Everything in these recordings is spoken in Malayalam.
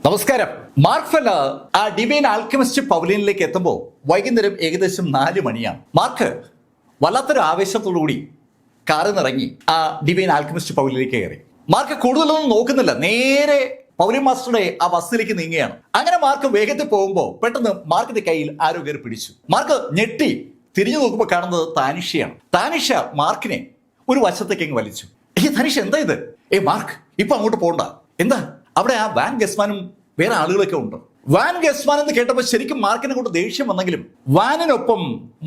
നമസ്കാരം. മാർക്ക് ഫെല്ലർ ആ ഡിവൈൻ ആൽക്കെമിസ്റ്റ് പവലിയനിലേക്ക് എത്തുമ്പോൾ വൈകുന്നേരം ഏകദേശം 4 മണിയാണ്. മാർക്ക് വല്ലാത്തൊരു ആവേശത്തോടുകൂടി കാറിൽ നിന്നിറങ്ങി ആ ഡിവൈൻ ആൽക്കെമിസ്റ്റ് പവലിയനിലേക്ക് കയറി. മാർക്ക് കൂടുതലൊന്നും നോക്കുന്നില്ല, നേരെ പൗലിൻ മാസ്റ്ററുടെ ആ ബസ്സിലേക്ക് നീങ്ങുകയാണ്. അങ്ങനെ മാർക്ക് വേഗത്തിൽ പോകുമ്പോൾ പെട്ടെന്ന് മാർക്കിന്റെ കയ്യിൽ ആരോ കയറി പിടിച്ചു. മാർക്ക് ഞെട്ടി തിരിഞ്ഞു നോക്കുമ്പോൾ കാണുന്നത് താനിഷയാണ്. താനിഷ മാർക്കിനെ ഒരു വശത്തേക്ക് അങ്ങ് വലിച്ചു. താനിഷ എന്താ ഇത്? മാർക്ക് ഇപ്പൊ അങ്ങോട്ട് പോകണ്ട. എന്താ അവിടെ ആ വാൻ ഗസ്മാനും വേറെ ആളുകളൊക്കെ ഉണ്ട്. വാൻ ഗസ്മാൻ എന്ന് കേട്ടപ്പോൾ ശരിക്കും മാർക്കിനെ കൊണ്ട് ദേഷ്യം വന്നെങ്കിലും വാനിനൊപ്പം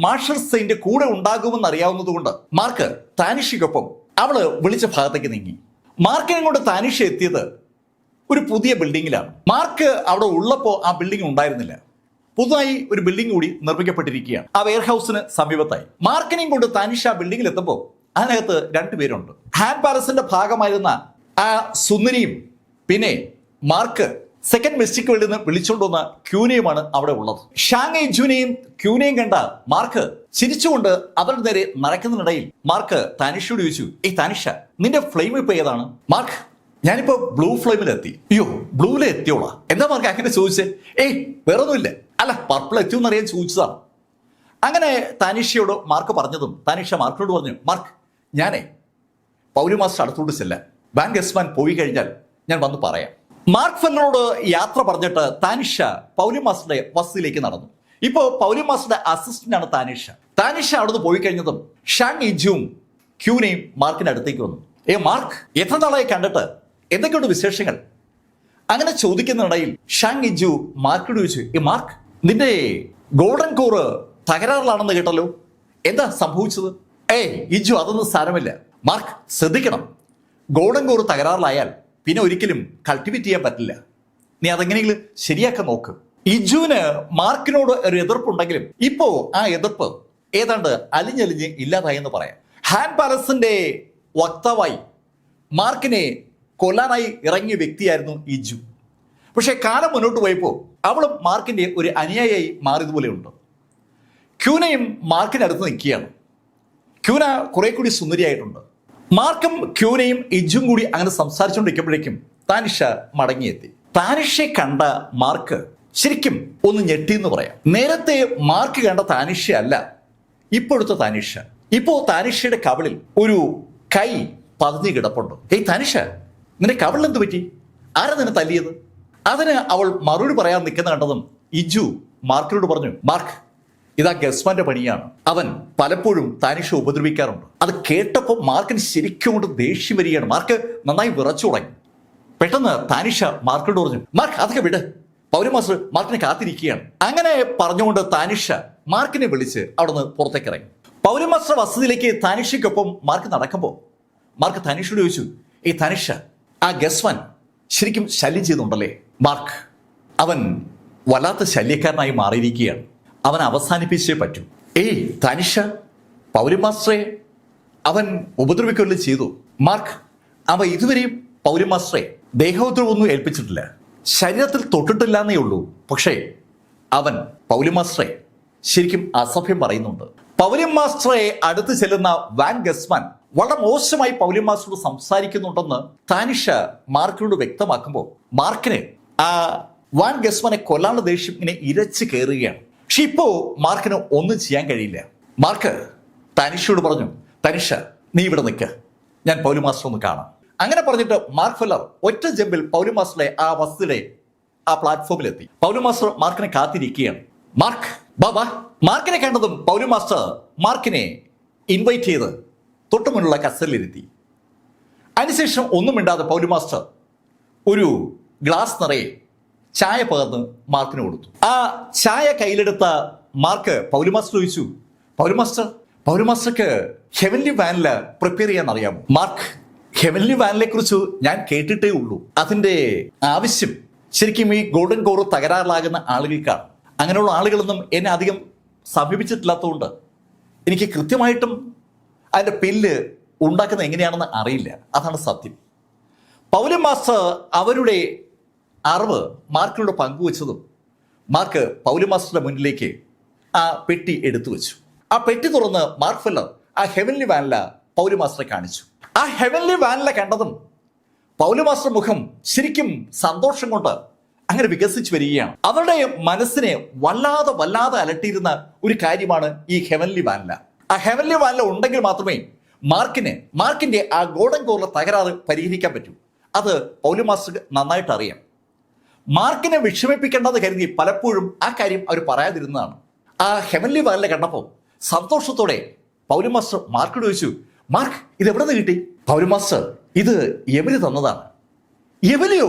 മാർഷൽ സെയിന്റ് കൂടെ ഉണ്ടാകുമെന്ന് അറിയാവുന്നത് കൊണ്ട് മാർക്ക് താനിഷയ്ക്കൊപ്പം അവള് വിളിച്ച ഭാഗത്തേക്ക് നീങ്ങി. മാർക്കിനെ കൊണ്ട് താനിഷ എത്തിയത് ഒരു പുതിയ ബിൽഡിങ്ങിലാണ്. മാർക്ക് അവിടെ ഉള്ളപ്പോൾ ആ ബിൽഡിംഗ് ഉണ്ടായിരുന്നില്ല. പുതുതായി ഒരു ബിൽഡിംഗ് കൂടി നിർമ്മിക്കപ്പെട്ടിരിക്കുകയാണ് ആ വെയർഹൌസിന് സമീപത്തായി. മാർക്കിനെയും കൊണ്ട് താനിഷ ആ ബിൽഡിങ്ങിൽ എത്തുമ്പോൾ അതിനകത്ത് 2 പേരുണ്ട്. ഹാൻഡ് പാലസിന്റെ ഭാഗമായിരുന്ന ആ സുന്ദരിയും പിന്നെ മാർക്ക് സെക്കൻഡ് മിസ്റ്റിക് വേൾഡിൽ നിന്ന് വിളിച്ചുകൊണ്ടുവന്ന ക്യൂനയുമാണ് അവിടെ ഉള്ളത്. ഷാങ് ഇജുനെയും ക്യൂനയും കണ്ട മാർക്ക് ചിരിച്ചുകൊണ്ട് അവരുടെ നേരെ നടക്കുന്നതിനിടയിൽ മാർക്ക് താനിഷയോട് ചോദിച്ചു, താനിഷ നിന്റെ ഫ്ലെയിം ഇപ്പൊ ഏതാണ്? മാർക്ക് ഞാനിപ്പോ ബ്ലൂ ഫ്ലെയിമിലെത്തി. ബ്ലൂവിലെ എത്തിയോളാ? എന്താ മാർക്ക് അങ്ങനെ ചോദിച്ചേ? വേറൊന്നുമില്ല, അല്ല പർപ്പിൾ എത്തിയോന്ന് അറിയാൻ ചോദിച്ചതാണ്. അങ്ങനെ താനിഷയോട് മാർക്ക് പറഞ്ഞതും താനിഷ മാർക്കിനോട് പറഞ്ഞു, മാർക്ക് ഞാനേ പൗലി മാസ്റ്റർ അടുത്തോട്ട് ചെല്ലാം, വാൻ ഗസ്മാൻ പോയി കഴിഞ്ഞാൽ ഞാൻ വന്ന് പറയാം. മാർക്ക് ഫെല്ലറോട് യാത്ര പറഞ്ഞിട്ട് താനിഷ പൗലിൻ മാസ്റ്ററുടെ ബസ്സിലേക്ക് നടന്നു. ഇപ്പോ പൗലിൻ മാസ്റ്ററുടെ അസിസ്റ്റന്റ് ആണ് താനിഷ. താനിഷ അവിടുന്ന് പോയി കഴിഞ്ഞതും ഷാങ് ഇജുവും ക്യൂനയും മാർക്കിന്റെ അടുത്തേക്ക് വന്നു. മാർക്ക് എത്ര നാളായി കണ്ടിട്ട്, എന്തൊക്കെയുണ്ട് വിശേഷങ്ങൾ? അങ്ങനെ ചോദിക്കുന്നിടയിൽ ഷാങ് ഇജു മാർക്കിനോട് ചോദിച്ചു, മാർക്ക് നിന്റെ ഗോൾഡൻ കോർ തകരാറിലാണെന്ന് കേട്ടല്ലോ, എന്താ സംഭവിച്ചത്? ഇജു അതൊന്നും സാരമില്ല. മാർക്ക് ശ്രദ്ധിക്കണം, ഗോൾഡൻ കോർ തകരാറിലായാൽ പിന്നെ ഒരിക്കലും കൾട്ടിവേറ്റ് ചെയ്യാൻ പറ്റില്ല. നീ അതെങ്ങനെയെങ്കിലും ശരിയാക്കാൻ നോക്ക്. ഇജുവിന് മാർക്കിനോട് ഒരു എതിർപ്പുണ്ടെങ്കിലും ഇപ്പോ ആ എതിർപ്പ് ഏതാണ്ട് അലിഞ്ഞലിഞ്ഞ് ഇല്ലാതായെന്ന് പറയാം. ഹാൻഡ് പാലസിന്റെ വക്താവായി മാർക്കിനെ കൊല്ലാനായി ഇറങ്ങിയ വ്യക്തിയായിരുന്നു ഇജു. പക്ഷെ കാലം മുന്നോട്ട് പോയപ്പോൾ അവളും മാർക്കിന്റെ ഒരു അനുയായിയായി മാറിയതുപോലെയുണ്ട്. ക്യൂനയും മാർക്കിനടുത്ത് നിൽക്കുകയാണ്. ക്യൂന കുറെ കൂടി സുന്ദരിയായിട്ടുണ്ട്. മാർക്കും ക്യൂനയും ഇജും കൂടി അങ്ങനെ സംസാരിച്ചുകൊണ്ടിരിക്കുമ്പോഴേക്കും താനിഷ മടങ്ങിയെത്തി. താനിഷയെ കണ്ട മാർക്ക് ശരിക്കും ഒന്ന് ഞെട്ടി എന്ന് പറയാം. നേരത്തെ മാർക്ക് കണ്ട താനിഷ അല്ല ഇപ്പോഴത്തെ താനിഷ. ഇപ്പോ താനിഷയുടെ കവിളിൽ ഒരു കൈ പതിഞ്ഞു കിടപ്പുണ്ട്. താനിഷ നിന്റെ കവിളിൽ എന്ത് പറ്റി? ആരാ നിന്നെ തല്ലിയത്? അതിന് അവൾ മറുപടി പറയാൻ നിൽക്കുന്ന കണ്ടതും ഇജു മാർക്കിനോട് പറഞ്ഞു, മാർക്ക് ഇതാ ഗസ്മാന്റെ പണിയാണ്, അവൻ പലപ്പോഴും താനിഷ ഉപദ്രവിക്കാറുണ്ട്. അത് കേട്ടപ്പോൾ മാർക്കിന് ശരിക്കും കൊണ്ട് ദേഷ്യം വരികയാണ്. മാർക്ക് നന്നായി വിറച്ചു തുടങ്ങി. പെട്ടെന്ന് താനിഷ മാർക്കിനോട് പറഞ്ഞു, മാർക്ക് അതൊക്കെ വിട്, പൗലിൻ മാസ്റ്റർ മാർക്കിനെ കാത്തിരിക്കുകയാണ്. അങ്ങനെ പറഞ്ഞുകൊണ്ട് താനിഷ മാർക്കിനെ വിളിച്ച് അവിടുന്ന് പുറത്തേക്ക് ഇറങ്ങി. പൗലിൻ മാസ്റ്റർ വസതിയിലേക്ക് താനിഷയ്ക്കൊപ്പം മാർക്ക് നടക്കുമ്പോൾ മാർക്ക് താനിഷയോട് ചോദിച്ചു, താനിഷ ആ ഗസ്മാൻ ശരിക്കും ശല്യം ചെയ്യുന്നുണ്ടല്ലേ? മാർക്ക് അവൻ വല്ലാത്ത ശല്യക്കാരനായി മാറിയിരിക്കുകയാണ്, അവൻ അവസാനിപ്പിച്ചേ പറ്റൂ. താനിഷ പൗലിൻ മാസ്റ്ററെ അവൻ ഉപദ്രവിക്കുകയല്ലേ ചെയ്തു? മാർക്ക് അവ ഇതുവരെയും പൗലിൻ മാസ്റ്ററെ ദേഹോദ്രവൊന്നും ഏൽപ്പിച്ചിട്ടില്ല, ശരീരത്തിൽ തൊട്ടിട്ടില്ല എന്നേ ഉള്ളൂ. പക്ഷേ അവൻ പൗലിൻ മാസ്റ്ററെ ശരിക്കും അസഭ്യം പറയുന്നുണ്ട്. പൗലിൻ മാസ്റ്ററെ അടുത്ത് ചെല്ലുന്ന വാൻ ഗസ്മാൻ വളരെ മോശമായി പൗലിൻ മാസ്റ്ററോട് സംസാരിക്കുന്നുണ്ടെന്ന് താനിഷ മാർക്കിനോട് വ്യക്തമാക്കുമ്പോൾ മാർക്കിന് ആ വാൻ ഗസ്മാനെ കൊല്ലാനുള്ള ദേഷ്യം ഇങ്ങനെ ഇരച്ച് കയറുകയാണ്. പക്ഷെ ഇപ്പോ മാർക്കിന് ഒന്നും ചെയ്യാൻ കഴിയില്ല. മാർക്ക് താനിഷയോട് പറഞ്ഞു, താനിഷ നീ ഇവിടെ നിൽക്ക്, ഞാൻ പൗലിൻ മാസ്റ്റർ ഒന്ന് കാണാം. അങ്ങനെ പറഞ്ഞിട്ട് മാർക്ക് ഫെല്ലർ ഒറ്റ ജമ്പിൽ പൗലിൻ മാസ്റ്ററുടെ ആ വസ്തുയുടെ ആ പ്ലാറ്റ്ഫോമിലെത്തി. പൗലിൻ മാസ്റ്റർ മാർക്കിനെ കാത്തിരിക്കുകയാണ്. മാർക്ക് ബാബാ. മാർക്കിനെ കണ്ടതും പൗലിൻ മാസ്റ്റർ മാർക്കിനെ ഇൻവൈറ്റ് ചെയ്ത് തൊട്ടു മുന്നിലുള്ള കസേരയിലിരുത്തി. അതിനുശേഷം ഒന്നും മിണ്ടാതെ പൗലിൻ മാസ്റ്റർ ഒരു ഗ്ലാസ് നിറയെ ചായ പകർന്ന് മാർക്കിന് കൊടുത്തു. ആ ചായ കയ്യിലെടുത്ത മാർക്ക് പൗലിൻ മാസ്റ്റർ ചോദിച്ചു, പൗലിൻ മാസ്റ്റർക്ക് ഹെവൻലി വാനില പ്രിപ്പയർ ചെയ്യാൻ അറിയാമോ? മാർക്ക് ഹെവൻലി വാനിലെ കുറിച്ച് ഞാൻ കേട്ടിട്ടേ ഉള്ളൂ, അതിന്റെ ആവശ്യം ശരിക്കും ഈ ഗോൾഡൻ കോർ തകരാറിലാകുന്ന ആളുകൾക്കാണ്. അങ്ങനെയുള്ള ആളുകളൊന്നും എന്നെ അധികം സമീപിച്ചിട്ടില്ലാത്തതുകൊണ്ട് എനിക്ക് കൃത്യമായിട്ടും അതിന്റെ പില്ല് ഉണ്ടാക്കുന്നത് എങ്ങനെയാണെന്ന് അറിയില്ല, അതാണ് സത്യം. പൗലിൻ മാസ്റ്റർ അവരുടെ അറിവ് മാർക്കിനോട് പങ്കുവച്ചതും മാർക്ക് പൗലിൻ മാസ്റ്ററുടെ മുന്നിലേക്ക് ആ പെട്ടി എടുത്തു വെച്ചു. ആ പെട്ടി തുറന്ന് മാർക്ക് ഫെല്ലർ ആ ഹെവൻലി വാനില പൗലിൻ മാസ്റ്ററെ കാണിച്ചു. ആ ഹെവൻലി വാനില കണ്ടതും പൗലോ മാസ്റ്റർ മുഖം ശരിക്കും സന്തോഷം കൊണ്ട് അങ്ങനെ വികസിച്ചു വരികയാണ്. അവരുടെ മനസ്സിനെ വല്ലാതെ അലട്ടിയിരുന്ന ഒരു കാര്യമാണ് ഈ ഹെവൻലി വാനില. ആ ഹെവൻലി വാനില ഉണ്ടെങ്കിൽ മാത്രമേ മാർക്കിന്റെ ആ ഗോൾഡൻ കോറിലെ തകരാറ് പരിഹരിക്കാൻ പറ്റൂ. അത് പൗലോ മാസ്റ്റർ നന്നായിട്ട് അറിയാം. മാർക്കിനെ വിഷമിപ്പിക്കേണ്ടത് കരുതി പലപ്പോഴും ആ കാര്യം അവർ പറയാതിരുന്നതാണ്. ആ ഹെവൻലി വാനില കണ്ടപ്പോൾ സന്തോഷത്തോടെ പൗലോ മാസ്റ്റർ മാർക്കിനോട് ചോദിച്ചു, മാർക്ക് ഇത് എവിടെ നിന്ന് കിട്ടി? പൗലോ മാസ്റ്റർ, ഇത് എവലി തന്നതാണ്. എവലിയോ?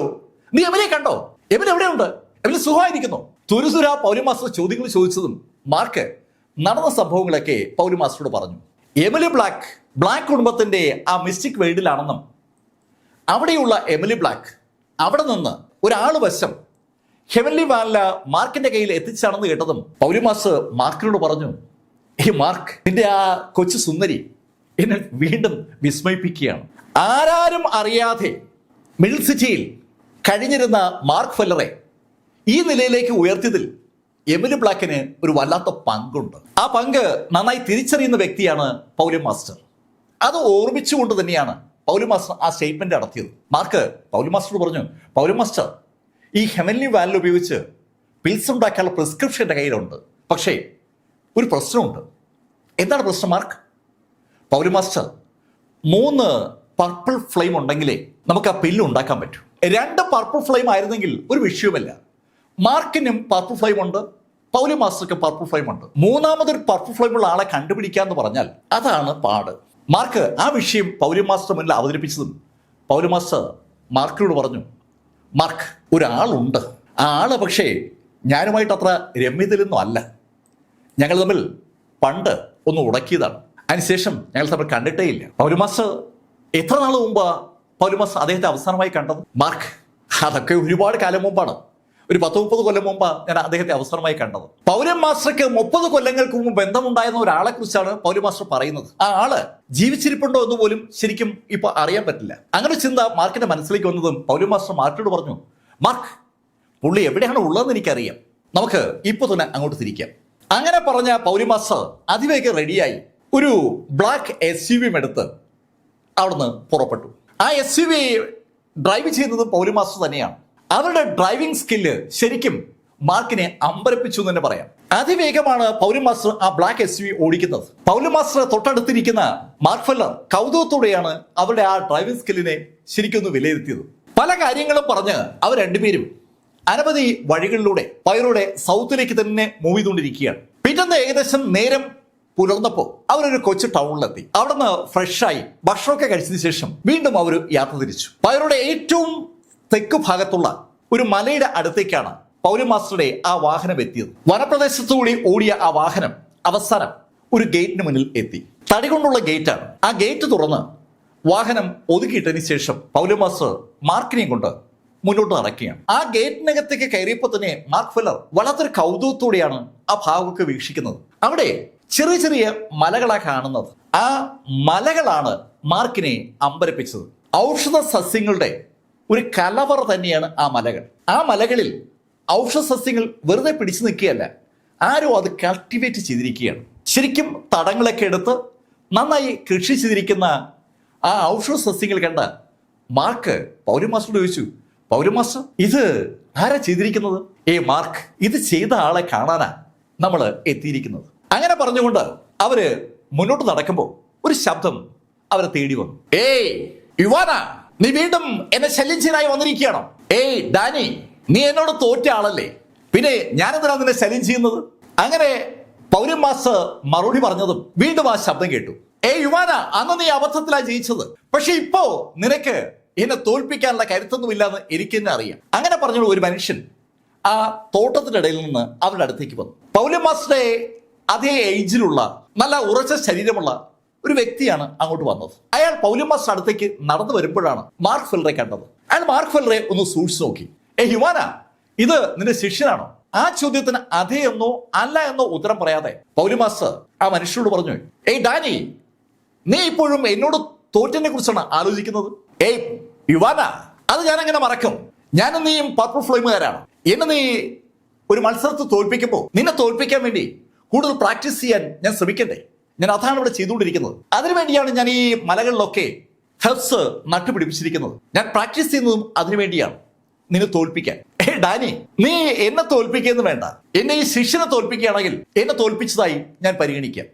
നീ എവലിയെ കണ്ടോ? എവലി എവിടെയുണ്ട്? എവലി സുഖമായിരിക്കുന്നു? തുരുതുര പൗലോ മാസ്റ്റർ ചോദ്യങ്ങൾ ചോദിച്ചതും മാർക്ക് നടന്ന സംഭവങ്ങളൊക്കെ പൗലോ മാസ്റ്ററോട് പറഞ്ഞു. എമിലി ബ്ലാക്ക് കുടുംബത്തിന്റെ ആ മിസ്റ്റിക് വേൾഡിലാണെന്നും അവിടെയുള്ള എമിലി ബ്ലാക്ക് അവിടെ നിന്ന് ഒരാൾ വശം ഹെവൻലി വാനില മാർക്കിന്റെ കയ്യിൽ എത്തിച്ചാണെന്ന് കേട്ടതും പൗലോ മാസ്റ്റർ മാർക്കിനോട് പറഞ്ഞു, മാർക്ക്, നിന്റെ ആ കൊച്ചു സുന്ദരി എന്നെ വീണ്ടും വിസ്മയിപ്പിക്കുകയാണ്. ആരാരും അറിയാതെ മിഡിൽ സിറ്റിയിൽ കഴിഞ്ഞിരുന്ന മാർക്ക് ഫെല്ലറെ ഈ നിലയിലേക്ക് ഉയർത്തിയതിൽ എമിലി ബ്ലാക്കിന് ഒരു വല്ലാത്ത പങ്കുണ്ട്. ആ പങ്ക് നന്നായി തിരിച്ചറിയുന്ന വ്യക്തിയാണ് പൗലോ മാസ്റ്റർ. അത് ഓർമ്മിച്ചുകൊണ്ട് തന്നെയാണ് പൗലോ മാസ്റ്റർ ആ സ്റ്റേറ്റ്മെന്റ് നടത്തിയത്. മാർക്ക് പൗലോ മാസ്റ്റർ പറഞ്ഞു, പൗലോ മാസ്റ്റർ, ഈ ഹെവൻലി വാനില ഉപയോഗിച്ച് പിൽസ് ഉണ്ടാക്കാനുള്ള പ്രിസ്ക്രിപ്ഷൻ എൻ്റെ കയ്യിലുണ്ട്. പക്ഷേ ഒരു പ്രശ്നമുണ്ട്. എന്താണ് പ്രശ്നം mark? Paulo master, 3 purple flame ഉണ്ടെങ്കിലേ നമുക്ക് ആ പില്ല് ഉണ്ടാക്കാൻ പറ്റൂ. 2 പർപ്പിൾ ഫ്ലെയിം ആയിരുന്നെങ്കിൽ ഒരു വിഷയവുമില്ല. മാർക്കിനും പർപ്പിൾ ഫ്ലെയിം ഉണ്ട്, പൗലോ മാസ്റ്റർക്ക് പർപ്പിൾ ഫ്ലെയിം ഉണ്ട്. മൂന്നാമതൊരു പർപ്പിൾ ഫ്ലെയിം ഉള്ള ആളെ കണ്ടുപിടിക്കാന്ന് പറഞ്ഞാൽ അതാണ് പാട്. മാർക്ക് ആ വിഷയം പൗലോ മാസ്റ്റർ മുന്നിൽ അവതരിപ്പിച്ചതും പൗലോ മാസ്റ്റർ മാർക്കിനോട് പറഞ്ഞു, മാർക്ക്, ഒരാളുണ്ട്. ആ ആള് പക്ഷേ ഞാനുമായിട്ട് അത്ര രമ്യതയിലൊന്നും അല്ല. ഞങ്ങൾ തമ്മിൽ പണ്ട് ഒന്ന് ഉടക്കിയതാണ്. അതിനുശേഷം ഞങ്ങൾ തമ്മിൽ കണ്ടിട്ടേ ഇല്ല. പൗലോ മാസ്റ്റർ എത്ര നാൾ മുമ്പാ പൗലോ മാസ്റ്റർ അദ്ദേഹത്തെ അവസാനമായി കണ്ടത്? മാർക്ക്, അതൊക്കെ ഒരുപാട് കാലം മുമ്പാണ്. ഒരു 10-30 കൊല്ലം മുമ്പ് ഞാൻ അദ്ദേഹത്തെ അവസരമായി കണ്ടത്. പൗലോ മാസ്റ്റർക്ക് 30 കൊല്ലങ്ങൾക്ക് മുമ്പ് ബന്ധമുണ്ടായിരുന്ന ഒരാളെ കുറിച്ചാണ് പൗലോ മാസ്റ്റർ പറയുന്നത്. ആ ആള് ജീവിച്ചിരിപ്പുണ്ടോ എന്ന് പോലും ശരിക്കും ഇപ്പൊ അറിയാൻ പറ്റില്ല. അങ്ങനെ ചിന്ത മാർക്കിന്റെ മനസ്സിലേക്ക് വന്നതും പൗലോ മാസ്റ്റർ മാർക്കിനോട് പറഞ്ഞു, മാർക്ക്, പുള്ളി എവിടെയാണ് ഉള്ളതെന്ന് എനിക്കറിയാം, നമുക്ക് ഇപ്പൊ തന്നെ അങ്ങോട്ട് തിരിക്കാം. അങ്ങനെ പറഞ്ഞ പൗലോ മാസ്റ്റർ അതിവേഗം റെഡിയായി ഒരു ബ്ലാക്ക് SUV എടുത്ത് അവിടുന്ന് പുറപ്പെട്ടു. ആ SUV ഡ്രൈവ് ചെയ്യുന്നത് പൗലോ മാസ്റ്റർ തന്നെയാണ്. അവരുടെ ഡ്രൈവിംഗ് സ്കില്ല് ശരിക്കും മാർക്കിനെ അമ്പരപ്പിച്ചു എന്ന് തന്നെ പറയാം. അതിവേഗമാണ് പൗലോ മാസ്റ്റർ ആ ബ്ലാക്ക് SUV ഓടിക്കുന്നത്. പൗലോ മാസ്റ്റർ തൊട്ടടുത്തിരിക്കുന്ന മാർക്ക് ഫെല്ലർ കൗതുകത്തോടെയാണ് അവരുടെ ആ ഡ്രൈവിംഗ് സ്കില്ലിനെ ശരിക്കൊന്ന് വിലയിരുത്തിയത്. പല കാര്യങ്ങളും പറഞ്ഞ് അവർ രണ്ടുപേരും അനവധി വഴികളിലൂടെ പൈറോയുടെ സൗത്തിലേക്ക് തന്നെ മൂവ് ചെയ്തുകൊണ്ടിരിക്കുകയാണ്. പിറ്റേന്ന് ഏകദേശം നേരം പുലർന്നപ്പോൾ അവരൊരു കൊച്ചു ടൗണിലെത്തി. അവിടുന്ന് ഫ്രഷായി ഭക്ഷണമൊക്കെ കഴിച്ചതിന് ശേഷം വീണ്ടും അവർ യാത്ര തിരിച്ചു. പൈറോയുടെ ഏറ്റവും തെക്ക് ഭാഗത്തുള്ള ഒരു മലയുടെ അടുത്തേക്കാണ് പൗലോ മാസ്റ്ററുടെ ആ വാഹനം എത്തിയത്. വനപ്രദേശത്തുകൂടി ഓടിയ ആ വാഹനം അവസാനം ഒരു ഗേറ്റിന് മുന്നിൽ എത്തി. തടി കൊണ്ടുള്ള ഗേറ്റാണ്. ആ ഗേറ്റ് തുറന്ന് വാഹനം ഒതുക്കിയിട്ടതിന് ശേഷം പൗലോ മാസ്റ്റർ മാർക്കിനെയും കൊണ്ട് മുന്നോട്ട് നടക്കുകയാണ്. ആ ഗേറ്റിനകത്തേക്ക് കയറിയപ്പോൾ തന്നെ മാർക്ക് ഫെല്ലർ വല്ലാത്തൊരു കൗതുകത്തോടെയാണ് ആ ഭാഗമൊക്കെ വീക്ഷിക്കുന്നത്. അവിടെ ചെറിയ ചെറിയ മലകളാ കാണുന്നത്. ആ മലകളാണ് മാർക്കിനെ അമ്പരപ്പിച്ചത്. ഔഷധ സസ്യങ്ങളുടെ ഒരു കലവറ തന്നെയാണ് ആ മലകൾ. ആ മലകളിൽ ഔഷധ സസ്യങ്ങൾ വെറുതെ പിടിച്ചു നിൽക്കുകയല്ല, ആരോ അത് കൾട്ടിവേറ്റ് ചെയ്തിരിക്കുകയാണ്. ശരിക്കും തടങ്ങളൊക്കെ എടുത്ത് നന്നായി കൃഷി ചെയ്തിരിക്കുന്ന ആ ഔഷധ സസ്യങ്ങൾ കണ്ട മാർക്ക് പൗലോ മാസ്റ്ററോട് ചോദിച്ചു, പൗലോ മാസ്റ്റർ, ഇത് ആരാ ചെയ്തിരിക്കുന്നത്? മാർക്ക്, ഇത് ചെയ്ത ആളെ കാണാനാ നമ്മൾ എത്തിയിരിക്കുന്നത്. അങ്ങനെ പറഞ്ഞുകൊണ്ട് അവര് മുന്നോട്ട് നടക്കുമ്പോൾ ഒരു ശബ്ദം അവരെ തേടി വന്നു. യുവാന, നീ വീണ്ടും എന്നെ ശല്യം ചെയ്യാനായി വന്നിരിക്കുകയാണോ? ഡാനി, നീ എന്നോട് തോറ്റ ആളല്ലേ, പിന്നെ ഞാനെന്തിനാ നിന്നെ ശല്യം ചെയ്യുന്നത്? അങ്ങനെ പൗലോ മാസ്റ്റർ മറുപടി പറഞ്ഞതും വീണ്ടും ആ ശബ്ദം കേട്ടു. യുവാന, അന്ന് നീ അബദ്ധത്തിലാ ജയിച്ചത്, പക്ഷെ ഇപ്പോ നിനക്ക് എന്നെ തോൽപ്പിക്കാനുള്ള കരുത്തൊന്നുമില്ലാന്ന് എനിക്ക് തന്നെ അറിയാം. അങ്ങനെ പറഞ്ഞുള്ള ഒരു മനുഷ്യൻ ആ തോട്ടത്തിന്റെ ഇടയിൽ നിന്ന് അവരുടെ അടുത്തേക്ക് വന്നു. പൗലോ മാസ്റ്ററുടെ അതേ ഏജിലുള്ള നല്ല ഉറച്ച ശരീരമുള്ള ഒരു വ്യക്തിയാണ് അങ്ങോട്ട് വന്നത്. അയാൾ പൗലോ മാസ്റ്റർ അടുത്തേക്ക് നടന്നു വരുമ്പോഴാണ് മാർക്ക് ഫെല്ലറെ കണ്ടത്. അയാൾ മാർക്ക് ഫെല്ലറെ ഒന്ന് സൂക്ഷിച്ചു നോക്കി. യുവാന, ഇത് നിന്റെ ശിഷ്യനാണോ? ആ ചോദ്യത്തിന് അതേ എന്നോ അല്ല എന്നോ ഉത്തരം പറയാതെ പൗലോ മാസ്റ്റർ ആ മനുഷ്യനോട് പറഞ്ഞു, ഡാനി, നീ ഇപ്പോഴും എന്നോട് തോറ്റനെ കുറിച്ചാണ് ആലോചിക്കുന്നത്? യുവാന, അത് ഞാൻ എങ്ങനെ മറക്കും? ഞാനും നീയും പർപ്പിൾ ഫ്ലെയിമുകാരാണ്. എന്നെ നീ ഒരു മത്സരത്തിൽ തോൽപ്പിക്കുമ്പോൾ നിന്നെ തോൽപ്പിക്കാൻ വേണ്ടി കൂടുതൽ പ്രാക്ടീസ് ചെയ്യാൻ ഞാൻ ശ്രമിക്കണ്ടേ? ഞാൻ അതാണ് ഇവിടെ ചെയ്തുകൊണ്ടിരിക്കുന്നത്. അതിനുവേണ്ടിയാണ് ഞാൻ ഈ മലകളിലൊക്കെ ഹെർബ്സ് നട്ടുപിടിപ്പിച്ചിരിക്കുന്നത്. ഞാൻ പ്രാക്ടീസ് ചെയ്യുന്നതും അതിനുവേണ്ടിയാണ്, നിന്നെ തോൽപ്പിക്കാൻ. ഡാനി, നീ എന്നെ തോൽപ്പിക്കുന്നു വേണ്ട, എന്നെ ഈ ശിഷ്യനെ തോൽപ്പിക്കുകയാണെങ്കിൽ എന്നെ തോൽപ്പിച്ചതായി ഞാൻ പരിഗണിക്കാം.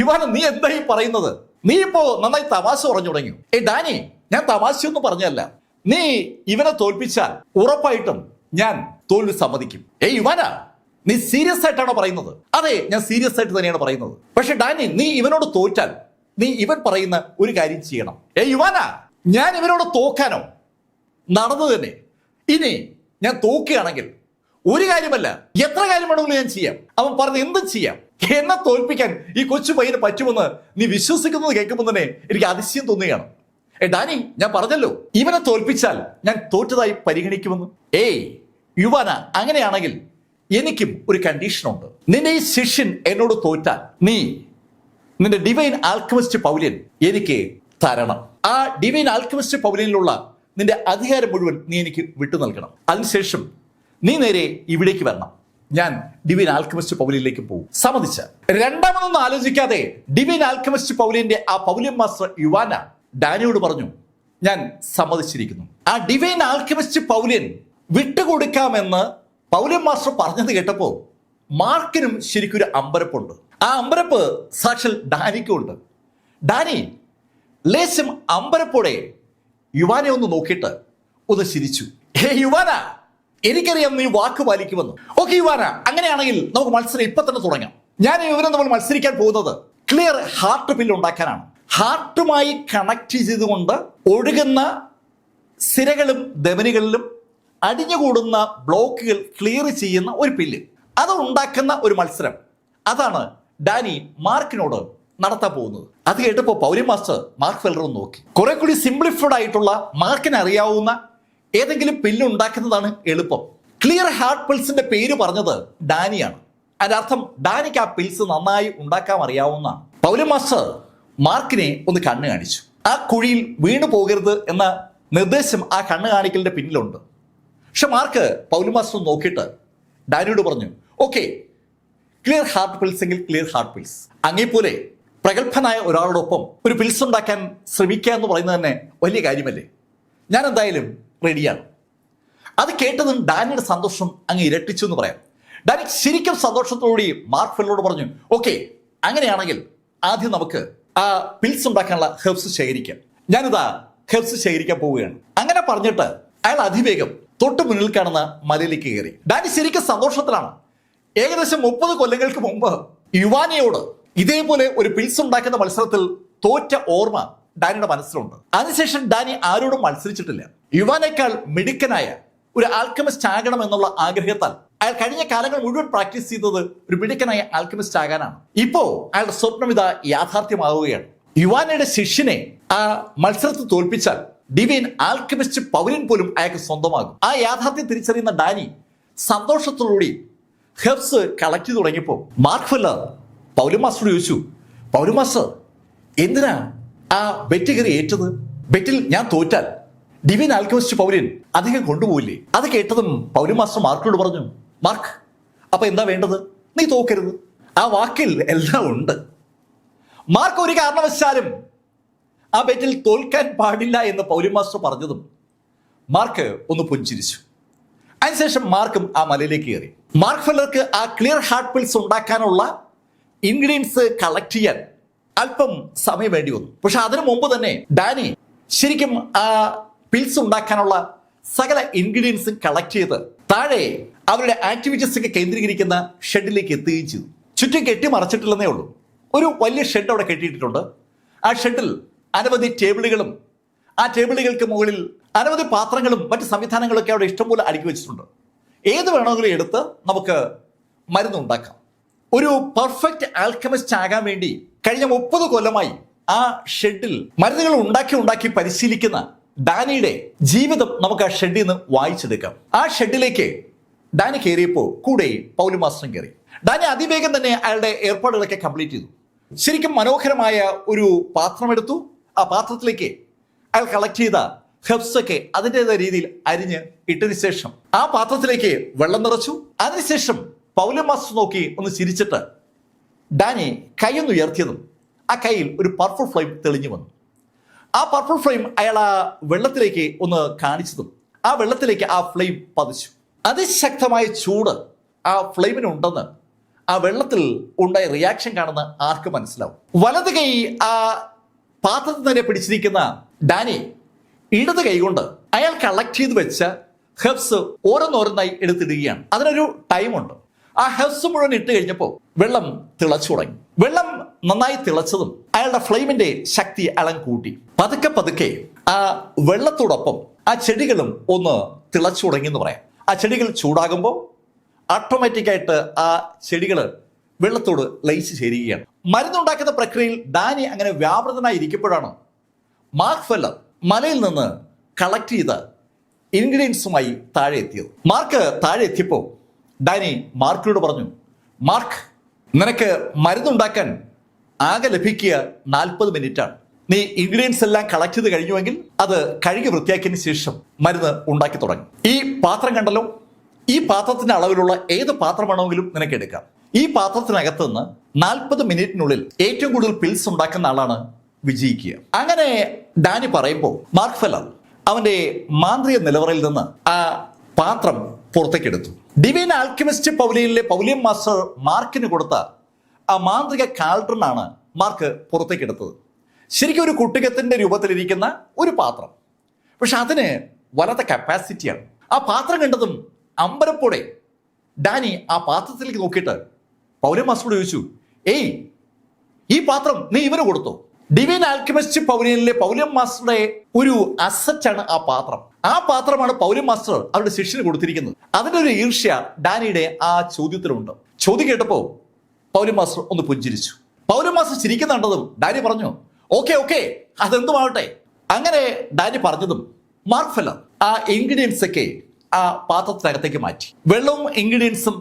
ഇവാന, നീ എന്തായി പറയുന്നത്? നീ ഇപ്പോ നന്നായി തമാശ പറഞ്ഞു തുടങ്ങി. ഡാനി, ഞാൻ തമാശയൊന്നും പറഞ്ഞല്ല. നീ ഇവനെ തോൽപ്പിച്ചാൽ ഉറപ്പായിട്ടും ഞാൻ തോൽവി സമ്മതിക്കും. യുവാന, നീ സീരിയസ് ആയിട്ടാണോ പറയുന്നത്? അതെ, ഞാൻ സീരിയസ് ആയിട്ട് തന്നെയാണ് പറയുന്നത്. പക്ഷെ ഡാനി, നീ ഇവനോട് തോറ്റാൽ നീ ഇവൻ പറയുന്ന ഒരു കാര്യം ചെയ്യണം. യുവാന, ഞാൻ ഇവനോട് തോക്കാനോ? നടന്നു തന്നെ. ഇനി ഞാൻ തോക്കുകയാണെങ്കിൽ ഒരു കാര്യമല്ല, എത്ര കാര്യം വേണമെങ്കിലും ഞാൻ ചെയ്യാം. അവൻ പറഞ്ഞ് എന്തും ചെയ്യാം. എന്നെ തോൽപ്പിക്കാൻ ഈ കൊച്ചു പയ്യന് പറ്റുമെന്ന് നീ വിശ്വസിക്കുന്നത് കേൾക്കുമ്പോൾ തന്നെ എനിക്ക് അതിശയം തോന്നുകയാണ്. ഡാനി, ഞാൻ പറഞ്ഞല്ലോ, ഇവനെ തോൽപ്പിച്ചാൽ ഞാൻ തോറ്റതായി പരിഗണിക്കുമെന്ന്. യുവാന, അങ്ങനെയാണെങ്കിൽ എനിക്കും ഒരു കണ്ടീഷനുണ്ട്. നിന്റെ ഈ ശിഷ്യൻ എന്നോട് തോറ്റാൽ നീ നിന്റെ ഡിവൈൻ ആൽക്കമിസ്റ്റ് പൗലിയൻ എനിക്ക് തരണം. ആ ഡിവൈൻ ആൽക്കമിസ്റ്റ് പൗലിയനിലുള്ള നിന്റെ അധികാരം മുഴുവൻ നീ എനിക്ക് വിട്ടു നൽകണം. അതിനുശേഷം നീ നേരെ ഇവിടേക്ക് വരണം. ഞാൻ ഡിവൈൻ ആൽക്കമിസ്റ്റ് പൗലിയനിലേക്ക് പോകും. സമ്മതിച്ച? രണ്ടാമതൊന്നും ആലോചിക്കാതെ ഡിവൈൻ ആൽക്കമിസ്റ്റ് പൗലിയന്റെ ആ പൗലിയൻ മാസ്റ്റർ യുവാന ഡാനിയോട് പറഞ്ഞു, ഞാൻ സമ്മതിച്ചിരിക്കുന്നു. ആ ഡിവൈൻ ആൽക്കമിസ്റ്റ് പൗലിയൻ വിട്ടുകൊടുക്കാമെന്ന് പൗലിയൻ മാസ്റ്റർ പറഞ്ഞത് കേട്ടപ്പോ മാർക്കിനും ശരിക്കൊരു അമ്പരപ്പുണ്ട്. ആ അമ്പരപ്പ് സാക്ഷാൽ ഡാനിക്കും ഉണ്ട്. ഡാനി ലേശം അമ്പരപ്പോടെ യുവാനെ ഒന്ന് നോക്കിയിട്ട് ഒന്ന് ചിരിച്ചു. യുവാന, എനിക്കറിയാം നീ വാക്ക് പാലിക്കുമെന്ന്. ഓക്കെ യുവാന, അങ്ങനെയാണെങ്കിൽ നമുക്ക് മത്സരം ഇപ്പൊ തന്നെ തുടങ്ങാം. ഞാൻ ഇവരും നമ്മൾ മത്സരിക്കാൻ പോകുന്നത് ക്ലിയർ ഹാർട്ട് പില്ല് ഉണ്ടാക്കാനാണ്. ഹാർട്ടുമായി കണക്ട് ചെയ്തുകൊണ്ട് ഒഴുകുന്ന സിരകളും ധമനികളിലും അടിഞ്ഞുകൂടുന്ന ബ്ലോക്കുകൾ ക്ലിയർ ചെയ്യുന്ന ഒരു പില്ല്, അത് ഉണ്ടാക്കുന്ന ഒരു മത്സരം. അതാണ് ഡാനി മാർക്കിനോട് നടത്താൻ പോകുന്നത്. അത് കേട്ടപ്പോൾ പൗലിയൻ മാസ്റ്റർ മാർക്ക് ഫെല്ലറും നോക്കി. കുറെ കൂടി സിംപ്ലിഫൈഡ് ആയിട്ടുള്ള മാർക്കിന് അറിയാവുന്ന ഏതെങ്കിലും പില്ല് ഉണ്ടാക്കുന്നതാണ് എളുപ്പം. ക്ലിയർ ഹാർട്ട് പിൽസിന്റെ പേര് പറഞ്ഞത് ഡാനിയാണ്. അതിന്റെ അർത്ഥം ഡാനിക്ക് ആ പിൽസ് നന്നായി ഉണ്ടാക്കാൻ അറിയാവുന്നതാണ്. പൗലിയൻ മാസ്റ്റർ മാർക്കിനെ ഒന്ന് കണ്ണ് കാണിച്ചു. ആ കുഴിയിൽ വീണു പോകരുത് എന്ന നിർദ്ദേശം ആ കണ്ണ് കാണിക്കലിന്റെ പിന്നിലുണ്ട്. പക്ഷെ മാർക്ക് പൗലിയൻ മാസ്റ്റർ നോക്കിയിട്ട് ഡാനിയോട് പറഞ്ഞു, ഓക്കെ, ക്ലിയർ ഹാർട്ട് പിൽസ് എങ്കിൽ ക്ലിയർ ഹാർട്ട് പിൽസ്. അങ്ങേപ്പോലെ പ്രഗത്ഭനായ ഒരാളോടൊപ്പം ഒരു പിൽസ് ഉണ്ടാക്കാൻ ശ്രമിക്കുക എന്ന് പറയുന്നത് തന്നെ വലിയ കാര്യമല്ലേ. ഞാൻ എന്തായാലും റെഡിയാണ്. അത് കേട്ടതും ഡാനിയുടെ സന്തോഷം അങ്ങ് ഇരട്ടിച്ചു എന്ന് പറയാം. ഡാനി ശരിക്കും സന്തോഷത്തോടുകൂടി മാർക്ക് ഫെല്ലറോട് പറഞ്ഞു, ഓക്കെ, അങ്ങനെയാണെങ്കിൽ ആദ്യം നമുക്ക് ആ പിൽസ് ഉണ്ടാക്കാനുള്ള ഹെർബ്സ് ശേഖരിക്കാം. ഞാനിതാ ഹെർബ്സ് ശേഖരിക്കാൻ പോവുകയാണ്. അങ്ങനെ പറഞ്ഞിട്ട് അയാൾ അതിവേഗം തൊട്ട് മുന്നിൽ കാണുന്ന മലയിലേക്ക് കയറി. ഡാനി ശരിക്കും സന്തോഷത്തിലാണ്. ഏകദേശം 30 കൊല്ലങ്ങൾക്ക് മുമ്പ് യുവാനയോട് ഇതേപോലെ ഒരു പിൽസ് ഉണ്ടാക്കുന്ന മത്സരത്തിൽ തോറ്റ ഓർമ്മ ഡാനിയുടെ മനസ്സിലുണ്ട്. അതിനുശേഷം ഡാനി ആരോടും മത്സരിച്ചിട്ടില്ല. യുവാനേക്കാൾ മിടുക്കനായ ഒരു ആൽക്കമിസ്റ്റ് ആകണം എന്നുള്ള ആഗ്രഹത്താൽ അയാൾ കഴിഞ്ഞ കാലങ്ങൾ മുഴുവൻ പ്രാക്ടീസ് ചെയ്തത് ഒരു മിടുക്കനായ ആൽക്കമിസ്റ്റ് ആകാനാണ്. ഇപ്പോ അയാളുടെ സ്വപ്നം ഇതാ യാഥാർത്ഥ്യമാവുകയാണ്. യുവാനയുടെ ശിഷ്യനെ ആ മത്സരത്തിൽ തോൽപ്പിച്ചാൽ ഡിവൈൻ ആൽക്കമിസ്റ്റ് പൗലിയൻ പോലും അയാൾക്ക് സ്വന്തമാകും. ആ യാഥാർത്ഥ്യം തിരിച്ചറിയുന്ന ഡാനി സന്തോഷത്തോടുകൂടി ഹെർബ്സ് കളക്ട് ചെയ്ത് തുടങ്ങിയപ്പോൾ മാർക്ക് ഫെല്ലർ പൗലിയൻ മാസ്റ്ററോട് ചോദിച്ചു, പൗലിയൻ മാസ്റ്റർ, എന്തിനാ ആ ബെറ്റ് കയറി ഏറ്റത്? ബെറ്റിൽ ഞാൻ തോറ്റാൽ ഡിവൈൻ ആൽക്കമിസ്റ്റ് പൗലിയൻ അധികം കൊണ്ടുപോയില്ലേ? അത് കേട്ടതും പൗലിയൻ മാസ്റ്റർ മാർക്കിനോട് പറഞ്ഞു, മാർക്ക്, അപ്പൊ എന്താ വേണ്ടത്? നീ തോക്കരുത്. ആ വാക്കിൽ എല്ലാം ഉണ്ട്. മാർക്ക് ഒരു കാരണവശാലും ആ ബെറ്റിൽ തോൽക്കാൻ പാടില്ല എന്ന് പൗലിയൻ മാസ്റ്റർ പറഞ്ഞതും മാർക്ക് ഒന്ന് പുഞ്ചിരിച്ചു. അതിനുശേഷം മാർക്കും ആ മലയിലേക്ക് കയറി. മാർക്ക് ഫെല്ലർക്ക് ആ ക്ലിയർ ഹാർട്ട് പിൽസ് ഉണ്ടാക്കാനുള്ള ഇൻഗ്രീഡിയൻസ് കളക്ട് ചെയ്യാൻ അല്പം സമയം വേണ്ടി വന്നു. പക്ഷെ അതിനു മുമ്പ് തന്നെ ഡാനി ശരിക്കും ആ പിൽസ് ഉണ്ടാക്കാനുള്ള സകല ഇൻഗ്രീഡിയൻസും കളക്ട് ചെയ്ത് താഴെ അവരുടെ ആക്ടിവിറ്റീസ് ഒക്കെ കേന്ദ്രീകരിക്കുന്ന ഷെഡിലേക്ക് എത്തുകയും ചെയ്തു. ചുറ്റും കെട്ടി മറച്ചിട്ടില്ലെന്നേ ഉള്ളൂ. ഒരു വലിയ ഷെഡ് അവിടെ കെട്ടിയിട്ടുണ്ട്. ആ ഷെഡിൽ അനവധി ടേബിളുകളും ആ ടേബിളുകൾക്ക് മുകളിൽ അനവധി പാത്രങ്ങളും മറ്റ് സംവിധാനങ്ങളൊക്കെ അവിടെ ഇഷ്ടംപോലെ അടുക്കി വെച്ചിട്ടുണ്ട്. ഏത് വേണമെങ്കിലും എടുത്ത് നമുക്ക് മരുന്നുണ്ടാക്കാം. ഒരു പെർഫെക്റ്റ് ആൽക്കമിസ്റ്റ് ആകാൻ വേണ്ടി കഴിഞ്ഞ 30 കൊല്ലമായി ആ ഷെഡിൽ മരുന്നുകൾ ഉണ്ടാക്കി പരിശീലിക്കുന്ന ഡാനിയുടെ ജീവിതം നമുക്ക് ആ ഷെഡിൽ നിന്ന് വായിച്ചെടുക്കാം. ആ ഷെഡിലേക്ക് ഡാനി കയറിയപ്പോൾ കൂടെ പൗലിയൻ മാസ്റ്ററും കയറി. ഡാനി അതിവേഗം തന്നെ അയാളുടെ ഏർപ്പാടുകളൊക്കെ കംപ്ലീറ്റ് ചെയ്തു. ശരിക്കും മനോഹരമായ ഒരു പാത്രമെടുത്തു. ആ പാത്രത്തിലേക്ക് അയാൾ കളക്ട് ചെയ്ത ഹെർബ്സ് ഒക്കെ അതിൻ്റെതായ രീതിയിൽ അരിഞ്ഞ് ഇട്ടതിന് ശേഷം ആ പാത്രത്തിലേക്ക് വെള്ളം നിറച്ചു. അതിനുശേഷം പൗലിയൻ മാസ്റ്റർ നോക്കി ഒന്ന് ചിരിച്ചിട്ട് ഡാനി കൈയൊന്ന് ഉയർത്തിയതും ആ കയ്യിൽ ഒരു പർപ്പിൾ ഫ്ലെയിം തെളിഞ്ഞു വന്നു. ആ പർപ്പിൾ ഫ്ലെയിം അയാൾ ആ വെള്ളത്തിലേക്ക് ഒന്ന് കാണിച്ചതും ആ വെള്ളത്തിലേക്ക് ആ ഫ്ലെയിം പതിച്ചു. അതിശക്തമായ ചൂട് ആ ഫ്ലെയിമിനുണ്ടെന്ന് ആ വെള്ളത്തിൽ ഉണ്ടായ റിയാക്ഷൻ കാണുന്ന ആർക്ക് മനസ്സിലാവും. വലത് കൈ ആ പാത്രത്തിൽ തന്നെ പിടിച്ചിരിക്കുന്ന ഡാനി ഇടത് കൈകൊണ്ട് അയാൾ കളക്ട് ചെയ്ത് വെച്ച ഹെർബ്സ് ഓരോന്നോരോന്നായി എടുത്തിടുകയാണ്. അതിനൊരു ടൈമുണ്ട്. ആ ഹെർബ്സ് മുഴുവൻ ഇട്ട് കഴിഞ്ഞപ്പോൾ വെള്ളം തിളച്ചു തുടങ്ങി. വെള്ളം നന്നായി തിളച്ചതും അയാളുടെ ഫ്ലെയിമിന്റെ ശക്തി അയാൾ കൂട്ടി. പതുക്കെ പതുക്കെ ആ വെള്ളത്തോടൊപ്പം ആ ചെടികളും ഒന്ന് തിളച്ചു തുടങ്ങി എന്ന് പറയാം. ആ ചെടികൾ ചൂടാകുമ്പോൾ ഓട്ടോമാറ്റിക്കായിട്ട് ആ ചെടികൾ വെള്ളത്തോട് ലയിച്ച് ചേരുകയാണ്. മരുന്നുണ്ടാക്കുന്ന പ്രക്രിയയിൽ ഡാനി അങ്ങനെ വ്യാപൃതനായി ഇരിക്കുമ്പോഴാണ് മാർക്ക് ഫെല്ലർ മലയിൽ നിന്ന് കളക്ട് ചെയ്ത ഇൻഗ്രീഡിയൻസുമായി താഴെ എത്തിയത്. മാർക്ക് താഴെ എത്തിയപ്പോൾ ഡാനി മാർക്കിനോട് പറഞ്ഞു, മാർക്ക്, നിനക്ക് മരുന്നുണ്ടാക്കാൻ ആകെ ലഭിക്കുക 40 മിനിറ്റാണ്. നീ ഇൻഗ്രീഡിയൻസ് എല്ലാം കളക്ട് ചെയ്ത് കഴിഞ്ഞുവെങ്കിൽ അത് കഴുകി വൃത്തിയാക്കിയതിന് ശേഷം മരുന്ന് ഉണ്ടാക്കി തുടങ്ങി. ഈ പാത്രം കണ്ടല്ലോ, ഈ പാത്രത്തിന്റെ അളവിലുള്ള ഏത് പാത്രം വേണമെങ്കിലും നിനക്ക് എടുക്കാം. ഈ പാത്രത്തിനകത്ത് നിന്ന് 40 മിനിറ്റിനുള്ളിൽ ഏറ്റവും കൂടുതൽ പിൽസ് ഉണ്ടാക്കുന്ന ആളാണ് വിജയിക്കുക. അങ്ങനെ ഡാനി പറയുമ്പോൾ മാർക്ക് ഫെല്ലർ അവന്റെ മാന്ത്രിക നിലവറയിൽ നിന്ന് ആ പാത്രം പുറത്തേക്കെടുത്തു. ഡിവൈൻ ആൽക്കെമിസ്റ്റ് പൗലിയനിലെ പൗലിയൻ മാസ്റ്റർ മാർക്കിന് കൊടുത്ത ആ മാന്ത്രിക കാൽഡ്രനാണ് മാർക്ക് പുറത്തേക്കെടുത്തത്. ശരിക്കും ഒരു കുട്ടികത്തിന്റെ രൂപത്തിലിരിക്കുന്ന ഒരു പാത്രം, പക്ഷെ അതിന് വല്ലാത്ത കപ്പാസിറ്റിയാണ്. ആ പാത്രം കണ്ടതും അമ്പരപ്പോടെ ഡാനി ആ പാത്രത്തിലേക്ക് നോക്കിയിട്ട് പൗലിയൻ മാസ്റ്ററോട് ചോദിച്ചു, ഏയ്, ഈ പാത്രം നീ ഇവന് കൊടുത്തോ? ഡിവൈൻ ആൽക്കെമിസ്റ്റ് പൗലിയനിലെ പൗലിയൻ മാസ്റ്ററുടെ ഒരു അസറ്റാണ് ആ പാത്രം. ആ പാത്രമാണ് പൗലിയൻ മാസ്റ്റർ അവരുടെ ശിഷ്യന് കൊടുത്തിരിക്കുന്നത്. അതിന്റെ ഒരു ഈർഷ്യ ഡാനിയുടെ ആ ചോദ്യത്തിലുണ്ട്. ചോദ്യം കേട്ടപ്പോൾ പൗലിയൻ മാസ്റ്റർ ഒന്ന് പുഞ്ചിരിച്ചു. പൗലിയൻ മാസ്റ്റർ ചിരിക്കുന്ന കണ്ടതും ഡാനി പറഞ്ഞു, ഓക്കെ ഓക്കെ, അതെന്തുമാവട്ടെ. അങ്ങനെ ഡാനി പറഞ്ഞതും മാർക്ക് ഫെല്ലർ ആ ഇൻഗ്രീഡിയൻസ് ഒക്കെ ആ പാത്രത്തിനകത്തേക്ക് മാറ്റി. വെള്ളവും ഇൻഗ്രീഡിയൻസും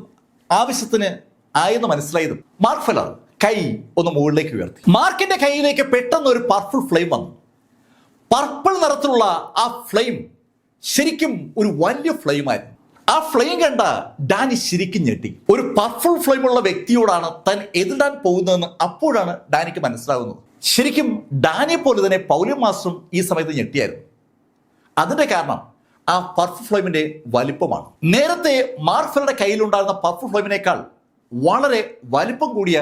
ആവശ്യത്തിന് ആയെന്ന് മനസ്സിലായതും മാർക്ക് ഫെല്ലർ കൈ ഒന്ന് മുകളിലേക്ക് ഉയർത്തി. മാർക്കിന്റെ കൈയിലേക്ക് പെട്ടെന്ന് ഒരു പർപ്പിൾ ഫ്ലെയിം വന്നു. പർപ്പിൾ നിറത്തിലുള്ള ആ ഫ്ലെയിം ശരിക്കും ഒരു വലിയ ഫ്ലെയിമായിരുന്നു. ആ ഫ്ലെയിം കണ്ട ഡാനി ശരിക്കും ഞെട്ടി. ഒരു പർപ്പിൾ ഫ്ലെയിം ഉള്ള വ്യക്തിയോടാണ് താൻ എതിരാൻ പോകുന്നതെന്ന് അപ്പോഴാണ് ഡാനിക്ക് മനസ്സിലാകുന്നത്. ശരിക്കും ഡാനിയെ പോലെ തന്നെ പൗലിയൻ മാസ്റ്ററും ഈ സമയത്ത് ഞെട്ടിയായിരുന്നു. അതിന്റെ കാരണം ആ പർപ്പിൾ ഫ്ലെയിമിന്റെ വലിപ്പമാണ്. നേരത്തെ മാർക്ക് ഫെല്ലറുടെ കയ്യിലുണ്ടായിരുന്ന പർപ്പിൾ ഫ്ലെയിമിനേക്കാൾ വളരെ വലിപ്പം കൂടിയ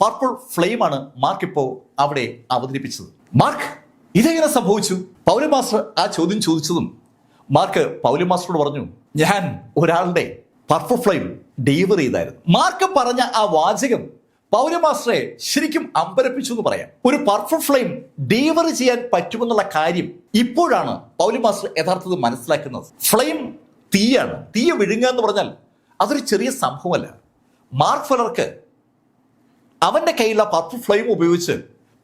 പർപ്പിൾ ഫ്ലെയിമാണ് മാർക്ക് ഇപ്പോൾ അവിടെ അവതരിപ്പിച്ചത്. മാർക്ക്, ഇതെങ്ങനെ സംഭവിച്ചു? പൗലിയൻ മാസ്റ്റർ ആ ചോദ്യം ചോദിച്ചതും മാർക്ക് പൗലിയൻ മാസ്റ്ററോട് പറഞ്ഞു, ഞാൻ ഒരാളുടെ പർപ്പിൾ ഫ്ലെയിം ഡെലിവർ ചെയ്തായിരുന്നു. മാർക്ക് പറഞ്ഞ ആ വാചകം പൗലിയൻ മാസ്റ്ററെ ശരിക്കും അമ്പരപ്പിച്ചു എന്ന് പറയാം. ഒരു പർപ്പിൾ ഫ്ലെയിം ഡെലിവർ ചെയ്യാൻ പറ്റുമെന്നുള്ള കാര്യം ഇപ്പോഴാണ് പൗലിയൻ മാസ്റ്റർ യഥാർത്ഥത്തിൽ മനസ്സിലാക്കുന്നത്. ഫ്ലെയിം തീയാണ്. തീയെ വിഴുങ്ങുക എന്ന് പറഞ്ഞാൽ അതൊരു ചെറിയ സംഭവമല്ല. മാർക്ക് ഫെല്ലർക്ക് അവന്റെ കയ്യിലുള്ള പർപ്പിൾ ഫ്ലെയിം ഉപയോഗിച്ച്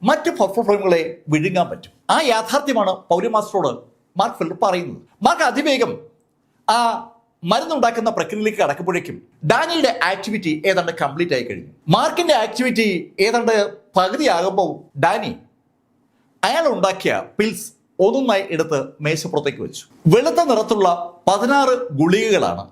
മറ്റ് പർപ്പിൾ ഫ്ലെയിമുകളെ വിഴുങ്ങാൻ പറ്റും. ആ യാഥാർത്ഥ്യമാണ് പൗലിയൻ മാസ്റ്ററോട് മാർക്ക് ഫെല്ലർ പറയുന്നത്. മാർക്ക് അതിവേഗം ആ മരുന്നുണ്ടാക്കുന്ന പ്രക്രിയയിലേക്ക് കടക്കുമ്പോഴേക്കും ഡാനിയുടെ ആക്ടിവിറ്റി ഏതാണ്ട് കംപ്ലീറ്റ് ആയി കഴിഞ്ഞു. മാർക്കിന്റെ ആക്ടിവിറ്റി ഏതാണ്ട് പകുതിയാകുമ്പോൾ ഡാനി അയാൾ ഉണ്ടാക്കിയ പിൽസ് ഒന്നൊന്നായി എടുത്ത് മേശപ്പുറത്തേക്ക് വെച്ചു. വെളുത്ത നിറത്തുള്ള 16 ഗുളികകളാണ്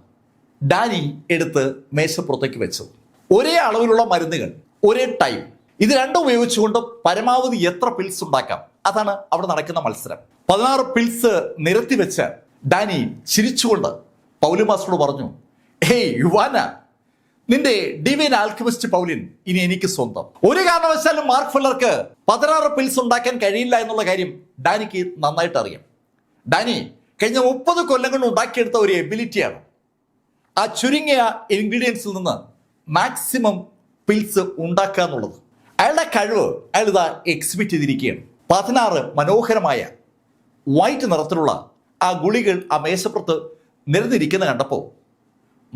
ഡാനി എടുത്ത് മേശപ്പുറത്തേക്ക് വെച്ചത്. ഒരേ അളവിലുള്ള മരുന്നുകൾ, ഒരേ ടൈം. ഇത് രണ്ടും ഉപയോഗിച്ചുകൊണ്ട് പരമാവധി എത്ര പിൽസ് ഉണ്ടാക്കാം, അതാണ് അവിടെ നടക്കുന്ന മത്സരം. 16 പിൽസ് നിരത്തി വെച്ച് ഡാനി ചിരിച്ചുകൊണ്ട് പൗലിയൻ മാസ്റ്ററോട് പറഞ്ഞു, ഹേയ് യുവാന, നിന്റെ ഡിവൈൻ ആൽക്കെമിസ്റ്റ് പൗലിൻ ഇനി എനിക്ക് സ്വന്തം. ഒരു കാരണവശാലും മാർക്ക് ഫെല്ലർക്ക് 16 പിൽസ് ഉണ്ടാക്കാൻ കഴിയില്ല എന്നുള്ള കാര്യം ഡാനിക്ക് നന്നായിട്ട് അറിയാം. ഡാനി കഴിഞ്ഞ 30 കൊല്ലം കൊണ്ട് ഉണ്ടാക്കിയെടുത്ത ഒരു എബിലിറ്റിയാണ് ആ ചുരുങ്ങിയ ഇൻഗ്രീഡിയൻസിൽ നിന്ന് മാക്സിമം പിൽസ് ഉണ്ടാക്കുക എന്നുള്ളത്. അയാളുടെ കഴിവ് അയാൾ ഇതാ എക്സിബിറ്റ് ചെയ്തിരിക്കുകയാണ്. 16 മനോഹരമായ വൈറ്റ് നിറത്തിലുള്ള ആ ഗുളികൾ ആ മേശപ്പുറത്ത് നിരന്നിരിക്കുന്ന കണ്ടപ്പോൾ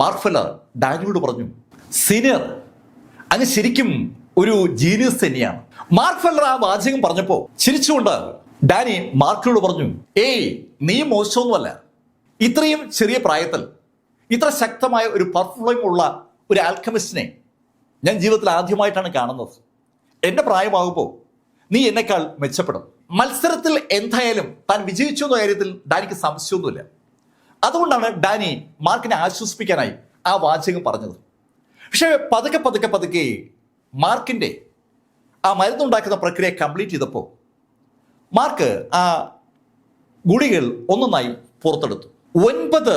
മാർക്ക് ഫെല്ലർ ഡാനിയോട് പറഞ്ഞു, സീനിയർ, അങ്ങ് ശരിക്കും ഒരു ജീനിയസ് തന്നെയാണ്. മാർക്ക് ഫെല്ലർ ആ വാചകം പറഞ്ഞപ്പോൾ ചിരിച്ചുകൊണ്ട് ഡാനി മാർക്കിനോട് പറഞ്ഞു, ഏയ്, നീ മോശമൊന്നുമല്ല. ഇത്രയും ചെറിയ പ്രായത്തിൽ ഇത്ര ശക്തമായ ഒരു പർഫ്ലെയിം ഉള്ള ഒരു ആൽക്കെമിസ്റ്റിനെ ഞാൻ ജീവിതത്തിൽ ആദ്യമായിട്ടാണ് കാണുന്നത്. എൻ്റെ പ്രായമാകുമ്പോൾ നീ എന്നെക്കാൾ മെച്ചപ്പെടും. മത്സരത്തിൽ എന്തായാലും താൻ വിജയിച്ചു എന്ന കാര്യത്തിൽ ഡാനിക്ക് സംശയമൊന്നുമില്ല. അതുകൊണ്ടാണ് ഡാനി മാർക്കിനെ ആശ്വസിപ്പിക്കാനായി ആ വാചകം പറഞ്ഞത്. പക്ഷേ പതുക്കെ പതുക്കെ പതുക്കെ മാർക്കിൻ്റെ ആ മരുന്നുണ്ടാക്കുന്ന പ്രക്രിയ കംപ്ലീറ്റ് ചെയ്തപ്പോൾ മാർക്ക് ആ ഗുളികൾ ഒന്നൊന്നായി പുറത്തെടുത്തു. 9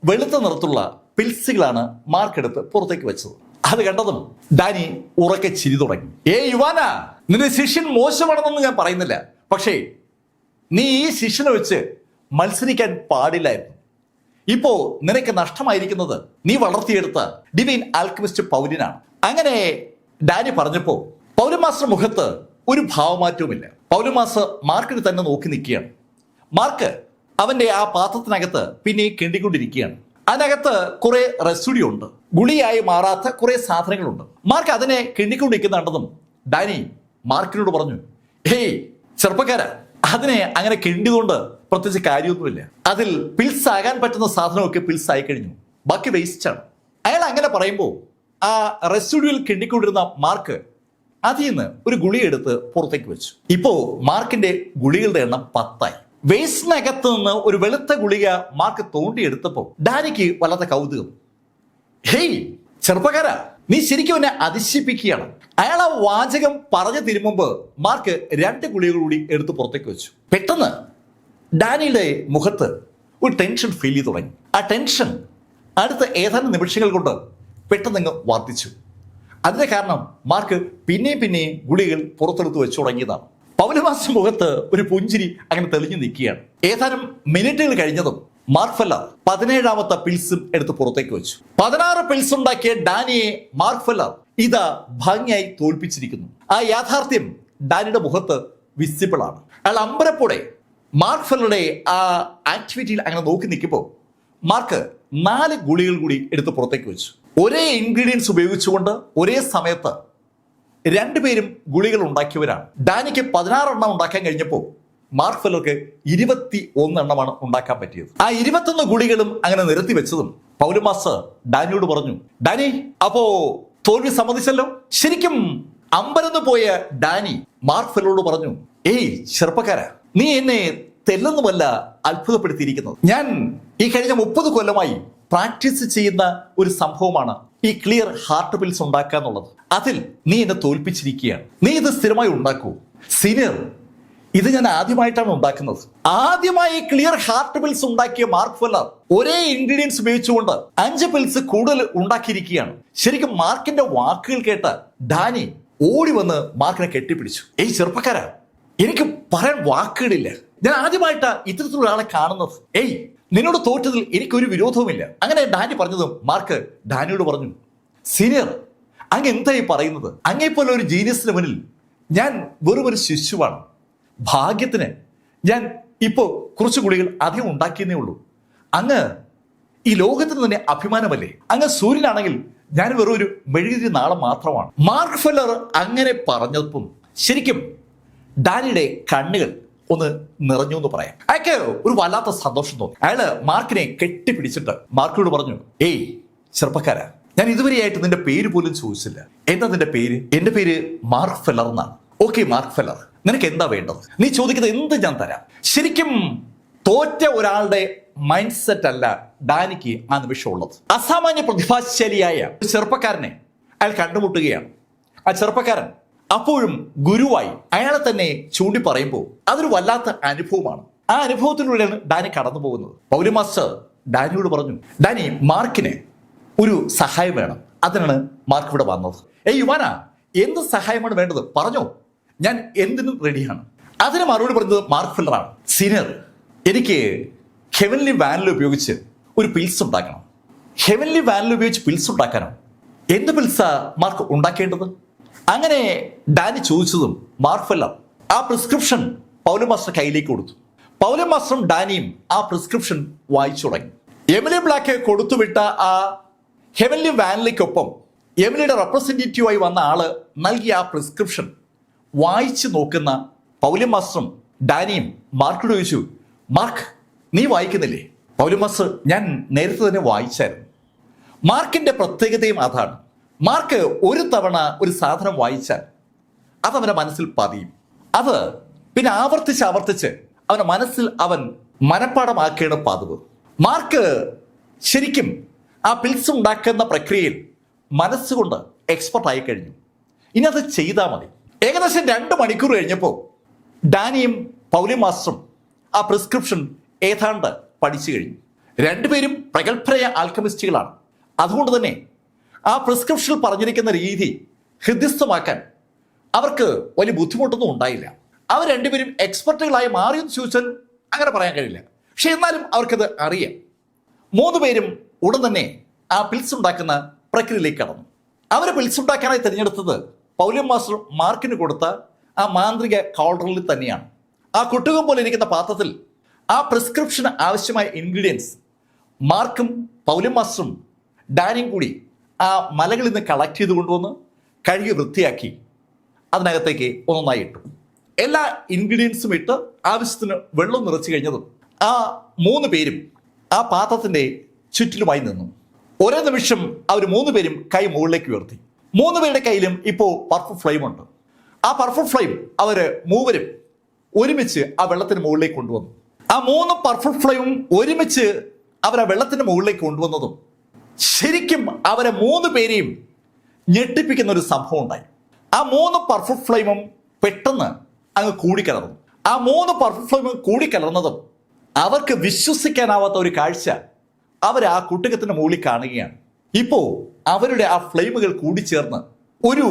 വെളുത്ത നിറത്തുള്ള പിൽസുകളാണ് മാർക്ക് എടുത്ത് പുറത്തേക്ക് വെച്ചത്. അത് കണ്ടതും ഡാനി ഉറക്കെ ചിരി തുടങ്ങി. യുവാന, നിന്റെ ശിഷ്യൻ മോശമാണെന്നൊന്നും ഞാൻ പറയുന്നില്ല, പക്ഷേ നീ ഈ ശിഷ്യനെ വെച്ച് മത്സരിക്കാൻ പാടില്ലായിരുന്നു. ഇപ്പോ നിനക്ക് നഷ്ടമായിരിക്കുന്നത് നീ വളർത്തിയെടുത്ത ഡിവൈൻ ആൽക്കമിസ്റ്റ് പൗലിനാണ്. അങ്ങനെ ഡാനി പറഞ്ഞപ്പോ പൗലൻ മാസ്റ്റർ മുഖത്ത് ഒരു ഭാവമാറ്റവുമില്ല. പൗലൻ മാസ്റ്റർ മാർക്കിന് തന്നെ നോക്കി നിൽക്കുകയാണ്. മാർക്ക് അവന്റെ ആ പാത്രത്തിനകത്ത് പിന്നെ കിണ്ടിക്കൊണ്ടിരിക്കുകയാണ്. അതിനകത്ത് കുറെ റെസിഡ്യൂ ഉണ്ട്, ഗുളിയായി മാറാത്ത കുറെ സാധനങ്ങളുണ്ട്. മാർക്ക് അതിനെ കിണ്ടിക്കൊണ്ടിരിക്കുന്നുണ്ടെന്നും ഡാനി മാർക്കിനോട് പറഞ്ഞു, ഹേയ് ചെറുപ്പക്കാരാ, അതിനെ അങ്ങനെ കിണ്ടികൊണ്ട് പ്രത്യേകിച്ച് കാര്യമൊന്നുമില്ല. അതിൽ പിൽസ് ആകാൻ പറ്റുന്ന സാധനമൊക്കെ പിൽസ് ആയി കഴിഞ്ഞു, ബാക്കി വേസ്റ്റ് ആണ്. അയാൾ അങ്ങനെ പറയുമ്പോൾ ആ റെസിഡ്യൂവിൽ കിണ്ടിക്കൊണ്ടിരുന്ന മാർക്ക് അതിൽ നിന്ന് ഒരു ഗുളിക എടുത്ത് പുറത്തേക്ക് വെച്ചു. ഇപ്പോ മാർക്കിന്റെ ഗുളികളുടെ എണ്ണം 10ആയി. വേസ്റ്റിനകത്ത് നിന്ന് ഒരു വെളുത്ത ഗുളിക മാർക്ക് തോണ്ടിയെടുത്തപ്പോ ഡാനിക്ക് വല്ലാത്ത കൗതുകം. ഹേയ് ചെറുപ്പക്കാരാ, നീ ശരിക്കും എന്നെ അതിശയിപ്പിക്കുകയാണ്. അയാൾ ആ വാചകം പറഞ്ഞു തിരുമുമ്പ് മാർക്ക് 2 ഗുളികൾ കൂടി എടുത്ത് പുറത്തേക്ക് വെച്ചു. പെട്ടെന്ന് ഡാനിയുടെ മുഖത്ത് ഒരു ടെൻഷൻ ഫീൽ ചെയ്തു തുടങ്ങി. ആ ടെൻഷൻ അടുത്ത ഏതാനും നിമിഷങ്ങൾ കൊണ്ട് പെട്ടെന്ന് വർദ്ധിച്ചു. അതിന്റെ കാരണം മാർക്ക് പിന്നെയും ഗുളികൾ പുറത്തെടുത്ത് വെച്ചു തുടങ്ങിയതാണ്. പൗലൻ മാസ്റ്റർ മുഖത്ത് ഒരു പുഞ്ചിരി അങ്ങനെ തെളിഞ്ഞു നിൽക്കുകയാണ്. ഏതാനും മിനിറ്റുകൾ കഴിഞ്ഞതും മാർക്ക് ഫെല്ലർ 17ാമത്തെ പിൽസും എടുത്ത് പുറത്തേക്ക് വെച്ചു. 16 പിൽസ് ഉണ്ടാക്കിയ ഡാനിയെ മാർക്ക് ഫെല്ലർ ഇതാ ഭംഗിയായി തോൽപ്പിച്ചിരിക്കുന്നു. ആ യാഥാർത്ഥ്യം ഡാനിയുടെ മുഖത്ത് വിസിബിൾ ആണ്. അയാൾ അമ്പരപ്പോടെ മാർക്ക് ഫെല്ലറുടെ ആ ആക്ടിവിറ്റിയിൽ അങ്ങനെ നോക്കി നിൽക്കുമ്പോൾ മാർക്ക് 4 ഗുളികൾ കൂടി എടുത്ത് പുറത്തേക്ക് വെച്ചു. ഒരേ ഇൻഗ്രീഡിയൻസ് ഉപയോഗിച്ചുകൊണ്ട് ഒരേ സമയത്ത് 2 പേരും ഗുളികൾ ഉണ്ടാക്കിയവരാണ്. ഡാനിക്ക് 16 എണ്ണം ഉണ്ടാക്കാൻ കഴിഞ്ഞപ്പോൾ മാർക്ക് ഫെല്ലർക്ക് 21 എണ്ണമാണ് ഉണ്ടാക്കാൻ പറ്റിയത്. ആ 21 ഗുളികളും അങ്ങനെ നിരത്തി വെച്ചതും പൗലൻ മാസ്റ്റർ ഡാനിയോട് പറഞ്ഞു, ഡാനി അപ്പോ തോൽവി സമ്മതിച്ചല്ലോ. ശരിക്കും അമ്പരന്ന് പോയ ഡാനി മാർക്ക് ഫെല്ലറോട് പറഞ്ഞു, ഏയ് ചെറുപ്പക്കാരാ, നീ എന്നെ തെല്ലൊന്നുമല്ല അത്ഭുതപ്പെടുത്തിയിരിക്കുന്നത്. ഞാൻ ഈ കഴിഞ്ഞ 30 കൊല്ലമായി പ്രാക്ടീസ് ചെയ്യുന്ന ഒരു സംഭവമാണ് ഈ ക്ലിയർ ഹാർട്ട് പിൽസ് ഉണ്ടാക്കുക എന്നുള്ളത്. അതിൽ നീ എന്നെ തോൽപ്പിച്ചിരിക്കുകയാണ്. നീ ഇത് സ്ഥിരമായി ഉണ്ടാക്കൂ. സീനിയർ, ഇത് ഞാൻ ആദ്യമായിട്ടാണ് ഉണ്ടാക്കുന്നത്. ആദ്യമായി ക്ലിയർ ഹാർട്ട് പിൽസ് ഉണ്ടാക്കിയ മാർക്ക് ഫെല്ലർ ഒരേ ഇൻഗ്രീഡിയൻസ് ഉപയോഗിച്ചുകൊണ്ട് 5 പിൽസ് കൂടുതൽ ഉണ്ടാക്കിയിരിക്കുകയാണ്. ശരിക്കും മാർക്കിന്റെ വാക്കുകൾ കേട്ട് ഡാനി ഓടി വന്ന് മാർക്കിനെ കെട്ടിപ്പിടിച്ചു. ഏയ് ചെറുപ്പക്കാരാ, എനിക്ക് പറയാൻ വാക്കുകളില്ല. ഞാൻ ആദ്യമായിട്ടാ ഇത്തരത്തിലുള്ള ആളെ കാണുന്നത്. ഏയ് നിന്നോട് തോറ്റതിൽ എനിക്കൊരു വിരോധവുമില്ല. അങ്ങനെ ഡാനി പറഞ്ഞതും മാർക്ക് ഡാനിയോട് പറഞ്ഞു, സീനിയർ, അങ്ങ് എന്തായി പറയുന്നത്? അങ്ങേപ്പോലെ ഒരു ജീനിയസിന് മുന്നിൽ ഞാൻ വെറും ഒരു ശിശുവാണ്. ഭാഗ്യത്തിന് ഞാൻ ഇപ്പോ കുറച്ച് ഗുളികൾ അധികം ഉണ്ടാക്കിയെന്നേ ഉള്ളൂ. അങ്ങ് ഈ ലോകത്തിന് തന്നെ അഭിമാനമല്ലേ? അങ്ങ് സൂര്യനാണെങ്കിൽ ഞാൻ വെറും ഒരു മെഴുകുതിരി നാളം മാത്രമാണ്. മാർക്ക് ഫെല്ലർ അങ്ങനെ പറഞ്ഞപ്പം ശരിക്കും ഡാനിയുടെ കണ്ണുകൾ ഒന്ന് നിറഞ്ഞു എന്ന് പറയാം. അയാൾക്ക് ഒരു വല്ലാത്ത സന്തോഷം തോന്നി. അയാള് മാർക്കിനെ കെട്ടിപ്പിടിച്ചിട്ട് മാർക്കിനോട് പറഞ്ഞു, ഏയ് ചെറുപ്പക്കാരാ, ഞാൻ ഇതുവരെയായിട്ട് നിന്റെ പേര് പോലും ചോദിച്ചില്ല. എന്താ നിന്റെ പേര്? എന്റെ പേര് മാർക്ക് ഫെല്ലർ എന്നാണ്. ഓക്കെ മാർക്ക് ഫെല്ലർ, നിനക്ക് എന്താ വേണ്ടത്? നീ ചോദിക്കുന്നത് എന്ത് ഞാൻ തരാം. ശരിക്കും തോറ്റ ഒരാളുടെ മൈൻഡ് സെറ്റ് അല്ല ഡാനിക്ക് ആ നിമിഷം ഉള്ളത്. അസാമാന്യ പ്രതിഭാശാലിയായ ഒരു ചെറുപ്പക്കാരനെ അയാൾ കണ്ടുമുട്ടുകയാണ്. ആ ചെറുപ്പക്കാരൻ അപ്പോഴും ഗുരുവായി അയാളെ തന്നെ ചൂണ്ടി പറയുമ്പോൾ അതൊരു വല്ലാത്ത അനുഭവമാണ്. ആ അനുഭവത്തിലൂടെയാണ് ഡാനി കടന്നു പോകുന്നത്. പൗലൻ മാസ്റ്റർ ഡാനിയോട് പറഞ്ഞു, ഡാനി, മാർക്കിന് ഒരു സഹായം വേണം. അതിനാണ് മാർക്ക് ഇവിടെ വന്നത്. യുവാന, എന്ത് സഹായമാണ് വേണ്ടത്? പറഞ്ഞോ, ഞാൻ എന്തിനും റെഡിയാണ്. അതിന് മറുപടി പറഞ്ഞത് മാർക്ക് ഫെല്ലറാണ്. സീനിയർ, എനിക്ക് ഹെവൻലി വാനിൽ ഉപയോഗിച്ച് ഒരു പിൽസ് ഉണ്ടാക്കണം. ഹെവൻലി വാനിൽ ഉപയോഗിച്ച് പിൽസ് ഉണ്ടാക്കാനോ? എന്ത് പിൽസാ മാർക്ക് ഉണ്ടാക്കേണ്ടത്? അങ്ങനെ ഡാനി ചോദിച്ചതും മാർക്ക് ഫെല്ലർ ആ പ്രിസ്ക്രിപ്ഷൻ പൗലൻ മാസ്റ്റർ കയ്യിലേക്ക് കൊടുത്തു. പൗലൻ മാസ്റ്ററും ഡാനിയും ആ പ്രിസ്ക്രിപ്ഷൻ വായിച്ചു തുടങ്ങി. എമിലി ബ്ലാക്ക് കൊടുത്തുവിട്ട ആ ഹെവൻലി വാനിലേക്കൊപ്പം എമിലിയുടെ റെപ്രസെന്റേറ്റീവായി വന്ന ആള് നൽകിയ ആ പ്രിസ്ക്രിപ്ഷൻ വായിച്ചു നോക്കുന്ന പൗലൻ മാസ്റ്ററും ഡാനിയും മാർക്കിനോട് ചോദിച്ചു, മാർക്ക്, നീ വായിക്കുന്നില്ലേ? പൗലൻ മാസ്റ്റർ, ഞാൻ നേരത്തെ തന്നെ വായിച്ചായിരുന്നു. മാർക്കിന്റെ പ്രത്യേകതയും അതാണ്. മാർക്ക് ഒരു തവണ ഒരു സാധനം വായിച്ചാൽ അത് അവന്റെ മനസ്സിൽ പതിയും. അത് പിന്നെ ആവർത്തിച്ച് അവന്റെ മനസ്സിൽ അവൻ മനപ്പാടമാക്കേണ്ട പതിവ്. മാർക്ക് ശരിക്കും ആ പിൽസ് ഉണ്ടാക്കുന്ന പ്രക്രിയയിൽ മനസ്സുകൊണ്ട് എക്സ്പെർട്ട് ആയി കഴിഞ്ഞു. ഇനി അത് ചെയ്താൽ മതി. ഏകദേശം 2 മണിക്കൂർ കഴിഞ്ഞപ്പോൾ ഡാനിയും പൗലൻ മാസ്റ്ററും ആ പ്രിസ്ക്രിപ്ഷൻ ഏതാണ്ട് പഠിച്ചു കഴിഞ്ഞു. രണ്ടുപേരും പ്രഗത്ഭരായ ആൽക്കമിസ്റ്റുകളാണ്. അതുകൊണ്ട് തന്നെ ആ പ്രിസ്ക്രിപ്ഷനിൽ പറഞ്ഞിരിക്കുന്ന രീതി ഹൃദ്യസ്ഥമാക്കാൻ അവർക്ക് വലിയ ബുദ്ധിമുട്ടൊന്നും ഉണ്ടായില്ല. അവർ രണ്ടുപേരും എക്സ്പെർട്ടുകളായി മാറിയെന്ന് ചോദിച്ചാൽ അങ്ങനെ പറയാൻ കഴിയില്ല. പക്ഷെ എന്നാലും അവർക്കത് അറിയാം. മൂന്ന് പേരും ഉടൻ തന്നെ ആ പിൽസ് ഉണ്ടാക്കുന്ന പ്രക്രിയയിലേക്ക് കടന്നു. അവർ പിൽസ് ഉണ്ടാക്കാനായി തിരഞ്ഞെടുത്തത് പൗലോസ് മാസ്റ്റർ മാർക്കിന് കൊടുത്ത ആ മാന്ത്രിക കൗണ്ടറിൽ തന്നെയാണ്. ആ കുട്ടുകം പോലെ ഇരിക്കുന്ന പാത്രത്തിൽ ആ പ്രിസ്ക്രിപ്ഷന് ആവശ്യമായ ഇൻഗ്രീഡിയൻസ് മാർക്കും പൗലോസ് മാസ്റ്ററും ഡാനിയും കൂടി ആ മലകളിൽ നിന്ന് കളക്ട് ചെയ്ത് കൊണ്ടുവന്ന് കഴുകി വൃത്തിയാക്കി അതിനകത്തേക്ക് ഒന്നൊന്നായി ഇട്ടു. എല്ലാ ഇൻഗ്രീഡിയൻസും ഇട്ട് ആവശ്യത്തിന് വെള്ളം നിറച്ചു കഴിഞ്ഞതും ആ മൂന്ന് പേരും ആ പാത്രത്തിൻ്റെ ചുറ്റിലുമായി നിന്നു. ഒരേ നിമിഷം അവർ മൂന്ന് പേരും കൈ മുകളിലേക്ക് ഉയർത്തി. മൂന്ന് പേരുടെ കയ്യിലും ഇപ്പോൾ പർപ്പിൾ ഫ്ലെയിം ഉണ്ട്. ആ പർപ്പിൾ ഫ്ലെയിം അവർ മൂവരും ഒരുമിച്ച് ആ വെള്ളത്തിന് മുകളിലേക്ക് കൊണ്ടുവന്നു. ആ മൂന്ന് പർപ്പിൾ ഫ്ലെയിമും ഒരുമിച്ച് അവർ ആ വെള്ളത്തിന് മുകളിലേക്ക് കൊണ്ടുവന്നതും ശരിക്കും അവരെ മൂന്ന് പേരെയും ഞെട്ടിപ്പിക്കുന്ന ഒരു സംഭവം ഉണ്ടായി. ആ മൂന്ന് പർപ്പിൾ ഫ്ലെയിമും പെട്ടെന്ന് അങ്ങ് കൂടിക്കലർന്നു. ആ മൂന്ന് പർപ്പിൾ ഫ്ലെയിമും കൂടിക്കലർന്നതും അവർക്ക് വിശ്വസിക്കാനാവാത്ത ഒരു കാഴ്ച അവർ ആ കുട്ടകത്തിന്റെ മുകളിൽ കാണുകയാണ്. ഇപ്പോ അവരുടെ ആ ഫ്ലെയിമുകൾ കൂടിച്ചേർന്ന് ഒരു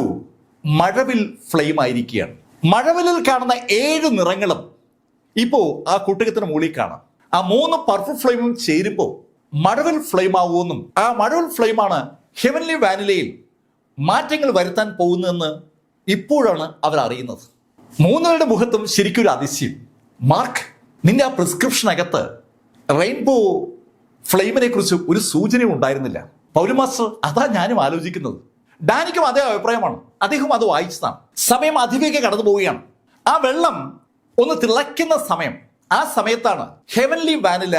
മഴവിൽ ഫ്ലെയിം ആയിരിക്കുകയാണ്. മഴവിലിൽ കാണുന്ന 7 നിറങ്ങളും ഇപ്പോ ആ കുട്ടകത്തിന് മുകളിൽ കാണാം. ആ മൂന്ന് പർപ്പിൾ ഫ്ലെയിമും ചേരുമ്പോൾ മഴവിൽ ഫ്ലെയിം ആവുമെന്നും ആ മഴവിൽ ഫ്ലെയിമാണ് ഹെവൻലി വാനിലയിൽ മാറ്റങ്ങൾ വരുത്താൻ പോകുന്നതെന്ന് ഇപ്പോഴാണ് അവർ അറിയുന്നത്. മൂന്നുപേരുടെ മുഖത്തും ശരിക്കും ഒരു അതിശയം. മാർക്ക്, നിന്റെ ആ പ്രിസ്ക്രിപ്ഷനകത്ത് റെയിൻബോ ഫ്ലെയിമിനെ കുറിച്ച് ഒരു സൂചനയും ഉണ്ടായിരുന്നില്ല. പൗലോസ് മാസ്റ്റർ, അതാ ഞാനും ആലോചിക്കുന്നത്. ഡാനിക്കും അതേ അഭിപ്രായമാണ്. അദ്ദേഹം അത് വായിച്ചതാണ്. സമയം അതിവേഗം കടന്നു പോവുകയാണ്. ആ വെള്ളം ഒന്ന് തിളയ്ക്കുന്ന സമയം, ആ സമയത്താണ് ഹെവൻലി വാനില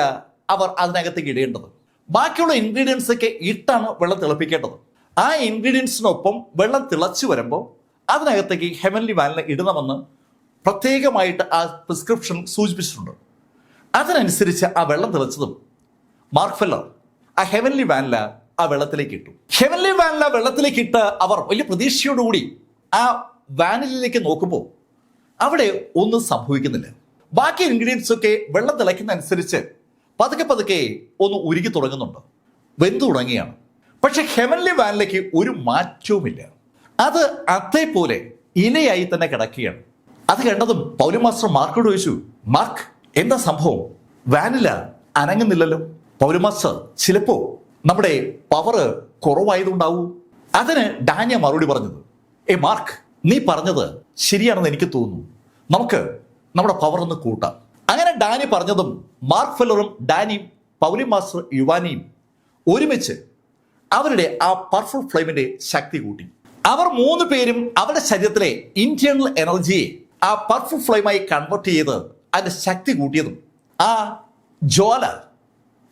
അവർ അതിനകത്തേക്ക് ഇടേണ്ടത്. ബാക്കിയുള്ള ഇൻഗ്രീഡിയൻസ് ഒക്കെ ഇട്ടാണ് വെള്ളം തിളപ്പിക്കേണ്ടത്. ആ ഇൻഗ്രീഡിയൻസിനൊപ്പം വെള്ളം തിളച്ചു വരുമ്പോൾ അതിനകത്തേക്ക് ഹെവൻലി വാനില ഇടണമെന്ന് പ്രത്യേകമായിട്ട് ആ പ്രിസ്ക്രിപ്ഷൻ സൂചിപ്പിച്ചിട്ടുണ്ട്. അതിനനുസരിച്ച് ആ വെള്ളം തിളച്ചതും മാർക്ക് ഫെല്ലർ ആ ഹെവൻലി വാനില ആ വെള്ളത്തിലേക്ക് ഇട്ടു. ഹെവൻലി വാനില വെള്ളത്തിലേക്ക് ഇട്ട് അവർ വലിയ പ്രതീക്ഷയോടുകൂടി ആ വാനിലയിലേക്ക് നോക്കുമ്പോൾ അവിടെ ഒന്നും സംഭവിക്കുന്നില്ല. ബാക്കി ഇൻഗ്രീഡിയൻസ് ഒക്കെ വെള്ളം തിളയ്ക്കുന്ന അനുസരിച്ച് പതുക്കെ പതുക്കെ ഒന്ന് ഉരുകി തുടങ്ങുന്നുണ്ട്, വെന്തു തുടങ്ങിയാണ്. പക്ഷെ ഹെവൻലി വാനിലയ്ക്ക് ഒരു മാറ്റവുമില്ല. അത് അതേപോലെ ഇലയായി തന്നെ കിടക്കുകയാണ്. അത് കണ്ടതും പൗലോസ് മാസ്റ്റർ മാർക്കോട് ചോദിച്ചു, മാർക്ക്, എന്താ സംഭവം? വാനില അനങ്ങുന്നില്ലല്ലോ. പൗലോസ് മാസ്റ്റർ, ചിലപ്പോ നമ്മുടെ പവർ കുറവായതുകൊണ്ടാവൂ. അതിന് ഡാനിയ മറുപടി പറഞ്ഞത്, മാർക്ക്, നീ പറഞ്ഞത് ശരിയാണെന്ന് എനിക്ക് തോന്നുന്നു. നമുക്ക് നമ്മുടെ പവർ ഒന്ന് കൂട്ടാം. അങ്ങനെ ഡാനി പറഞ്ഞതും മാർക്ക് ഫെല്ലറും ഡാനിയും പൗലോസ് മാസ്റ്റർ യുവാനിയും ഒരുമിച്ച് അവരുടെ ആ പർപ്പിൾ ഫ്ലെയിമിന്റെ ശക്തി കൂട്ടി. അവർ മൂന്ന് പേരും അവരുടെ ശരീരത്തിലെ ഇന്റേണൽ എനർജിയെ ആ പർപ്പിൾ ഫ്ലെയിമായി കൺവേർട്ട് ചെയ്ത് അതിന്റെ ശക്തി കൂട്ടിയതും ആ ജ്വാല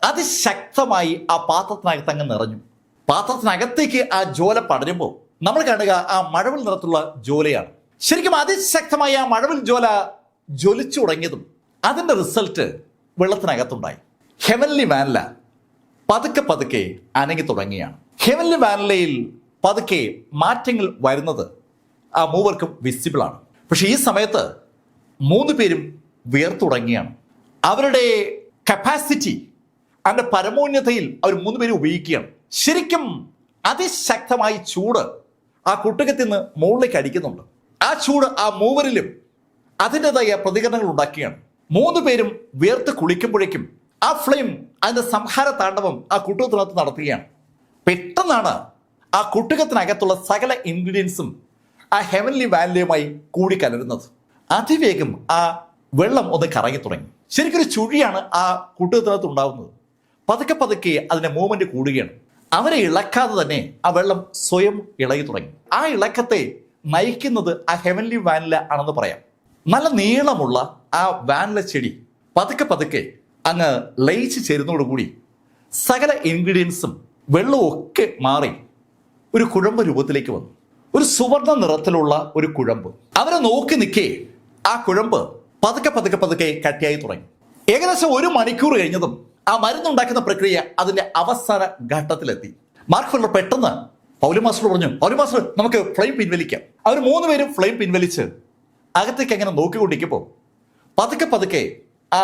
അതിശക്തമായി ആ പാത്രത്തിനകത്ത് അങ്ങ് നിറഞ്ഞു. പാത്രത്തിനകത്തേക്ക് ആ ജ്വാല പടരുമ്പോൾ നമ്മൾ കാണുക ആ മഴവിൽ നിറത്തുള്ള ജ്വാലയാണ്. ശരിക്കും അതിശക്തമായി ആ മഴവിൽ ജ്വാല ജ്വലിച്ചു തുടങ്ങിയതും അതിന്റെ റിസൾട്ട് വെള്ളത്തിനകത്തുണ്ടായി. ഹെവൻലി വാനില പതുക്കെ പതുക്കെ അനങ്ങി തുടങ്ങിയാണ്. ഹെവൻലി വാനിലയിൽ പതുക്കെ മാറ്റങ്ങൾ വരുന്നത് ആ മൂവർക്കും വിസിബിൾ ആണ്. പക്ഷെ ഈ സമയത്ത് മൂന്ന് പേരും വിയർത്തുടങ്ങിയാണ്. അവരുടെ കപ്പാസിറ്റി, അതിൻ്റെ പരമോന്നതയിൽ അവർ മൂന്ന് പേരും ഉപയോഗിക്കുകയാണ്. ശരിക്കും അതിശക്തമായി ചൂട് ആ കുട്ടകത്തിൽ നിന്ന് മുകളിലേക്ക് അടിക്കുന്നുണ്ട്. ആ ചൂട് ആ മൂവരിലും അതിൻ്റെതായ പ്രതികരണങ്ങൾ ഉണ്ടാക്കുകയാണ്. മൂന്ന് പേരും വിയർത്ത് കുളിക്കുമ്പോഴേക്കും ആ ഫ്ലെയിം അതിൻ്റെ സംഹാര താണ്ഡവം ആ കുട്ടകത്തിനകത്ത് നടത്തുകയാണ്. പെട്ടെന്നാണ് ആ കുട്ടകത്തിനകത്തുള്ള സകല ഇൻഗ്രീഡിയൻസും ആ ഹെവൻലി വാനിലയുമായി കൂടിക്കലരുന്നത്. അതിവേഗം ആ വെള്ളം ഒന്ന് കറങ്ങി തുടങ്ങി. ശരിക്കൊരു ചുഴിയാണ് ആ കുട്ടകത്തിനകത്ത് ഉണ്ടാവുന്നത്. പതുക്കെ പതുക്കെ അതിൻ്റെ മൂവ്മെന്റ് കൂടുകയാണ്. അവരെ ഇളക്കാതെ തന്നെ ആ വെള്ളം സ്വയം ഇളകി തുടങ്ങി. ആ ഇളക്കത്തെ നയിക്കുന്നത് ആ ഹെവൻലി വാനില ആണെന്ന് പറയാം. നല്ല നീളമുള്ള ആ വാനില ചെടി പതുക്കെ പതുക്കെ അങ്ങ് ലയിച്ച് ചേരുന്നതോടുകൂടി സകല ഇൻഗ്രീഡിയൻസും വെള്ളവും ഒക്കെ മാറി ഒരു കുഴമ്പ് രൂപത്തിലേക്ക് വന്നു. ഒരു സുവർണ നിറത്തിലുള്ള ഒരു കുഴമ്പ്. അവരെ നോക്കി നിൽക്കേ ആ കുഴമ്പ് പതുക്കെ പതുക്കെ പതുക്കെ കട്ടിയായി തുടങ്ങി. ഏകദേശം 1 മണിക്കൂർ കഴിഞ്ഞതും ആ മരുന്നുണ്ടാക്കുന്ന പ്രക്രിയ അതിന്റെ അവസാന ഘട്ടത്തിലെത്തി. മാർക്ക് ഫെല്ലർ പെട്ടെന്ന് പൗലോസ് മാസ്റ്റർ പറഞ്ഞു, പൗലോസ് മാസ്റ്റർ, നമുക്ക് ഫ്ലെയിം പിൻവലിക്കാം. അവർ മൂന്ന് പേരും ഫ്ലെയിം പിൻവലിച്ച് അകത്തേക്ക് അങ്ങനെ നോക്കിക്കൊണ്ടിരിക്കുമ്പോൾ പതുക്കെ പതുക്കെ ആ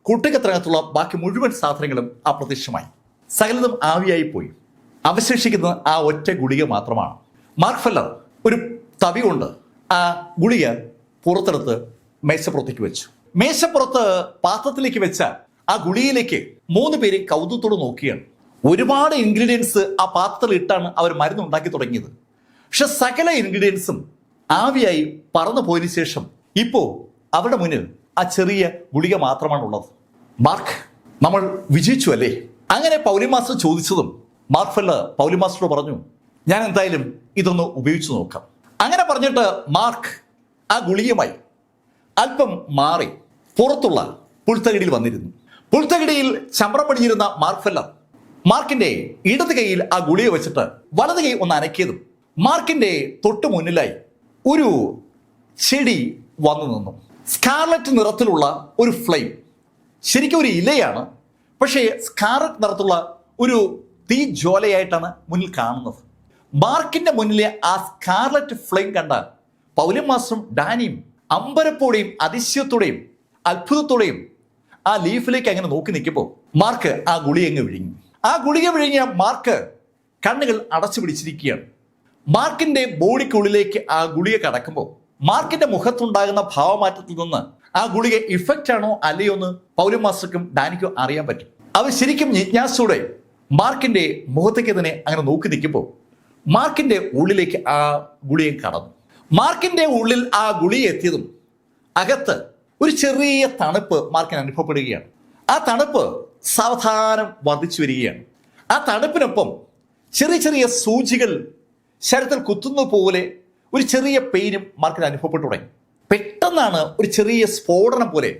കുട്ടിക്കത്തിനകത്തുള്ള ബാക്കി മുഴുവൻ സാധനങ്ങളും അപ്രത്യക്ഷമായി. സകലതും ആവിയായി പോയി. അവശേഷിക്കുന്നത് ആ ഒറ്റ ഗുളിക മാത്രമാണ്. മാർക്ക് ഫെല്ലർ ഒരു തവി കൊണ്ട് ആ ഗുളിക പുറത്തെടുത്ത് മേശപ്പുറത്തേക്ക് വെച്ചു. മേശപ്പുറത്ത് പാത്രത്തിലേക്ക് വെച്ച ആ ഗുളികയിലേക്ക് 3 പേര് കൗതുകത്തോടെ നോക്കിയാണ്. ഒരുപാട് ഇൻഗ്രീഡിയൻസ് ആ പാത്രത്തിൽ ഇട്ടാണ് അവർ മരുന്ന് ഉണ്ടാക്കി തുടങ്ങിയത്. പക്ഷെ സകല ഇൻഗ്രീഡിയൻസും ആവിയായി പറന്നു പോയതിനു ശേഷം ഇപ്പോൾ അവരുടെ മുന്നിൽ ആ ചെറിയ ഗുളിക മാത്രമാണുള്ളത്. മാർക്ക്, നമ്മൾ വിജയിച്ചു അല്ലേ? അങ്ങനെ പൗലി മാസ്റ്റർ ചോദിച്ചതും മാർക്ക് ഫെല്ലർ പൗലി മാസ്റ്ററോട് പറഞ്ഞു, ഞാൻ എന്തായാലും ഇതൊന്ന് ഉപയോഗിച്ചു നോക്കാം. അങ്ങനെ പറഞ്ഞിട്ട് മാർക്ക് ആ ഗുളികയുമായി അല്പം മാറി പുറത്തുള്ള പുൽത്തകിടിയിൽ വന്നിരുന്നു. പുൽത്തകിടിയിൽ ചമ്രം പടിഞ്ഞിരുന്ന മാർക്ക് ഫെല്ലർ മാർക്കിന്റെ ഇടത് കൈയിൽ ആ ഗുളിക വെച്ചിട്ട് വലത് കൈ ഒന്ന് അനക്കിയതും മാർക്കിന്റെ തൊട്ടു മുന്നിലായി ഒരു ചെടി വന്നു നിന്നു. സ്കാർലറ്റ് നിറത്തിലുള്ള ഒരു ഫ്ലെയിം. ശരിക്കും ഒരു ഇലയാണ്, പക്ഷേ സ്കാർലറ്റ് നിറത്തുള്ള ഒരു തീ ജ്വാലയായിട്ടാണ് മുന്നിൽ കാണുന്നത്. മാർക്കിന്റെ മുന്നിലെ ആ സ്കാർലറ്റ് ഫ്ലെയിം കണ്ട പൗലി മാസ്റ്ററും ഡാനിയും അമ്പരപ്പോടെയും അതിശയത്തോടെയും അത്ഭുതത്തോടെയും ആ ലീഫിലേക്ക് അങ്ങനെ നോക്കി നിൽക്കുമ്പോൾ മാർക്ക് ആ ഗുളിക അങ്ങ് വിഴുങ്ങി. ആ ഗുളിക വിഴുങ്ങിയ മാർക്ക് കണ്ണുകൾ അടച്ചു പിടിച്ചിരിക്കുകയാണ്. മാർക്കിന്റെ ബോഡിക്കുള്ളിലേക്ക് ആ ഗുളിക കടക്കുമ്പോൾ മാർക്കിന്റെ മുഖത്തുണ്ടാകുന്ന ഭാവമാറ്റത്തിൽ നിന്ന് ആ ഗുളിക ഇഫക്റ്റ് ആണോ അല്ലയോ എന്ന് പൗലി മാസ്റ്റർക്കും ഡാനിക്കും അറിയാൻ പറ്റും. അവർ ശരിക്കും ജിജ്ഞാസയോടെ മാർക്കിന്റെ മുഖത്തേക്ക് തന്നെ അങ്ങനെ നോക്കി നിൽക്കുമ്പോൾ മാർക്കിന്റെ ഉള്ളിലേക്ക് ആ ഗുളിക കടന്നു. മാർക്കിന്റെ ഉള്ളിൽ ആ ഗുളിക എത്തിയതും അകത്ത് ഒരു ചെറിയ തണുപ്പ് മാർക്കിന് അനുഭവപ്പെടുകയാണ്. ആ തണുപ്പ് സാവധാനം വർദ്ധിച്ചു വരികയാണ്. ആ തണുപ്പിനൊപ്പം ചെറിയ ചെറിയ സൂചികൾ ശരീരത്തിൽ കുത്തുന്ന പോലെ ഒരു ചെറിയ പെയിനും മാർക്കിന് അനുഭവപ്പെട്ടു തുടങ്ങി. പെട്ടെന്നാണ് ഒരു ചെറിയ സ്ഫോടനം പോലെ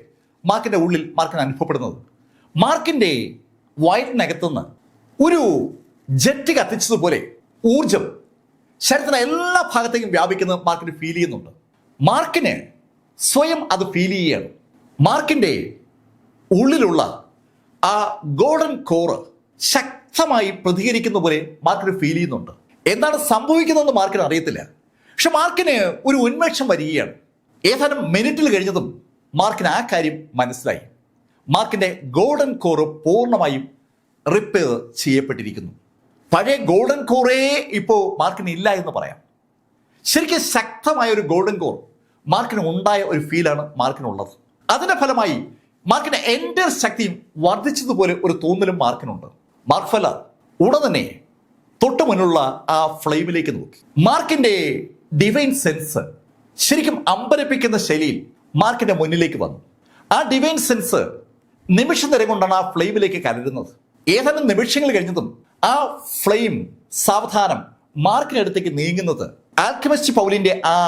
മാർക്കിന്റെ ഉള്ളിൽ മാർക്കിന് അനുഭവപ്പെടുന്നത്. മാർക്കിന്റെ വയറ്റിനകത്തുനിന്ന് ഒരു ജെറ്റ് കത്തിച്ചതുപോലെ ഊർജം ശരീരത്തിന് എല്ലാ ഭാഗത്തേക്കും വ്യാപിക്കുന്നത് മാർക്കിന് ഫീൽ ചെയ്യുന്നുണ്ട്. മാർക്കിന് സ്വയം അത് ഫീൽ ചെയ്യുകയാണ്. മാർക്കിന്റെ ഉള്ളിലുള്ള ആ ഗോൾഡൻ കോറ് ശക്തമായി പ്രതികരിക്കുന്ന പോലെ മാർക്കിന് ഫീൽ ചെയ്യുന്നുണ്ട്. എന്താണ് സംഭവിക്കുന്നതെന്ന് മാർക്കിന് അറിയത്തില്ല. പക്ഷെ മാർക്കിന് ഒരു ഉന്മേഷം വരികയാണ്. ഏതാനും മിനിറ്റിൽ കഴിഞ്ഞതും മാർക്കിന് ആ കാര്യം മനസ്സിലായി. മാർക്കിന്റെ ഗോൾഡൻ കോറ് പൂർണ്ണമായും റിപ്പയർ ചെയ്യപ്പെട്ടിരിക്കുന്നു. പഴയ ഗോൾഡൻ കോറേ ഇപ്പോൾ മാർക്കിന് ഇല്ല എന്ന് പറയാം. ശരിക്കും ശക്തമായ ഒരു ഗോൾഡൻ കോർ മാർക്കിന് ഉണ്ടായ ഒരു ഫീലാണ് മാർക്കിനുള്ളത്. അതിന്റെ ഫലമായി മാർക്കിന്റെ എൻ്റെ ശക്തിയും വർദ്ധിച്ചതുപോലെ ഒരു തോന്നലും മാർക്കിനുണ്ട്. മാർക്ക് ഫെല്ലർ ഉടൻ തന്നെ തൊട്ടു മുന്നിലുള്ള ആ ഫ്ലെയിമിലേക്ക് നോക്കി. മാർക്കിന്റെ ഡിവൈൻ സെൻസ് ശരിക്കും അമ്പരപ്പിക്കുന്ന ശൈലിയിൽ മാർക്കിന്റെ മുന്നിലേക്ക് വന്നു. ആ ഡിവൈൻ സെൻസ് നിമിഷ നേരം കൊണ്ടാണ് ആ ഫ്ലെയിമിലേക്ക് കലരുന്നത്. ഏതാനും നിമിഷങ്ങൾ കഴിഞ്ഞതും ആ ഫ്ലെയിം സാവധാനം മാർക്കിനടുത്തേക്ക് നീങ്ങുന്നത് ആൽക്കെമിസ്റ്റ് പൗലിന്റെ ആ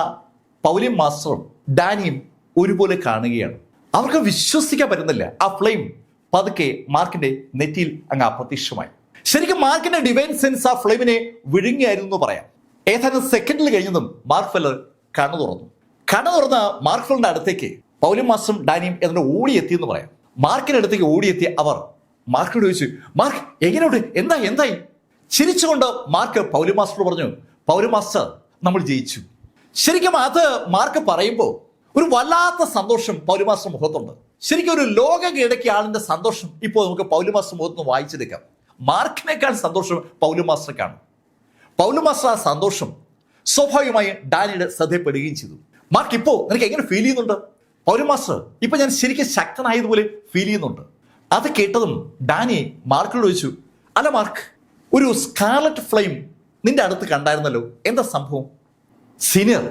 പൗലി മാസ്റ്ററും ഡാനിയും ഒരുപോലെ കാണുകയാണ്. അവർക്ക് വിശ്വസിക്കാൻ പറ്റുന്നില്ല. ആ ഫ്ലെയിം പതുക്കെ മാർക്കിന്റെ നെറ്റിയിൽ അങ്ങ് അപ്രത്യക്ഷമായി. ശരിക്കും മാർക്കിന്റെ ഡിവൈൻ സെൻസ് ആ ഫ്ലെയിമിനെ വിഴുങ്ങിയായിരുന്നു എന്ന് പറയാം. ഏതാനും സെക്കൻഡിൽ കഴിഞ്ഞതും മാർക്ക് ഫെല്ലർ കണ്ണു തുറന്നു. കണ്ണു തുറന്ന മാർക്ക് ഫെല്ലറിന്റെ അടുത്തേക്ക് പൗലി മാസ്റ്ററും ഡാനിയും എന്നിട്ട് ഓടിയെത്തിയെന്ന് പറയാം. മാർക്കിന്റെ അടുത്തേക്ക് ഓടിയെത്തിയ അവർ മാർക്കിനോട് ചോദിച്ചു, മാർക്ക് എങ്ങനെയുണ്ട്, എന്തായി? ചിരിച്ചുകൊണ്ട് മാർക്ക് പൗലി മാസ്റ്ററോട് പറഞ്ഞു, പൗലി മാസ്റ്റർ, നമ്മൾ ജയിച്ചു. ശരിക്കും അത് മാർക്ക് പറയുമ്പോൾ ഒരു വല്ലാത്ത സന്തോഷം പൗലി മാസ്റ്റർ മുഖത്തുണ്ട്. ശരിക്കും ഒരു ലോക കീഴടക്കിയ ആളിന്റെ സന്തോഷം ഇപ്പോൾ നമുക്ക് പൗലി മാസ്റ്റർ മുഖത്ത് വായിച്ചെടുക്കാം. മാർക്കിനേക്കാൾ സന്തോഷം പൗലി മാസ്റ്റർക്കാണ്. പൗലി മാസ്റ്റർ ആ സന്തോഷം സ്വാഭാവികമായി ഡാനിയുടെ ശ്രദ്ധപ്പെടുകയും ചെയ്തു. മാർക്ക്, ഇപ്പോൾ നിനക്ക് എങ്ങനെ ഫീൽ ചെയ്യുന്നുണ്ട്? പൗലി മാസ്റ്റർ, ഇപ്പൊ ഞാൻ ശരിക്കും ശക്തനായതുപോലെ ഫീൽ ചെയ്യുന്നുണ്ട്. അത് കേട്ടതും ഡാനി മാർക്കിനോട് ചോദിച്ചു, അല്ല മാർക്ക്, ഒരു സ്കാർലറ്റ് ഫ്ലെയിം നിന്റെ അടുത്ത് കണ്ടായിരുന്നല്ലോ, എന്താ സംഭവം? സീനിയർ,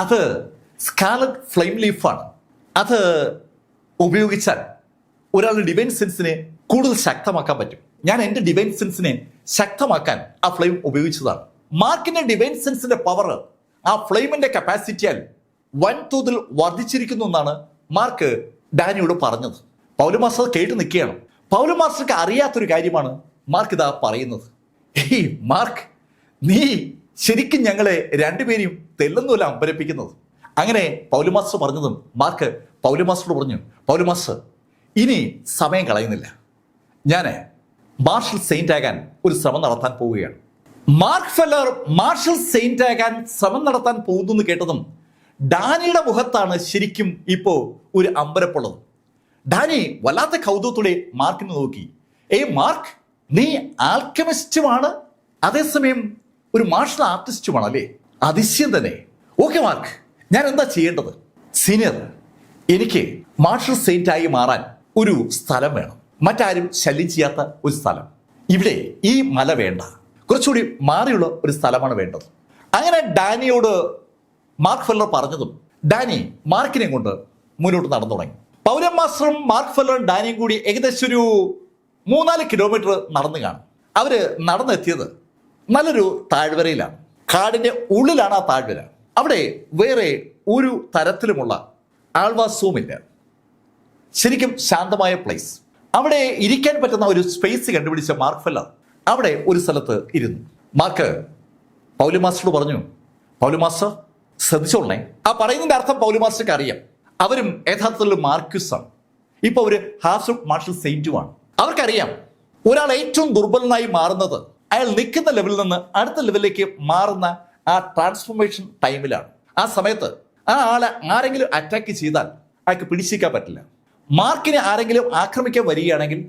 അത് സ്കാർലറ്റ് ഫ്ലെയിം ലീഫാണ്. അത് ഉപയോഗിച്ചാൽ ഒരാളുടെ ഡിവൈൻ സെൻസിനെ കൂടുതൽ ശക്തമാക്കാൻ പറ്റും. ഞാൻ എൻ്റെ ഡിവൈൻ സെൻസിനെ ശക്തമാക്കാൻ ആ ഫ്ലെയിം ഉപയോഗിച്ചതാണ്. മാർക്കിന്റെ ഡിവൈൻ സെൻസിന്റെ പവർ ആ ഫ്ലെയിമിന്റെ കപ്പാസിറ്റിയാൽ വൻതോതിൽ വർദ്ധിച്ചിരിക്കുന്നു എന്നാണ് മാർക്ക് ഡാനിയോട് പറഞ്ഞത്. പൗലി മാസ്റ്റർ കേട്ട് നിൽക്കുകയാണ്. പൗലി മാസ്റ്റർക്ക് അറിയാത്തൊരു കാര്യമാണ് മാർക്ക് ഇതാ പറയുന്നത്. ഏയ് മാർക്ക്, നീ ശരിക്കും ഞങ്ങളെ രണ്ടുപേരെയും തെല്ലെന്നല്ല അമ്പരപ്പിക്കുന്നത്. അങ്ങനെ പൗലി മാസ്റ്റർ പറഞ്ഞതും മാർക്ക് പൗലി മാസ്റ്ററോട് പറഞ്ഞു, പൗലി മാസ്റ്റർ, ഇനി സമയം കളയുന്നില്ല, ഞാൻ മാർഷൽ സെയിന്റ് ആകാൻ ഒരു ശ്രമം നടത്താൻ പോവുകയാണ്. മാർക്ക് ഫെല്ലർ മാർഷൽ സെയിന്റ് ആകാൻ ശ്രമം നടത്താൻ പോകുന്നു എന്ന് കേട്ടതും ഡാനിയുടെ മുഖത്താണ് ശരിക്കും ഇപ്പോൾ ഒരു അമ്പരപ്പുള്ളത്. ഡാനി വല്ലാത്ത കൗതുകത്തോടെ മാർക്കിനെ നോക്കി. മാർക്ക്, നീ ആൽക്കമിസ്റ്റുമാണ്, അതേസമയം ഒരു മാർഷൽ ആർട്ടിസ്റ്റുമാണ് അല്ലേ? അതിശയം തന്നെ. ഓക്കെ മാർക്ക്, ഞാൻ എന്താ ചെയ്യേണ്ടത്? സീനിയർ, എനിക്ക് മാർഷൽ സെയിന്റ് ആയി മാറാൻ ഒരു സ്ഥലം വേണം, മറ്റാരും ശല്യം ചെയ്യാത്ത ഒരു സ്ഥലം. ഇവിടെ ഈ മല വേണ്ട, കുറച്ചുകൂടി മാറിയുള്ള ഒരു സ്ഥലമാണ് വേണ്ടത്. അങ്ങനെ ഡാനിയോട് മാർക്ക് ഫെല്ലർ പറഞ്ഞതും ഡാനി മാർക്കിനെ കൊണ്ട് മുന്നോട്ട് നടന്നു തുടങ്ങി. പൗലൻ മാസ്റ്ററും മാർക്ക് ഫെല്ലറും ഡാനിയും കൂടി ഏകദേശം ഒരു 3-4 കിലോമീറ്റർ നടന്നു കാണും. അവര് നടന്നെത്തിയത് നല്ലൊരു താഴ്വരയിലാണ്. കാടിന്റെ ഉള്ളിലാണ് ആ താഴ്വര. അവിടെ വേറെ ഒരു തരത്തിലുമുള്ള ആൾവാസവുമില്ല. ശരിക്കും ശാന്തമായ പ്ലേസ്. അവിടെ ഇരിക്കാൻ പറ്റുന്ന ഒരു സ്പേസ് കണ്ടുപിടിച്ച മാർക്ക് ഫെല്ലർ അവിടെ ഒരു സ്ഥലത്ത് ഇരുന്നു. മാർക്ക് പൗലൻ മാസ്റ്ററോട് പറഞ്ഞു, പൗലൻ മാസ്റ്റർ ശ്രദ്ധിച്ചോളണേ. ആ പറയുന്നതിന്റെ അർത്ഥം പൗലൻ മാസ്റ്റർക്ക് അറിയാം. അവരും യഥാർത്ഥത്തിൽ മാർക്യൂസാണ്. ഇപ്പൊ ഒരു ഹാഫ് മാർഷൽ സെയിന്റുമാണ്. അവർക്കറിയാം ഒരാൾ ഏറ്റവും ദുർബലനായി മാറുന്നത് അയാൾ നിൽക്കുന്ന ലെവലിൽ നിന്ന് അടുത്ത ലെവലിലേക്ക് മാറുന്ന ആ ട്രാൻസ്ഫോർമേഷൻ ടൈമിലാണ്. ആ സമയത്ത് ആ ആളെ ആരെങ്കിലും അറ്റാക്ക് ചെയ്താൽ അയാൾക്ക് പിടിച്ചിരിക്കാൻ പറ്റില്ല. മാർക്കിനെ ആരെങ്കിലും ആക്രമിക്കാൻ വരികയാണെങ്കിൽ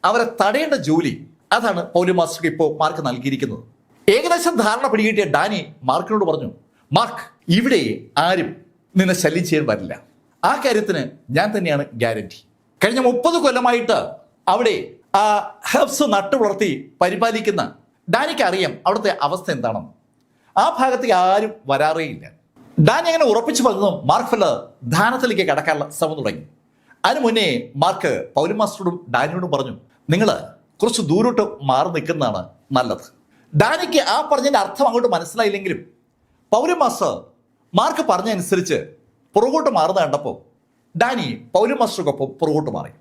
അവരെ തടയേണ്ട ജോലി അതാണ് പൗലൻ മാസ്റ്റർക്ക് ഇപ്പോൾ മാർക്ക് നൽകിയിരിക്കുന്നത്. ഏകദേശം ധാരണ പിടികിട്ടിയ ഡാനി മാർക്കിനോട് പറഞ്ഞു, മാർക്ക്, ഇവിടെ ആരും നിന്നെ ശല്യം ചെയ്യാൻ വരില്ല. ആ കാര്യത്തിന് ഞാൻ തന്നെയാണ് ഗ്യാരണ്ടി. കഴിഞ്ഞ 30 കൊല്ലമായിട്ട് അവിടെ ആ ഹെർബ്സ് നട്ടു വളർത്തി പരിപാലിക്കുന്ന ഡാനിക്ക് അറിയാം അവിടുത്തെ അവസ്ഥ എന്താണെന്ന്. ആ ഭാഗത്തേക്ക് ആരും വരാറേയില്ല. ഡാനി അങ്ങനെ ഉറപ്പിച്ചു പറഞ്ഞതും മാർക്ക് ഫെല്ലർ ധ്യാനത്തിലേക്ക് കടക്കാനുള്ള ശ്രമം തുടങ്ങി. അതിനു മുന്നേ മാർക്ക് പൗലൻ മാസ്റ്ററോടും ഡാനിയോടും പറഞ്ഞു, നിങ്ങൾ കുറച്ച് ദൂരോട്ട് മാറി നിൽക്കുന്നതാണ് നല്ലത്. ഡാനിക്ക് ആ പറഞ്ഞതിന്റെ അർത്ഥം അങ്ങോട്ട് മനസ്സിലായില്ലെങ്കിലും പൗലൻ മാസ്റ്റർ മാർക്ക് പറഞ്ഞതനുസരിച്ച് പുറകോട്ട് മാറുന്ന കണ്ടപ്പോൾ ഡാനി പൗലൻ മാസ്റ്റർക്കൊപ്പം പുറകോട്ട് മാറി.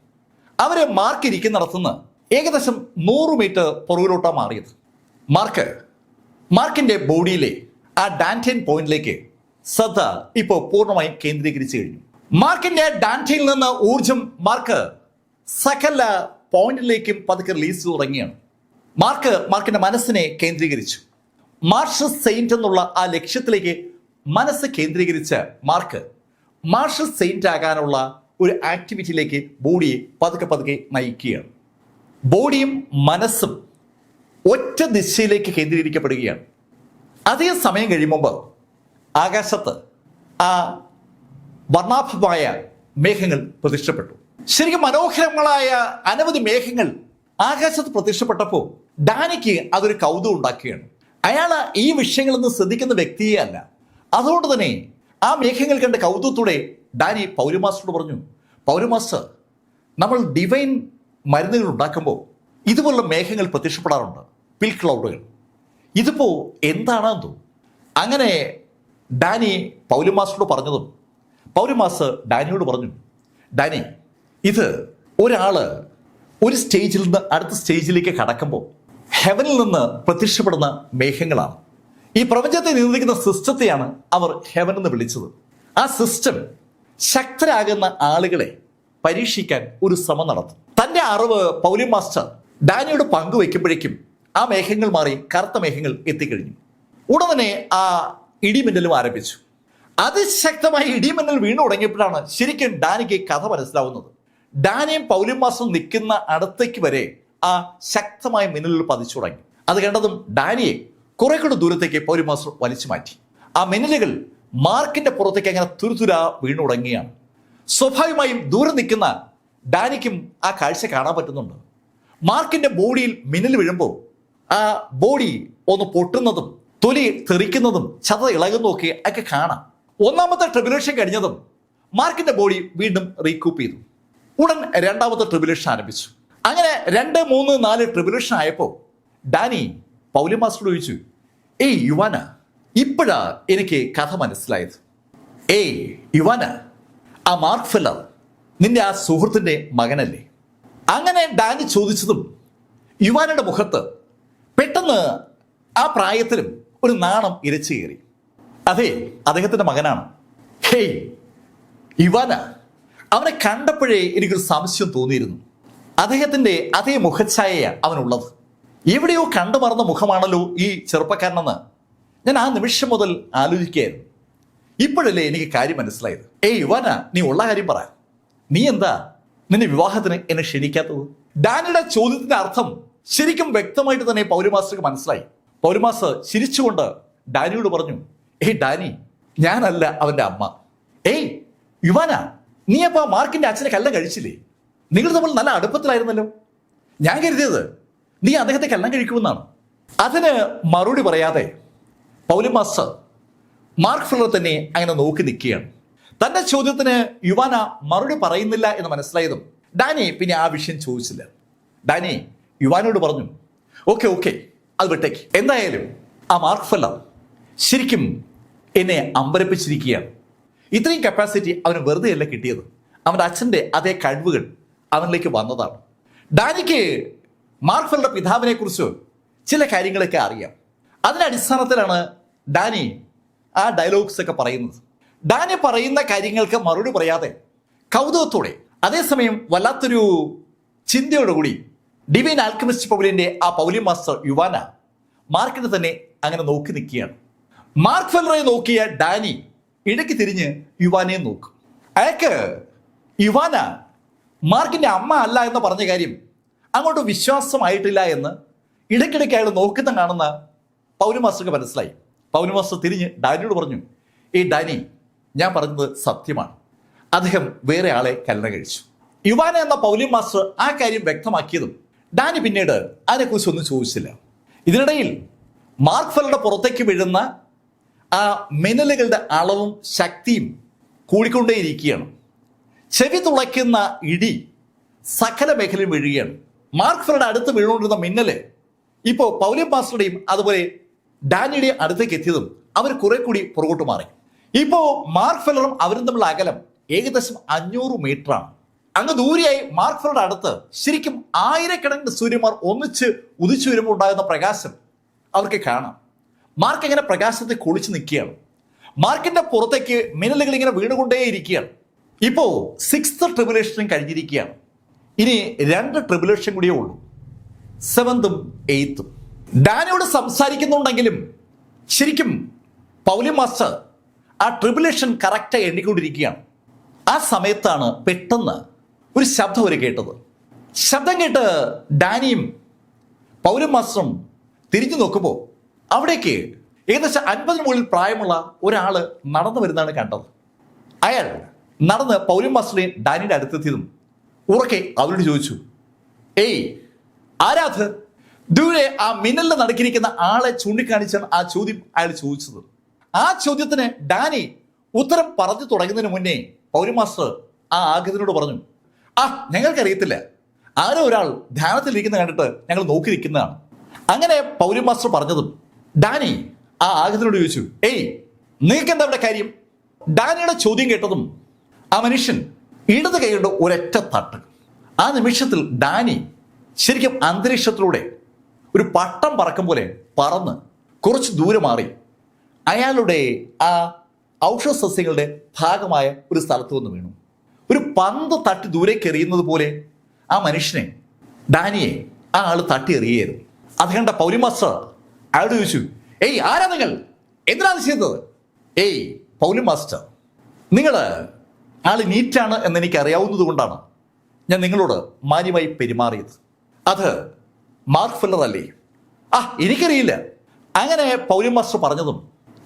അവരെ മാർക്ക് ഇരിക്കുന്നിടത്തുനിന്ന് ഏകദേശം 100 മീറ്റർ പുറകിലോട്ടാണ് മാറിയത്. മാർക്കിന്റെ ബോഡിയിലെ ആ ഡാൻറ്റൈൻ പോയിന്റിലേക്ക് ശ്രദ്ധ ഇപ്പോൾ പൂർണ്ണമായും കേന്ദ്രീകരിച്ചു കഴിഞ്ഞു. മാർക്കിന്റെ ഡാൻറ്റയിൽ നിന്ന് ഊർജം മാർക്ക് സകല പോയിന്റിലേക്കും പതുക്കെ റിലീസ് തുടങ്ങിയാണ്. മാർക്കിന്റെ മനസ്സിനെ കേന്ദ്രീകരിച്ചു. മാർഷൽ സെയിന്റ് എന്നുള്ള ആ ലക്ഷ്യത്തിലേക്ക് മനസ്സ് കേന്ദ്രീകരിച്ച മാർഷൽ സെയിന്റ് ആകാനുള്ള ഒരു ആക്ടിവിറ്റിയിലേക്ക് ബോഡിയെ പതുക്കെ നയിക്കുകയാണ്. ബോഡിയും മനസ്സും ഒറ്റ ദിശയിലേക്ക് കേന്ദ്രീകരിക്കപ്പെടുകയാണ്. അധികം സമയം കഴിയുമ്പോൾ ആകാശത്ത് ആ വർണ്ണാഭമായ മേഘങ്ങൾ പ്രത്യക്ഷപ്പെട്ടു. ശരിക്കും മനോഹരങ്ങളായ അനവധി മേഘങ്ങൾ ആകാശത്ത് പ്രത്യക്ഷപ്പെട്ടപ്പോൾ ഡാനിക്ക് അതൊരു കൗതുകം ഉണ്ടാക്കുകയാണ്. അയാൾ ഈ വിഷയങ്ങളൊന്നും ശ്രദ്ധിക്കുന്ന വ്യക്തിയേ അല്ല. അതുകൊണ്ട് തന്നെ ആ മേഘങ്ങൾ കണ്ട കൗതുകത്തോടെ ഡാനി പൗലൻ മാസ്റ്ററോട് പറഞ്ഞു, പൗലൻ മാസ്റ്റർ, നമ്മൾ ഡിവൈൻ മരുന്നുകൾ ഉണ്ടാക്കുമ്പോൾ ഇതുപോലുള്ള മേഘങ്ങൾ പ്രത്യക്ഷപ്പെടാറുണ്ട്, പിൽ ക്ലൗഡുകൾ. ഇതിപ്പോ എന്താണെന്നു. അങ്ങനെ ഡാനി പൗലൻ മാസ്റ്ററോട് പറഞ്ഞതും പൗലൻ മാസ്റ്റർ ഡാനിയോട് പറഞ്ഞു, ഡാനി, ഇത് ഒരാള് ഒരു സ്റ്റേജിൽ നിന്ന് അടുത്ത സ്റ്റേജിലേക്ക് കടക്കുമ്പോൾ ഹെവനിൽ നിന്ന് പ്രത്യക്ഷപ്പെടുന്ന മേഘങ്ങളാണ്. ഈ പ്രപഞ്ചത്തെ നിയന്ത്രിക്കുന്ന സിസ്റ്റത്തെയാണ് അവർ ഹെവൻ എന്ന് വിളിച്ചത്. ആ സിസ്റ്റം ശക്തരാകുന്ന ആളുകളെ പരീക്ഷിക്കാൻ ഒരു ശ്രമം നടത്തും. തന്റെ അറിവ് പൗലൻ മാസ്റ്റർ ഡാനിയോട് പങ്കുവെക്കുമ്പോഴേക്കും ആ മേഘങ്ങൾ മാറി കറുത്ത മേഘങ്ങൾ എത്തിക്കഴിഞ്ഞു. ഉടൻ തന്നെ ആ ഇടിമിന്നലും ആരംഭിച്ചു. അതിശക്തമായ ഇടിമിന്നൽ വീണു തുടങ്ങിയപ്പോഴാണ് ശരിക്കും ഡാനിക്ക് കഥ മനസ്സിലാവുന്നത്. ഡാനിയും പൗലൻ മാസ്റ്ററും നിൽക്കുന്ന അടുത്തേക്ക് വരെ ആ ശക്തമായ മിന്നലിൽ പതിച്ചു തുടങ്ങി. അത് കണ്ടതും ഡാനിയെ കുറെ കൂടെ ദൂരത്തേക്ക് പൗലൻ മാസ്റ്റർ വലിച്ചു മാറ്റി. ആ മിന്നലുകൾ മാർക്കിന്റെ പുറത്തേക്ക് അങ്ങനെ തുരുതുരാ വീണു തുടങ്ങിയാണ്. സ്വാഭാവികമായും ദൂരെ നിൽക്കുന്ന ഡാനിക്കും ആ കാഴ്ച കാണാൻ പറ്റുന്നുണ്ട്. മാർക്കിന്റെ ബോഡിയിൽ മിന്നൽ വീഴുമ്പോൾ ആ ബോഡി ഒന്ന് പൊട്ടുന്നതും തൊലി തെറിക്കുന്നതും ചത ഇളകുന്നതും ഒക്കെ കാണാം. ഒന്നാമത്തെ ട്രിബുലേഷൻ കഴിഞ്ഞതും മാർക്കിന്റെ ബോഡി വീണ്ടും റീകൂപ്പ് ചെയ്തു. ഉടൻ രണ്ടാമത്തെ ട്രിബുലേഷൻ ആരംഭിച്ചു. അങ്ങനെ 2, 3, 4 ട്രിബുലേഷൻ ആയപ്പോൾ ഡാനി പൗലൻ മാസ്റ്ററോട് ചോദിച്ചു, യുവാന, ഇപ്പോഴാ എനിക്ക് കഥ മനസ്സിലായത്. യുവാന, ആ മാർക്ക് ഫെല്ലർ നിന്റെ ആ സുഹൃത്തിന്റെ മകനല്ലേ? അങ്ങനെ ഡാനി ചോദിച്ചതും യുവാനയുടെ മുഖത്ത് പെട്ടെന്ന് ആ പ്രായത്തിലും ഒരു നാണം ഇരച്ചു കയറി. അതെ, അദ്ദേഹത്തിന്റെ മകനാണ്. യുവാന, അവനെ കണ്ടപ്പോഴേ എനിക്കൊരു സംശയം തോന്നിയിരുന്നു. അദ്ദേഹത്തിന്റെ അതേ മുഖഛായയാണ് അവനുള്ളത്. എവിടെയോ കണ്ടു മറന്ന മുഖമാണല്ലോ ഈ ചെറുപ്പക്കാരനെന്ന് ഞാൻ ആ നിമിഷം മുതൽ ആലോചിക്കുകയായിരുന്നു. ഇപ്പോഴല്ലേ എനിക്ക് കാര്യം മനസ്സിലായത്. യുവാന, നീ ഉള്ള കാര്യം പറ. നീ എന്താ നിന്റെ വിവാഹത്തിന് എന്നെ ക്ഷണിക്കാത്തത്? ഡാനിയുടെ ചോദ്യത്തിന്റെ അർത്ഥം ശരിക്കും വ്യക്തമായിട്ട് തന്നെ പൗലുമാസ്റ്റർക്ക് മനസ്സിലായി. പൗലുമാസ്റ്റർ ചിരിച്ചുകൊണ്ട് ഡാനിയോട് പറഞ്ഞു, ഏയ് ഡാനി, ഞാനല്ല അവന്റെ അമ്മ. ഏയ് യുവാന, നീ അപ്പൊ മാർക്കിന്റെ അച്ഛനെ കല്യാണം കഴിച്ചില്ലേ? നിങ്ങൾ തമ്മിൽ നല്ല അടുപ്പത്തിലായിരുന്നല്ലോ. ഞാൻ കരുതിയത് നീ അദ്ദേഹത്തെ കല്യാണം കഴിക്കുമെന്നാണ്. അതിന് മറുപടി പറയാതെ പൗലുമാസ്റ്റർ മാർക്ക് ഫെല്ലർ തന്നെ അങ്ങനെ നോക്കി നിൽക്കുകയാണ്. തന്റെ ചോദ്യത്തിന് യുവാന മറുപടി പറയുന്നില്ല എന്ന് മനസ്സിലായതും ഡാനി പിന്നെ ആ വിഷയം ചോദിച്ചില്ല. ഡാനി യുവാനോട് പറഞ്ഞു, ഓക്കെ അത് വിട്ടേക്ക്. എന്തായാലും ആ മാർക്ക് ഫെല്ലർ ശരിക്കും എന്നെ അമ്പരപ്പിച്ചിരിക്കുകയാണ്. ഇത്രയും കപ്പാസിറ്റി അവന് വെറുതെയല്ല കിട്ടിയത്. അവൻ്റെ അച്ഛൻ്റെ അതേ കഴിവുകൾ അവനിലേക്ക് വന്നതാണ്. ഡാനിക്ക് മാർക്ക് ഫെല്ലറുടെ പിതാവിനെ കുറിച്ച് ചില കാര്യങ്ങളൊക്കെ അറിയാം. അതിന്റെ അടിസ്ഥാനത്തിലാണ് ഡാനി ആ ഡയലോഗ്സ് ഒക്കെ പറയുന്നത്. ഡാനി പറയുന്ന കാര്യങ്ങൾക്ക് മറുപടി പറയാതെ കൗതുകത്തോടെ, അതേസമയം വല്ലാത്തൊരു ചിന്തയോടുകൂടി ഡിവൈൻ ആൽക്കമിസ്റ്റ് പൗലിന്റെ ആ പൗലിൻ മാസ്റ്റർ യുവാന മാർക്കിനെ തന്നെ അങ്ങനെ നോക്കി നിൽക്കുകയാണ്. മാർക്ക് ഫെല്ലറെ നോക്കിയ ഡാനി ഇടയ്ക്ക് തിരിഞ്ഞ് യുവാനെ നോക്കും. അയാൾക്ക് യുവാന മാർക്കിന്റെ അമ്മ അല്ല എന്ന് പറഞ്ഞ കാര്യം അങ്ങോട്ട് വിശ്വാസമായിട്ടില്ല എന്ന് ഇടയ്ക്കിടയ്ക്ക് അയാൾ നോക്കുന്ന കാണുന്ന പൗലിൻ മാസ്റ്റർക്ക് മനസ്സിലായി. പൗലിൻ മാസ്റ്റർ തിരിഞ്ഞ് ഡാനിയോട് പറഞ്ഞു, ഈ ഡാനി, ഞാൻ പറഞ്ഞത് സത്യമാണ്. അദ്ദേഹം വേറെ ആളെ കല്യാണം കഴിച്ചു. യുവാന എന്ന പൗലിൻ മാസ്റ്റർ ആ കാര്യം വ്യക്തമാക്കിയതും ഡാനി പിന്നീട് അതിനെക്കുറിച്ച് ഒന്നും ചോദിച്ചില്ല. ഇതിനിടയിൽ മാർക്ക് ഫെല്ലറുടെ പുറത്തേക്ക് വീഴുന്ന ആ മിന്നലുകളുടെ അളവും ശക്തിയും കൂടിക്കൊണ്ടേയിരിക്കുകയാണ്. ചെവി തുളയ്ക്കുന്ന ഇടി സകല മേഖലയും വീഴുകയാണ്. മാർക്ക് ഫെല്ലറുടെ അടുത്ത് വീണുകൊണ്ടിരുന്ന മിന്നല് ഇപ്പോൾ പൗലിൻ മാസ്റ്ററുടെയും അതുപോലെ ഡാനിയുടെയും അടുത്തേക്ക് എത്തിയതും അവർ കുറെ കൂടി പുറകോട്ട് മാറി. ഇപ്പോ മാർക്ക് ഫെല്ലറും അവരും തമ്മിലുള്ള അകലം ഏകദേശം 500 മീറ്ററാണ്. അങ്ങ് ദൂരെയായി മാർക്ക് ഫെല്ലറുടെ അടുത്ത് ശരിക്കും ആയിരക്കണക്കിന് സൂര്യന്മാർ ഒന്നിച്ച് ഉദിച്ചു വരുമ്പോൾ ഉണ്ടാകുന്ന പ്രകാശം അവർക്ക് കാണാം. മാർക്ക് ഇങ്ങനെ പ്രകാശത്തെ കുളിച്ച് നിൽക്കുകയാണ്. മാർക്കിന്റെ പുറത്തേക്ക് മിന്നലുകൾ ഇങ്ങനെ വീണുകൊണ്ടേയിരിക്കുകയാണ്. ഇപ്പോ 6th ട്രിബുലേഷനും കഴിഞ്ഞിരിക്കുകയാണ്. ഇനി 2 ട്രിബുലേഷൻ കൂടിയേ ഉള്ളൂ, 7th 8th. ഡാനിയോട് സംസാരിക്കുന്നുണ്ടെങ്കിലും ശരിക്കും പൗലിൻ മാസ്റ്റർ ആ ട്രിബുലേഷൻ കറക്റ്റായി എണ്ണിക്കൊണ്ടിരിക്കുകയാണ്. ആ സമയത്താണ് പെട്ടെന്ന് ഒരു ശബ്ദം അവർ കേട്ടത്. ശബ്ദം കേട്ട് ഡാനിയും പൗലിൻ മാസ്റ്ററും തിരിഞ്ഞു നോക്കുമ്പോൾ അവിടേക്ക് ഏകദേശം 50 മുകളിൽ പ്രായമുള്ള ഒരാൾ നടന്നു വരുന്നതാണ് കണ്ടത്. അയാൾ നടന്ന് പൗലിൻ മാസ്റ്ററുടെയും ഡാനിയുടെ അടുത്തെത്തിയതും ഉറക്കെ അവരോട് ചോദിച്ചു, ഏയ് ആരാധ? ദൂരെ ആ മിന്നലിൽ നടക്കിയിരിക്കുന്ന ആളെ ചൂണ്ടിക്കാണിച്ചാണ് ആ ചോദ്യം അയാൾ ചോദിച്ചത്. ആ ചോദ്യത്തിന് ഡാനി ഉത്തരം പറഞ്ഞു തുടങ്ങുന്നതിന് മുന്നേ പൗലിൻ മാസ്റ്റർ ആ ആഗതനോട് പറഞ്ഞു, ഞങ്ങൾക്കറിയത്തില്ല, ആരോ ഒരാൾ ധ്യാനത്തിലിരിക്കുന്ന കണ്ടിട്ട് ഞങ്ങൾ നോക്കി നിൽക്കുന്നതാണ്. അങ്ങനെ പൗലിൻ മാസ്റ്റർ പറഞ്ഞതും ഡാനി ആ ആഗതനോട് ചോദിച്ചു, ഏയ് നിങ്ങൾക്ക് എന്താ ഇവിടെ കാര്യം? ഡാനിയുടെ ചോദ്യം കേട്ടതും ആ മനുഷ്യൻ ഇടത് കൈയുടെ ഒരൊറ്റ തട്ട്. ആ നിമിഷത്തിൽ ഡാനി ശരിക്കും അന്തരീക്ഷത്തിലൂടെ ഒരു പട്ടം പറക്കും പോലെ പറന്ന് കുറച്ച് ദൂരെ മാറി അയാളുടെ ആ ഔഷധ സസ്യങ്ങളുടെ ഭാഗമായ ഒരു സ്ഥലത്ത് വന്ന് വീണു. ഒരു പന്ത് തട്ടി ദൂരേക്ക് എറിയുന്നത് പോലെ ആ മനുഷ്യനെ, ഡാനിയെ ആ ആള് തട്ടി എറിയായിരുന്നു. അത് കണ്ട പൗലിൻ മാസ്റ്റർ അയാളോട് ചോദിച്ചു, ഏയ് ആരാ നിങ്ങൾ? എന്തിനാണ് ചെയ്യുന്നത്? ഏയ് പൗലിൻ മാസ്റ്റർ, നിങ്ങൾ ആള് നീറ്റാണ് എന്ന് എനിക്ക് അറിയാവുന്നത് കൊണ്ടാണ് ഞാൻ നിങ്ങളോട് മാന്യമായി പെരുമാറിയത്. അത് മാർക്ക് ഫെല്ലർ അല്ലേ? എനിക്കറിയില്ല. അങ്ങനെ പൗലിൻ മാസ്റ്റർ പറഞ്ഞതും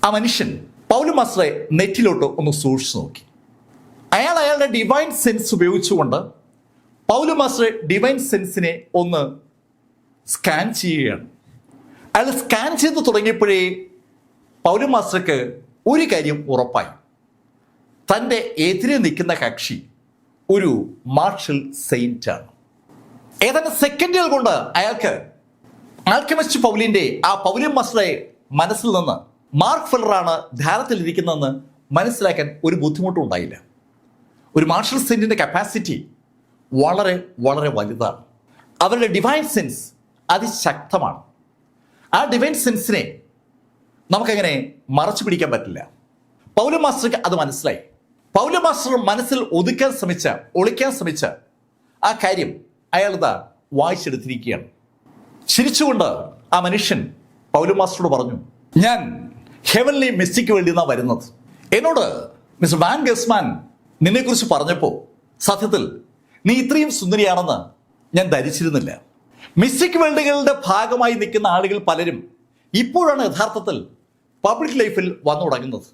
ആ മനുഷ്യൻ പൗലിൻ മാസ്റ്ററെ നെറ്റിലോട്ട് ഒന്ന് സൂക്ഷിച്ചു നോക്കി. അയാളുടെ ഡിവൈൻ സെൻസ് ഉപയോഗിച്ചുകൊണ്ട് പൗലിൻ മാസ്റ്ററെ ഡിവൈൻ സെൻസിനെ ഒന്ന് സ്കാൻ ചെയ്യുകയാണ്. അയാൾ സ്കാൻ ചെയ്ത് തുടങ്ങിയപ്പോഴേ പൗലിൻ മാസ്റ്റർക്ക് ഒരു കാര്യം ഉറപ്പായി. തൻ്റെ എതിരെ നിൽക്കുന്ന കക്ഷി ഒരു മാർഷൽ സെയിന്റ് ആണ്. ഏതാനും സെക്കൻഡുകൾ കൊണ്ട് അയാൾക്ക് ആൽക്കമിസ്റ്റ് പൗലിന്റെ ആ പൗലിൻ മാസ്റ്ററെ മനസ്സിൽ നിന്ന് മാർക്ക് ഫെല്ലറാണ് ധ്യാനത്തിലിരിക്കുന്നതെന്ന് മനസ്സിലാക്കാൻ ഒരു ബുദ്ധിമുട്ടും ഉണ്ടായില്ല. ഒരു മാർഷൽ സെയിന്റിന്റെ കപ്പാസിറ്റി വളരെ വളരെ വലുതാണ്. അവരുടെ ഡിവൈൻ സെൻസ് അതിശക്തമാണ്. ആ ഡിവൈൻ സെൻസിനെ നമുക്കങ്ങനെ മറച്ചു പിടിക്കാൻ പറ്റില്ല. പൗലിൻ മാസ്റ്റർക്ക് അത് മനസ്സിലായി. പൗലിൻ മാസ്റ്റർ മനസ്സിൽ ഒളിക്കാൻ ശ്രമിച്ച ആ കാര്യം അയാൾ ഇതാ വായിച്ചെടുത്തിരിക്കുകയാണ്. ചിരിച്ചുകൊണ്ട് ആ മനുഷ്യൻ പൗലിൻ മാസ്റ്ററോട് പറഞ്ഞു, ഞാൻ ഹെവൻലി മിസ്റ്റിക്ക് വേണ്ടി നിന്നാണ് വരുന്നത്. എന്നോട് മിസ്റ്റർ വാൻ ഗസ്മാൻ നിന്നെക്കുറിച്ച് പറഞ്ഞപ്പോൾ സത്യത്തിൽ നീ ഇത്രയും സുന്ദരിയാണെന്ന് ഞാൻ ധരിച്ചിരുന്നില്ല. മിസ്റ്റിക് വേൾഡുകളുടെ ഭാഗമായി നിൽക്കുന്ന ആളുകൾ പലരും ഇപ്പോഴാണ് യഥാർത്ഥത്തിൽ പബ്ലിക് ലൈഫിൽ വന്നു തുടങ്ങുന്നത്.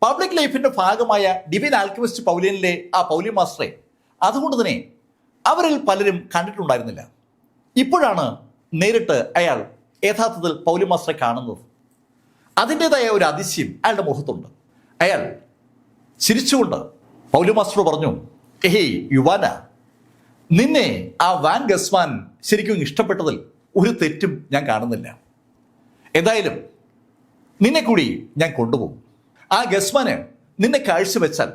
പബ്ലിക് ലൈഫിന്റെ ഭാഗമായ ഡിവൈൻ ആൽക്കെമിസ്റ്റ് പൗലിയനിലെ ആ പൗലിയൻ മാസ്റ്ററെ അതുകൊണ്ട് തന്നെ അവരിൽ പലരും കണ്ടിട്ടുണ്ടായിരുന്നില്ല. ഇപ്പോഴാണ് നേരിട്ട് അയാൾ യഥാർത്ഥത്തിൽ പൗലിയൻ മാസ്റ്ററെ കാണുന്നത്. അതിൻ്റെതായ ഒരു അതിശയം അയാളുടെ മുഖത്തുണ്ട്. അയാൾ ചിരിച്ചുകൊണ്ട് പൗലിയൻ മാസ്റ്റർ പറഞ്ഞു, ഏയ് യുവാന, നിന്നെ ആ വാൻ ഗസ്മാൻ ശരിക്കും ഇഷ്ടപ്പെട്ടതിൽ ഒരു തെറ്റും ഞാൻ കാണുന്നില്ല. എന്തായാലും നിന്നെ കൂടി ഞാൻ കൊണ്ടുപോകും. ആ ഗസ്മാന് നിന്നെ കാഴ്ചവെച്ചാൽ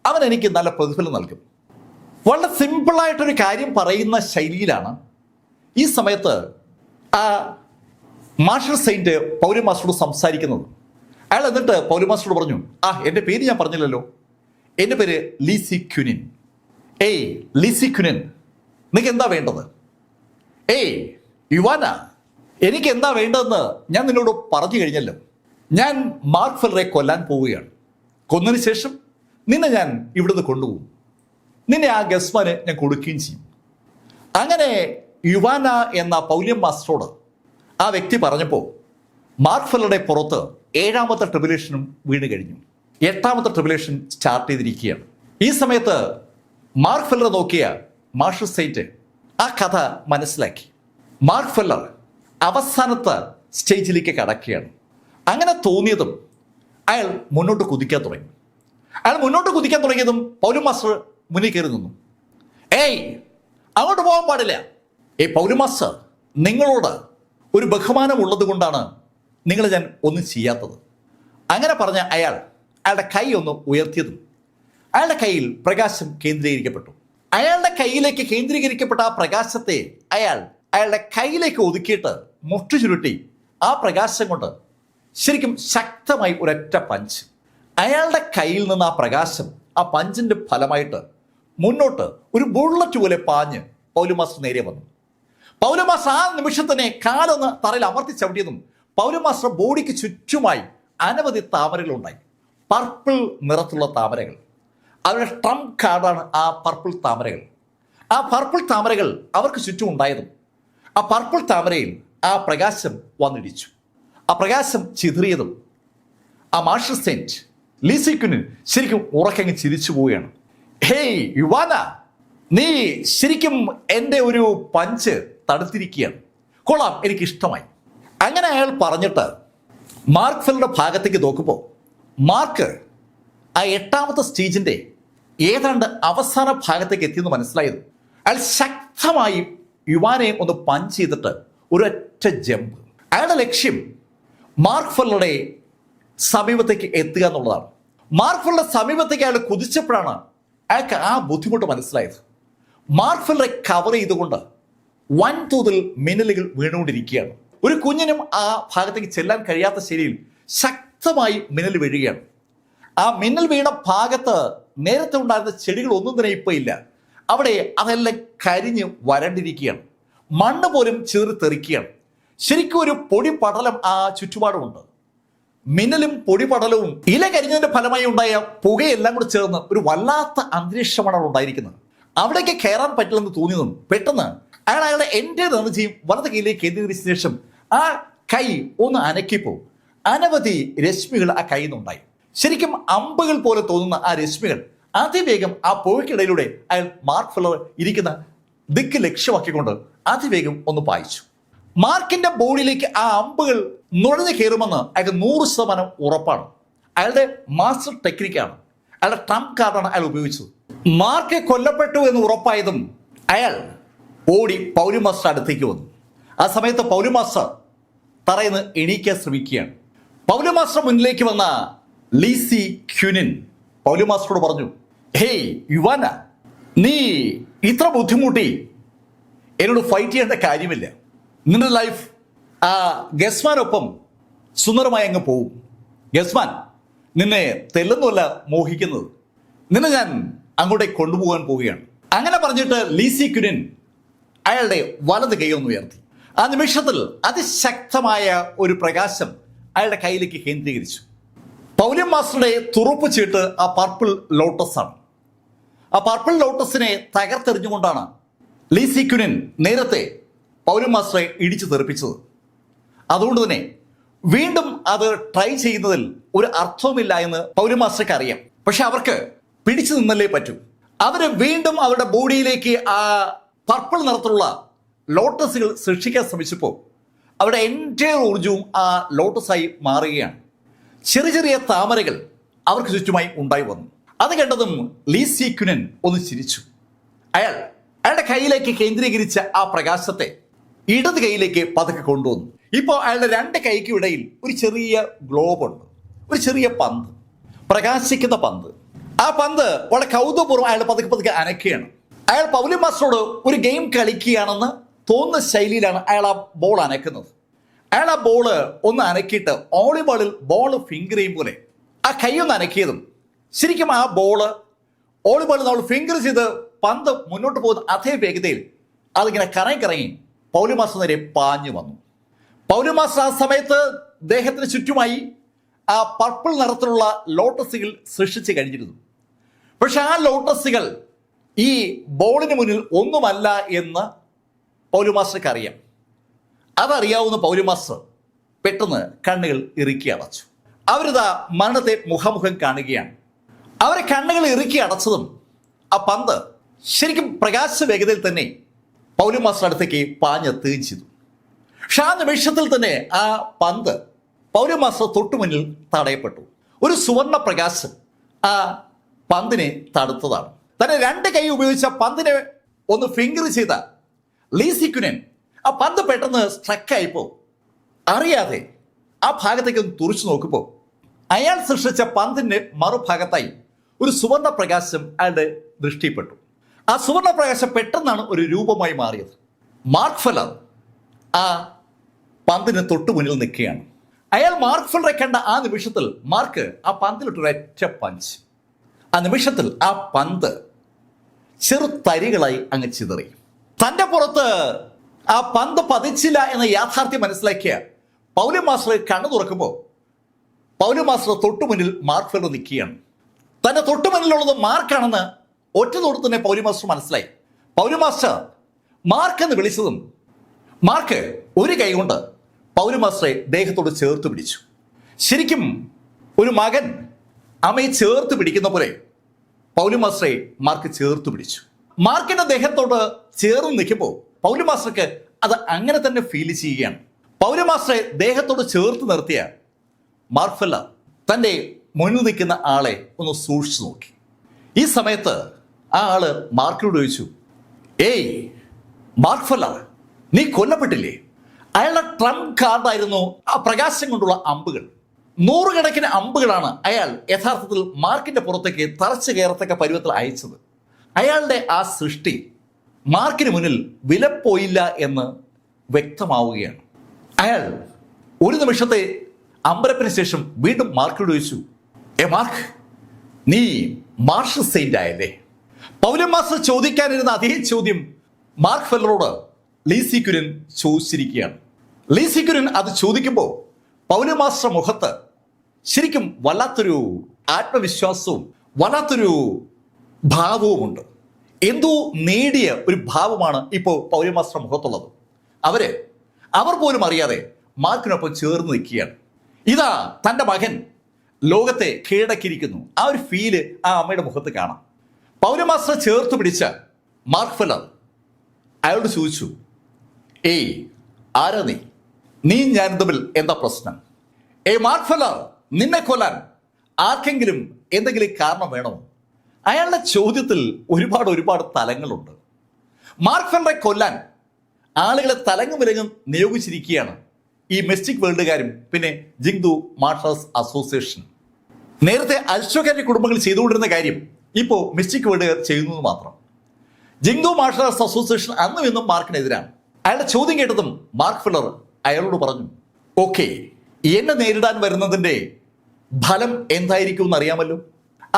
അവൻ എനിക്ക് നല്ല പ്രതിഫലം നൽകും. വളരെ സിമ്പിളായിട്ടൊരു കാര്യം പറയുന്ന ശൈലിയിലാണ് ഈ സമയത്ത് ആ മാർഷൽ സെയിന്റ് പൗലിയൻ മാസ്റ്ററോട് സംസാരിക്കുന്നത്. അയാൾ എന്നിട്ട് പൗലിയൻ മാസ്റ്ററോട് പറഞ്ഞു, എൻ്റെ പേര് ഞാൻ പറഞ്ഞില്ലല്ലോ, എൻ്റെ പേര് ലീസി ക്യുനിൻ. ഏയ് ലീസി ക്യുനിൻ, നിനക്ക് എന്താ വേണ്ടത്? ഏയ് യുവാന, എനിക്ക് എന്താ വേണ്ടതെന്ന് ഞാൻ നിന്നോട് പറഞ്ഞു കഴിഞ്ഞല്ലോ. ഞാൻ മാർക്ക് ഫെല്ലറെ കൊല്ലാൻ പോവുകയാണ്. കൊന്നതിന് ശേഷം നിന്നെ ഞാൻ ഇവിടുന്ന് കൊണ്ടുപോകും. നിന്നെ ആ ഗസ്മാന് ഞാൻ കൊടുക്കുകയും ചെയ്യും. അങ്ങനെ യുവാന എന്ന പൗലിയൻ മാസ്റ്ററോട് ആ വ്യക്തി പറഞ്ഞപ്പോൾ മാർക്ക് ഫെല്ലറുടെ പുറത്ത് 7ാമത്തെ ട്രിബുലേഷനും വീണ് കഴിഞ്ഞു. 8ാമത്തെ ട്രിബുലേഷൻ സ്റ്റാർട്ട് ചെയ്തിരിക്കുകയാണ്. ഈ സമയത്ത് മാർക്ക് ഫെല്ലറെ നോക്കിയ മാർഷൽ സെയിന്റ് ആ കഥ മനസ്സിലാക്കി. മാർക്ക് ഫെല്ലർ അവസാനത്തെ സ്റ്റേജിലേക്ക് കടക്കുകയാണ്. അങ്ങനെ തോന്നിയതും അയാൾ മുന്നോട്ട് കുതിക്കാൻ തുടങ്ങി. അയാൾ മുന്നോട്ട് കുതിക്കാൻ തുടങ്ങിയതും പൗലിയൻ മാസ്റ്റർ മുന്നിൽ കയറി നിന്നു. ഏയ് അങ്ങോട്ട് പോകാൻ പാടില്ല. പൗലിയൻ മാസ്റ്റർ, നിങ്ങളോട് ഒരു ബഹുമാനം ഉള്ളത് കൊണ്ടാണ് നിങ്ങളെ ഞാൻ ഒന്നും ചെയ്യാത്തത്. അങ്ങനെ പറഞ്ഞ അയാളുടെ കൈ ഒന്ന് ഉയർത്തിയതും അയാളുടെ കയ്യിൽ പ്രകാശം കേന്ദ്രീകരിക്കപ്പെട്ടു. അയാളുടെ കയ്യിലേക്ക് കേന്ദ്രീകരിക്കപ്പെട്ട ആ പ്രകാശത്തെ അയാളുടെ കയ്യിലേക്ക് ഒതുക്കിയിട്ട് മുട്ടു ചുരുട്ടി ആ പ്രകാശം കൊണ്ട് ശരിക്കും ശക്തമായി ഒരൊറ്റ പഞ്ച്. അയാളുടെ കയ്യിൽ നിന്ന് ആ പ്രകാശം, ആ പഞ്ചിന്റെ ഫലമായിട്ട് മുന്നോട്ട് ഒരു ബുള്ളറ്റ് പോലെ പാഞ്ഞ് പൗലിയൻ മാസ്റ്റർ നേരെ വന്നു. പൗലിയൻ മാസ്റ്റർ ആ നിമിഷം തന്നെ കാലൊന്ന് തറയിൽ അമർത്തി ചവിട്ടിയതും പൗലിയൻ മാസ്റ്റർ ബോഡിക്ക് ചുറ്റുമായി അനവധി താമരകളുണ്ടായി. പർപ്പിൾ നിറത്തുള്ള താമരകൾ. അവരുടെ ട്രംപ് കാർഡാണ് ആ പർപ്പിൾ താമരകൾ. ആ പർപ്പിൾ താമരകൾ അവർക്ക് ചുറ്റും ഉണ്ടായതും ആ പർപ്പിൾ താമരയിൽ ആ പ്രകാശം വന്നിടിച്ചു. ആ പ്രകാശം ചിതറിയതും ആ മാർഷൽ സെയിന്റ് ലീസി ക്യുനിൻ ശരിക്കും ഉറക്കങ്ങ് ചിരിച്ചു പോവുകയാണ്. ഹേയ് യുവാന, നീ ശരിക്കും എൻ്റെ ഒരു പഞ്ച് തടുത്തിരിക്കുകയാണ്. കൊള്ളാം, എനിക്കിഷ്ടമായി. അങ്ങനെ അയാൾ പറഞ്ഞിട്ട് മാർക്ക് ഫെല്ലറുടെ ഭാഗത്തേക്ക് നോക്കുമ്പോൾ മാർക്ക് ആ 8ാമത്തെ സ്റ്റേജിന്റെ ഏതാണ്ട് അവസാന ഭാഗത്തേക്ക് എത്തിയെന്ന് മനസ്സിലായത്. അയാൾ ശക്തമായി യുവാനെ ഒന്ന് പഞ്ച് ചെയ്തിട്ട് ഒരൊറ്റ ജമ്പ്. അയാളുടെ ലക്ഷ്യം മാർക്ക് ഫെല്ലറുടെ സമീപത്തേക്ക് എത്തുക എന്നുള്ളതാണ്. മാർക്ക് ഫെല്ലറുടെ സമീപത്തേക്ക് അയാൾ കുതിച്ചപ്പോഴാണ് അയാൾക്ക് ആ ബുദ്ധിമുട്ട് മനസ്സിലായത്. മാർക്ക് ഫെല്ലറെ കവർ ചെയ്തുകൊണ്ട് വൻതോതിൽ മിന്നലുകൾ വീണുകൊണ്ടിരിക്കുകയാണ്. ഒരു കുഞ്ഞിനും ആ ഭാഗത്തേക്ക് ചെല്ലാൻ കഴിയാത്ത ശൈലിയിൽ ശക്തമായി മിന്നൽ വീഴുകയാണ്. ആ മിന്നൽ വീണ ഭാഗത്ത് നേരത്തെ ഉണ്ടായിരുന്ന ചെടികൾ ഒന്നും തന്നെ ഇപ്പോൾ ഇല്ല. അവിടെ അതെല്ലാം കരിഞ്ഞ് വരണ്ടിരിക്കുകയാണ്. മണ്ണ് പോലും ചീറി തെറിക്കുകയാണ്. ശരിക്കും ഒരു പൊടി പടലം ആ ചുറ്റുപാടുമുണ്ട്. മിന്നലും പൊടി പടലവും ഇല കരിഞ്ഞതിന്റെ ഫലമായി ഉണ്ടായ പുകയെല്ലാം കൂടി ചേർന്ന് ഒരു വല്ലാത്ത അന്തരീക്ഷമാണ് അവിടെ ഉണ്ടായിരിക്കുന്നത്. അവിടേക്ക് കയറാൻ പറ്റില്ലെന്ന് തോന്നിയതും പെട്ടെന്ന് അയാളുടെ എൻ്റെ എനർജിയും വലത് കൈയിലേക്ക് കേന്ദ്രീകരിച്ച ശേഷം ആ കൈ ഒന്ന് അനക്കിപ്പോ അനവധി രശ്മികൾ ആ കയ്യിൽ നിന്നുണ്ടായി. ശരിക്കും അമ്പുകൾ പോലെ തോന്നുന്ന ആ രശ്മികൾ അതിവേഗം ആ പുകയ്ക്കിടയിലൂടെ അയാൾ മാർക്ക് ഫെല്ലർ ഇരിക്കുന്ന ദിക്ക് ലക്ഷ്യമാക്കിക്കൊണ്ട് അതിവേഗം ഒന്ന് പായിച്ചു. മാർക്കിന്റെ ബോഡിയിലേക്ക് ആ അമ്പുകൾ നുഴഞ്ഞു കയറുമെന്ന് അയാൾക്ക് 100% ഉറപ്പാണ്. അയാളുടെ മാസ്റ്റർ ടെക്നിക്കാണ്, അയാളുടെ ട്രംപ് കാർഡാണ് അയാൾ ഉപയോഗിച്ചത്. മാർക്ക് കൊല്ലപ്പെട്ടു എന്ന് ഉറപ്പായതും അയാൾ ഓടി പൗലിയൻ മാസ്റ്റർ അടുത്തേക്ക് വന്നു. ആ സമയത്ത് പൗലിയൻ മാസ്റ്റർ തറയിന്ന് എണീക്കാൻ ശ്രമിക്കുകയാണ്. പൗലിയൻ മാസ്റ്റർ മുന്നിലേക്ക് വന്ന ലീസി ക്യുനിൻ പൗലിയൻ മാസ്റ്ററോട് പറഞ്ഞു, ഹേയ് യുവാന, നീ ഇത്ര ബുദ്ധിമുട്ടി എന്നോട് ഫൈറ്റ് ചെയ്യേണ്ട കാര്യമില്ല. നിന്റെ ലൈഫ് ആ ഗസ്മാനൊപ്പം സുന്ദരമായി അങ്ങ് പോവും. ഗസ്മാൻ നിന്നെ തെല്ലൊന്നുമല്ല മോഹിക്കുന്നത്, നിന്നെ ഞാൻ അങ്ങോട്ടേക്ക് കൊണ്ടുപോകാൻ പോവുകയാണ്. അങ്ങനെ പറഞ്ഞിട്ട് ലീസി ക്യുനിൻ അയാളുടെ വലത് കൈ ഒന്ന് ഉയർത്തി. ആ നിമിഷത്തിൽ അതിശക്തമായ ഒരു പ്രകാശം അയാളുടെ കയ്യിലേക്ക് കേന്ദ്രീകരിച്ചു. പൗലിയൻ മാസ്റ്ററുടെ തുറുപ്പ് ചീട്ട് ആ പർപ്പിൾ ലോട്ടസ് ആണ്. ആ പർപ്പിൾ ലോട്ടസിനെ തകർത്തെറിഞ്ഞുകൊണ്ടാണ് ലീ സി ക്യുനിൻ നേരത്തെ പൗലോ മാസ്റ്ററെ ഇടിച്ചു തെറിപ്പിച്ചത്. അതുകൊണ്ട് തന്നെ വീണ്ടും അത് ട്രൈ ചെയ്യുന്നതിൽ ഒരു അർത്ഥവുമില്ല എന്ന് പൗലോ മാസ്റ്റർക്ക് അറിയാം. പക്ഷെ അവർക്ക് പിടിച്ചു നിന്നല്ലേ പറ്റൂ. അവര് വീണ്ടും അവരുടെ ബോഡിയിലേക്ക് ആ പർപ്പിൾ നിറത്തിലുള്ള ലോട്ടസുകൾ സൃഷ്ടിക്കാൻ ശ്രമിച്ചപ്പോൾ അവരുടെ എൻറ്റയർ ഊർജവും ആ ലോട്ടസായി മാറുകയാണ്. ചെറിയ ചെറിയ താമരകൾ അവർക്ക് ചുറ്റുമായി ഉണ്ടായി വന്നു. അത് കണ്ടതും ലീ സി ക്യുനിൻ ഒന്ന് ചിരിച്ചു. അയാളുടെ കയ്യിലേക്ക് കേന്ദ്രീകരിച്ച ആ പ്രകാശത്തെ ഇടത് കൈയിലേക്ക് പതുക്കെ കൊണ്ടുവന്നു. ഇപ്പോൾ അയാളുടെ രണ്ട് കൈക്കും ഇടയിൽ ഒരു ചെറിയ ഗ്ലോബ് ഉണ്ട്, ഒരു ചെറിയ പന്ത്, പ്രകാശിക്കുന്ന പന്ത്. ആ പന്ത് വളരെ കൗതുകപൂർവ്വം അയാൾ പതുക്കെ പതുക്കെ അനക്കുകയാണ്. അയാൾ പൗലോ മാസ്റ്ററോട് ഒരു ഗെയിം കളിക്കുകയാണെന്ന് തോന്നുന്ന ശൈലിയിലാണ് അയാൾ ആ ബോൾ അനക്കുന്നത്. അയാൾ ആ ബോള് ഒന്ന് അനക്കിയിട്ട് വോളിബോളിൽ ബോൾ ഫിംഗർ ചെയ്യും പോലെ ആ കൈയൊന്ന് അനക്കിയതും ശരിക്കും ആ ബോള് വോളിബോളിൽ നമ്മൾ ഫിംഗർ ചെയ്ത് പന്ത് മുന്നോട്ട് പോകുന്ന അതേ വേഗതയിൽ അതിങ്ങനെ കറങ്ങി പൗലോ മാസ്റ്റർ നേരെ പാഞ്ഞു വന്നു. പൗലോ മാസ്റ്റർ ആ സമയത്ത് ദേഹത്തിന് ചുറ്റുമായി ആ പർപ്പിൾ നിറത്തിലുള്ള ലോട്ടസുകൾ സൃഷ്ടിച്ച് കഴിഞ്ഞിരുന്നു. പക്ഷെ ആ ലോട്ടസുകൾ ഈ ബോളിന് മുന്നിൽ ഒന്നുമല്ല എന്ന് പൗലോ മാസ്റ്റർക്ക് അറിയാം. അതറിയാവുന്ന പൗലോ മാസ്റ്റർ പെട്ടെന്ന് കണ്ണുകൾ ഇറുക്കി അടച്ചു. അവരിതാ മരണത്തെ മുഖാമുഖം കാണുകയാണ്. അവരെ കണ്ണുകൾ ഇറുക്കി അടച്ചതും ആ പന്ത് ശരിക്കും പ്രകാശ വേഗതയിൽ തന്നെ പൗലോ മാസ്റ്റർ അടുത്തേക്ക് പാഞ്ഞെത്തുകയും ചെയ്തു. പക്ഷെ ആ നിമിഷത്തിൽ തന്നെ ആ പന്ത് പൗലോ മാസ്റ്റർ തൊട്ടു മുന്നിൽ തടയപ്പെട്ടു. ഒരു സുവർണ പ്രകാശം ആ പന്തിനെ തടുത്തതാണ്. തന്നെ രണ്ട് കൈ ഉപയോഗിച്ച പന്തിനെ ഒന്ന് ഫിംഗർ ചെയ്ത ലീ സി ക്യുനിൻ ആ പന്ത് പെട്ടെന്ന് സ്ട്രക്കായിപ്പോൾ അറിയാതെ ആ ഭാഗത്തേക്ക് ഒന്ന് തുറച്ചു നോക്കുമ്പോൾ അയാൾ സൃഷ്ടിച്ച പന്തിന്റെ മറുഭാഗത്തായി ഒരു സുവർണ പ്രകാശം അയാളുടെ ദൃഷ്ടിപ്പെട്ടു. ആ സുവർണ പ്രകാശം പെട്ടെന്നാണ് ഒരു രൂപമായി മാറിയത്. മാർക്ക് ഫെല്ലർ ആ പന്തിന് തൊട്ടു മുന്നിൽ നിൽക്കുകയാണ്. അയാൾ മാർക്ക് ഫെല്ലറെ കണ്ട ആ നിമിഷത്തിൽ മാർക്ക് ആ പന്തിലിട്ടൊരൊറ്റ പഞ്ച്. ആ നിമിഷത്തിൽ ആ പന്ത് ചെറു തരികളായി അങ്ങ് ചിതറി. തൻ്റെ പുറത്ത് ആ പന്ത് പതിച്ചില്ല എന്ന യാഥാർത്ഥ്യം മനസ്സിലാക്കിയ പൗലോ മാസ്റ്റർ കണ്ണു തുറക്കുമ്പോൾ പൗലോ മാസ്റ്റർ തൊട്ടു മുന്നിൽ മാർക്ക് ഫെല്ലർ നിൽക്കുകയാണ്. തൻ്റെ തൊട്ടു മുന്നിലുള്ളത് മാർക്കാണെന്ന് ഒറ്റ നോട്ട് തന്നെ പൗലോ മാസ്റ്റർ മനസ്സിലായി. പൗലോ മാസ്റ്റർ മാർക്ക് എന്ന് വിളിച്ചതും മാർക്ക് ഒരു കൈ കൊണ്ട് പൗലോ മാസ്റ്ററെ ദേഹത്തോട് ചേർത്ത് പിടിച്ചു. ശരിക്കും ഒരു മകൻ അമ്മയെ ചേർത്ത് പിടിക്കുന്ന പോലെ പൗലോ മാസ്റ്ററെ മാർക്ക് ചേർത്ത് പിടിച്ചു. മാർക്കിന്റെ ദേഹത്തോട് ചേർന്ന് നിൽക്കുമ്പോൾ പൗലോ മാസ്റ്റർക്ക് അത് അങ്ങനെ തന്നെ ഫീൽ ചെയ്യുകയാണ്. പൗലോ മാസ്റ്ററെ ദേഹത്തോട് ചേർത്ത് നിർത്തിയ മാർക്ക് ഫെല്ലർ തൻ്റെ മുന്നിൽ നിൽക്കുന്ന ആളെ ഒന്ന് സൂക്ഷിച്ചു നോക്കി. ഈ സമയത്ത് ആ ആള് മാർക്കിനോട് ചോദിച്ചു, ഏയ് മാർക്ക് ഫെല്ലർ, നീ കൊല്ലപ്പെട്ടില്ലേ? അയാളുടെ ട്രംപ് കാർഡായിരുന്നു ആ പ്രകാശം കൊണ്ടുള്ള അമ്പുകൾ. നൂറുകണക്കിന് അമ്പുകളാണ് അയാൾ യഥാർത്ഥത്തിൽ മാർക്കിന്റെ പുറത്തേക്ക് തറച്ചു കയറത്തക്ക പരുവത്തിൽ അയച്ചത്. അയാളുടെ ആ സൃഷ്ടി മാർക്കിന് മുന്നിൽ വിലപ്പോയില്ല എന്ന് വ്യക്തമാവുകയാണ്. അയാൾ ഒരു നിമിഷത്തെ അമ്പരപ്പിന് ശേഷം വീണ്ടും മാർക്കിനോട് ചോദിച്ചു, മാർക്ക്, നീ മാർഷൽ സെയിന്റ് ആയല്ലേ? പൗലോ മാസ്റ്റർ ചോദിക്കാനിരുന്ന അതേ ചോദ്യം മാർക്ക് ഫെല്ലറോട് ലീ സി ക്യുനിൻ ചോദിച്ചിരിക്കുകയാണ്. ലീ സി ക്യുനിൻ അത് ചോദിക്കുമ്പോൾ പൗലോ മാസ്റ്റർ മുഖത്ത് ശരിക്കും വല്ലാത്തൊരു ആത്മവിശ്വാസവും വല്ലാത്തൊരു ഭാവവുമുണ്ട്. എന്തോ നേടിയ ഒരു ഭാവമാണ് ഇപ്പോൾ പൗലോ മാസ്റ്റർ മുഖത്തുള്ളത്. അവർ പോലും അറിയാതെ മാർക്കിനൊപ്പം ചേർന്ന് നിൽക്കുകയാണ്. ഇതാ തൻ്റെ മകൻ ലോകത്തെ കീഴടക്കിയിരിക്കുന്നു. ആ ഒരു ഫീല് ആ അമ്മയുടെ മുഖത്ത് കാണാം. പൗലോ മാസ്റ്റർ ചേർത്ത് പിടിച്ച മാർക്ക് ഫെല്ലർ അയാളോട് ചോദിച്ചു, ഏയ് ആരാ നീ ഞാൻ തമ്മിൽ എന്താ പ്രശ്നം? മാർക്ക് ഫെല്ലർ, നിന്നെ കൊല്ലാൻ ആർക്കെങ്കിലും എന്തെങ്കിലും കാരണം വേണോ? അയാളുടെ ചോദ്യത്തിൽ ഒരുപാട് തലങ്ങളുണ്ട്. മാർക്ക് ഫെല്ലറെ കൊല്ലാൻ ആളുകളെ തലങ്ങും വിലങ്ങും നിയോഗിച്ചിരിക്കുകയാണ് ഈ മിസ്റ്റിക് വേൾഡുകാരും പിന്നെ ജിങ്ദു മാർഷൽ അസോസിയേഷൻ. നേരത്തെ അശ്വകാര്യ കുടുംബങ്ങൾ ചെയ്തുകൊണ്ടിരുന്ന കാര്യം ഇപ്പോൾ മിസ്റ്റിക് വേൾഡുകാർ ചെയ്യുന്നത് മാത്രം. ജിങ്ദു മാർഷൽ അസോസിയേഷൻ അന്നും ഇന്നും മാർക്കിനെതിരാണ്. അയാളുടെ ചോദ്യം കേട്ടതും മാർക്ക് ഫെല്ലർ അയാളോട് പറഞ്ഞു, ഓക്കെ, എന്നെ നേരിടാൻ വരുന്നതിൻ്റെ ഫലം എന്തായിരിക്കും എന്ന് അറിയാമല്ലോ.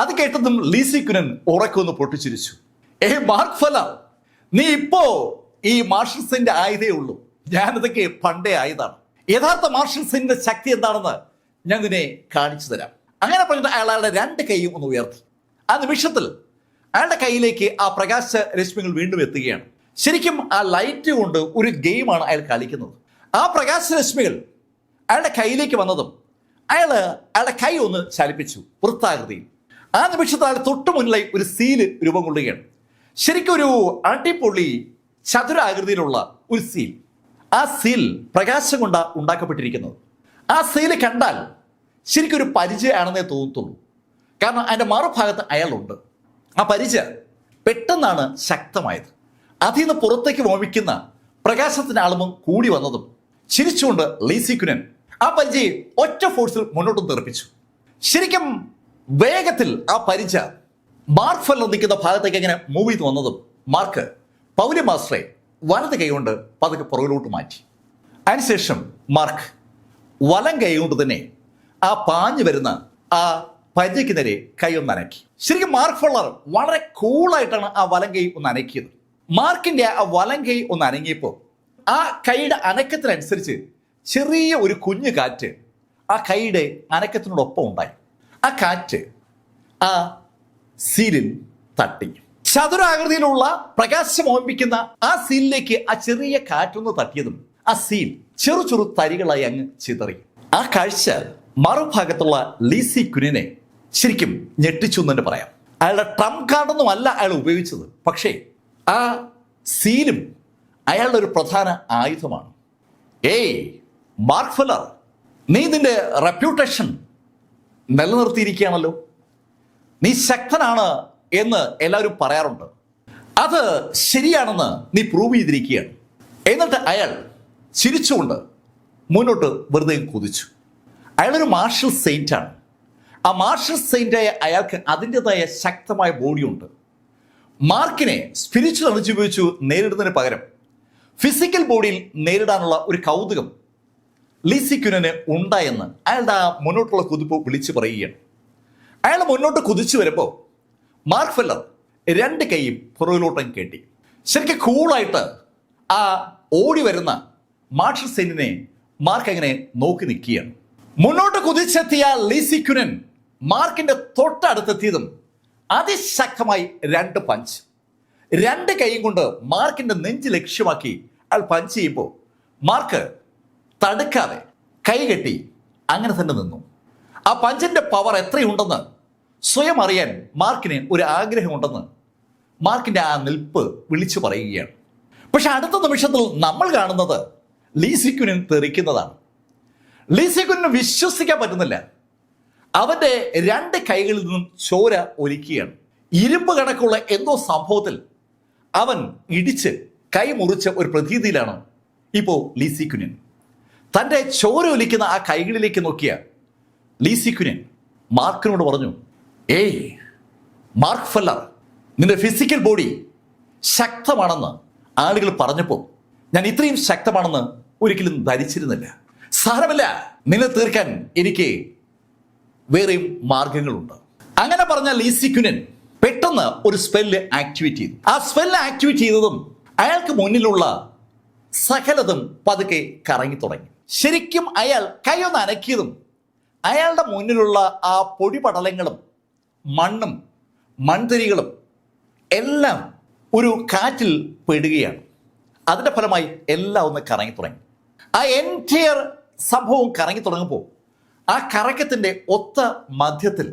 അത് കേട്ടതും ലീ സി ക്യുനിൻ ഉറക്കൊന്ന് പൊട്ടിച്ചിരിച്ചു. മാർക്ക് ഫെല്ലർ, നീ ഇപ്പോ ഈ മാർഷൽ സെയിന്റ് ആയതേ ഉള്ളൂ. ഞാനിതൊക്കെ പണ്ടേ ആയതാണ്. യഥാർത്ഥ മാർഷൽ സെയിന്റിന്റെ ശക്തി എന്താണെന്ന് ഞാൻ നിന്നെ കാണിച്ചു തരാം. അങ്ങനെ പറഞ്ഞിട്ട് അയാളുടെ രണ്ട് കൈയും ഒന്ന് ഉയർത്തി. ആ നിമിഷത്തിൽ അയാളുടെ കയ്യിലേക്ക് ആ പ്രകാശ രശ്മികൾ വീണ്ടും എത്തുകയാണ്. ശരിക്കും ആ ലൈറ്റ് കൊണ്ട് ഒരു ഗെയിമാണ് അയാൾ കളിക്കുന്നത്. ആ പ്രകാശ രശ്മികൾ അയാളുടെ കയ്യിലേക്ക് വന്നതും അയാളുടെ കൈ ഒന്ന് ചലിപ്പിച്ചു വൃത്താകൃതിയിൽ. ആ നിമിഷത്തിൽ അയാൾ തൊട്ടു മുന്നിലായി ഒരു സീല് രൂപം കൊള്ളുകയാണ്. ശരിക്കും ഒരു അടിപൊളി ചതുരാകൃതിയിലുള്ള ഒരു സീൽ. ആ സീൽ പ്രകാശം കൊണ്ട് ഉണ്ടാക്കപ്പെട്ടിരിക്കുന്നത്. ആ സീല് കണ്ടാൽ ശരിക്കും ഒരു പരിചയമാണെന്നേ തോന്നത്തുള്ളൂ. കാരണം അതിൻ്റെ മറുഭാഗത്ത് അയാളുണ്ട്. ആ പരിചയം പെട്ടെന്നാണ് ശക്തമായത്. അതിൽ നിന്ന് പുറത്തേക്ക് വമിക്കുന്ന പ്രകാശത്തിന്റെ അളവും കൂടി വന്നതും ചിരിച്ചുകൊണ്ട് ലീസി കുനൻ ആ പരിചയം ഒറ്റ ഫോഴ്സിൽ മുന്നോട്ട് തെറിപ്പിച്ചു. ശരിക്കും വേഗത്തിൽ ആ പരിചയ മാർക്ക് ഫെല്ലർ നിൽക്കുന്ന ഭാഗത്തേക്ക് എങ്ങനെ മൂവ് ചെയ്ത് വന്നതും മാർക്ക് പൗലി മാസ്റ്ററെ വലത് കൈകൊണ്ട് പതുക്കെ പുറകിലോട്ട് മാറ്റി. അതിനുശേഷം മാർക്ക് വലം കൈ കൊണ്ട് തന്നെ ആ പാഞ്ഞു വരുന്ന ആ പരിചയ്ക്ക് നേരെ കൈ ഒന്ന് അനക്കി. ശരിക്കും മാർക്ക് ഫെല്ലർ വളരെ കൂളായിട്ടാണ് ആ വലം കൈ ഒന്ന് അനക്കിയത്. മാർക്കിന്റെ ആ വലം കൈ ഒന്ന് അനങ്ങിയപ്പോൾ ആ കൈയുടെ അനക്കത്തിനനുസരിച്ച് ചെറിയ ഒരു കുഞ്ഞു കാറ്റ് ആ കൈയുടെ അനക്കത്തിനോടൊപ്പം ഉണ്ടായി. ആ കാറ്റ് ആ സീലിൽ തട്ടി. ചതുരാകൃതിയിലുള്ള പ്രകാശം ഓർമ്മിക്കുന്ന ആ സീലിലേക്ക് ആ ചെറിയ കാറ്റൊന്ന് തട്ടിയതും ആ സീൽ ചെറു ചെറു തരികളായി അങ്ങ് ചിതറി. ആ കാഴ്ച മറുഭാഗത്തുള്ള ലീസി കുനിനെ ശരിക്കും ഞെട്ടിച്ചു എന്ന് തന്നെ പറയാം. അയാളുടെ ട്രംപ് കാർഡൊന്നും അല്ല അയാൾ ഉപയോഗിച്ചത്. പക്ഷേ ആ സീലും അയാളുടെ ഒരു പ്രധാന ആയുധമാണ്. മാർക്ക് ഫെല്ലർ, നീ നിന്റെ റെപ്യൂട്ടേഷൻ നിലനിർത്തിയിരിക്കുകയാണല്ലോ. നീ ശക്തനാണ് എന്ന് എല്ലാവരും പറയാറുണ്ട്. അത് ശരിയാണെന്ന് നീ പ്രൂവ് ചെയ്തിരിക്കുകയാണ്. എന്നിട്ട് അയാൾ ചിരിച്ചുകൊണ്ട് മുന്നോട്ട് വെറുതെ കുതിച്ചു. അയാളൊരു മാർഷൽ സെയിൻ്റാണ്. ആ മാർഷൽ സെയിൻ്റായ അയാൾക്ക് അതിൻ്റെതായ ശക്തമായ ബോഡിയുണ്ട്. മാർക്കിനെ സ്പിരിച്വൽ എനർജി ഉപയോഗിച്ചു നേരിടുന്നതിന് പകരം ഫിസിക്കൽ ബോഡിയിൽ നേരിടാനുള്ള ഒരു കൗതുകം ലീസി കുനന് ഉണ്ടായെന്ന് അയാളുടെ ആ മുന്നോട്ടുള്ള കുതിപ്പ് വിളിച്ചു പറയുകയാണ്. അയാൾ മുന്നോട്ട് കുതിച്ചു വരുമ്പോൾ മാർക്ക് ഫെല്ലർ രണ്ട് കൈയും പുറകിലോട്ടും കെട്ടി. ശരിക്കും കൂളായിട്ട് ആ ഓടി വരുന്ന മാർഷൽ സെയിന്റിനെ മാർക്ക് അങ്ങനെ നോക്കി നിൽക്കുകയാണ്. മുന്നോട്ട് കുതിച്ചെത്തിയ ലീസി കുനൻ മാർക്കിന്റെ തൊട്ടടുത്തെത്തിയതും അതിശക്തമായി രണ്ട് പഞ്ച്, രണ്ട് കൈയും കൊണ്ട് മാർക്കിന്റെ നെഞ്ച് ലക്ഷ്യമാക്കി അയാൾ പഞ്ച് ചെയ്യുമ്പോൾ മാർക്ക് തടുക്കാതെ കൈ കെട്ടി അങ്ങനെ തന്നെ നിന്നു. ആ പഞ്ചിന്റെ പവർ എത്രയുണ്ടെന്ന് സ്വയം അറിയാൻ മാർക്കിന് ഒരു ആഗ്രഹമുണ്ടെന്ന് മാർക്കിന്റെ ആ നിൽപ്പ് വിളിച്ചു പറയുകയാണ്. പക്ഷെ അടുത്ത നിമിഷത്തിൽ നമ്മൾ കാണുന്നത് ലീസി കുനൻ തെറിക്കുന്നതാണ്. ലീസി കുനന് വിശ്വസിക്കാൻ പറ്റുന്നില്ല. അവന്റെ രണ്ട് കൈകളിൽ നിന്നും ചോര ഒലിക്കുകയാണ്. ഇരുമ്പ് കണക്കുള്ള എന്തോ സംഭവത്തിൽ അവൻ ഇടിച്ച് കൈ മുറിച്ച ഒരു പ്രതീതിയിലാണ് ഇപ്പോൾ ലീസി കുനൻ. തൻ്റെ ചോര ഒലിക്കുന്ന ആ കൈകളിലേക്ക് നോക്കിയ ലീസി കുനൻ മാർക്കിനോട് പറഞ്ഞു, മാർക്ക് ഫെല്ലർ, നിന്റെ ഫിസിക്കൽ ബോഡി ശക്തമാണെന്ന് ആളുകൾ പറഞ്ഞപ്പോൾ ഞാൻ ഇത്രയും ശക്തമാണെന്ന് ഒരിക്കലും ധരിച്ചിരുന്നില്ല. സാരമില്ല, നിന്നെ തീർക്കാൻ എനിക്ക് വേറെയും മാർഗങ്ങളുണ്ട്. അങ്ങനെ പറഞ്ഞ ലീസി കുനൻ പെട്ടെന്ന് ഒരു സ്പെല്ല് ആക്ടിവേറ്റ് ചെയ്തു. ആ സ്പെല്ല് ആക്ടിവേറ്റ് ചെയ്തതും അയാൾക്ക് മുന്നിലുള്ള സകലതും പതുക്കെ കറങ്ങി തുടങ്ങി. ശരിക്കും അയാൾ കൈയൊന്ന് അനക്കിയതും അയാളുടെ മുന്നിലുള്ള ആ പൊടിപടലങ്ങളും മണ്ണും മൺതരികളും എല്ലാം ഒരു കാറ്റിൽ പെടുകയാണ്. അതിൻ്റെ ഫലമായി എല്ലാം ഒന്ന് കറങ്ങി തുടങ്ങി. ആ എൻറ്റയർ സംഭവം കറങ്ങി തുടങ്ങുമ്പോൾ ആ കറക്കത്തിൻ്റെ ഒത്ത മധ്യത്തിൽ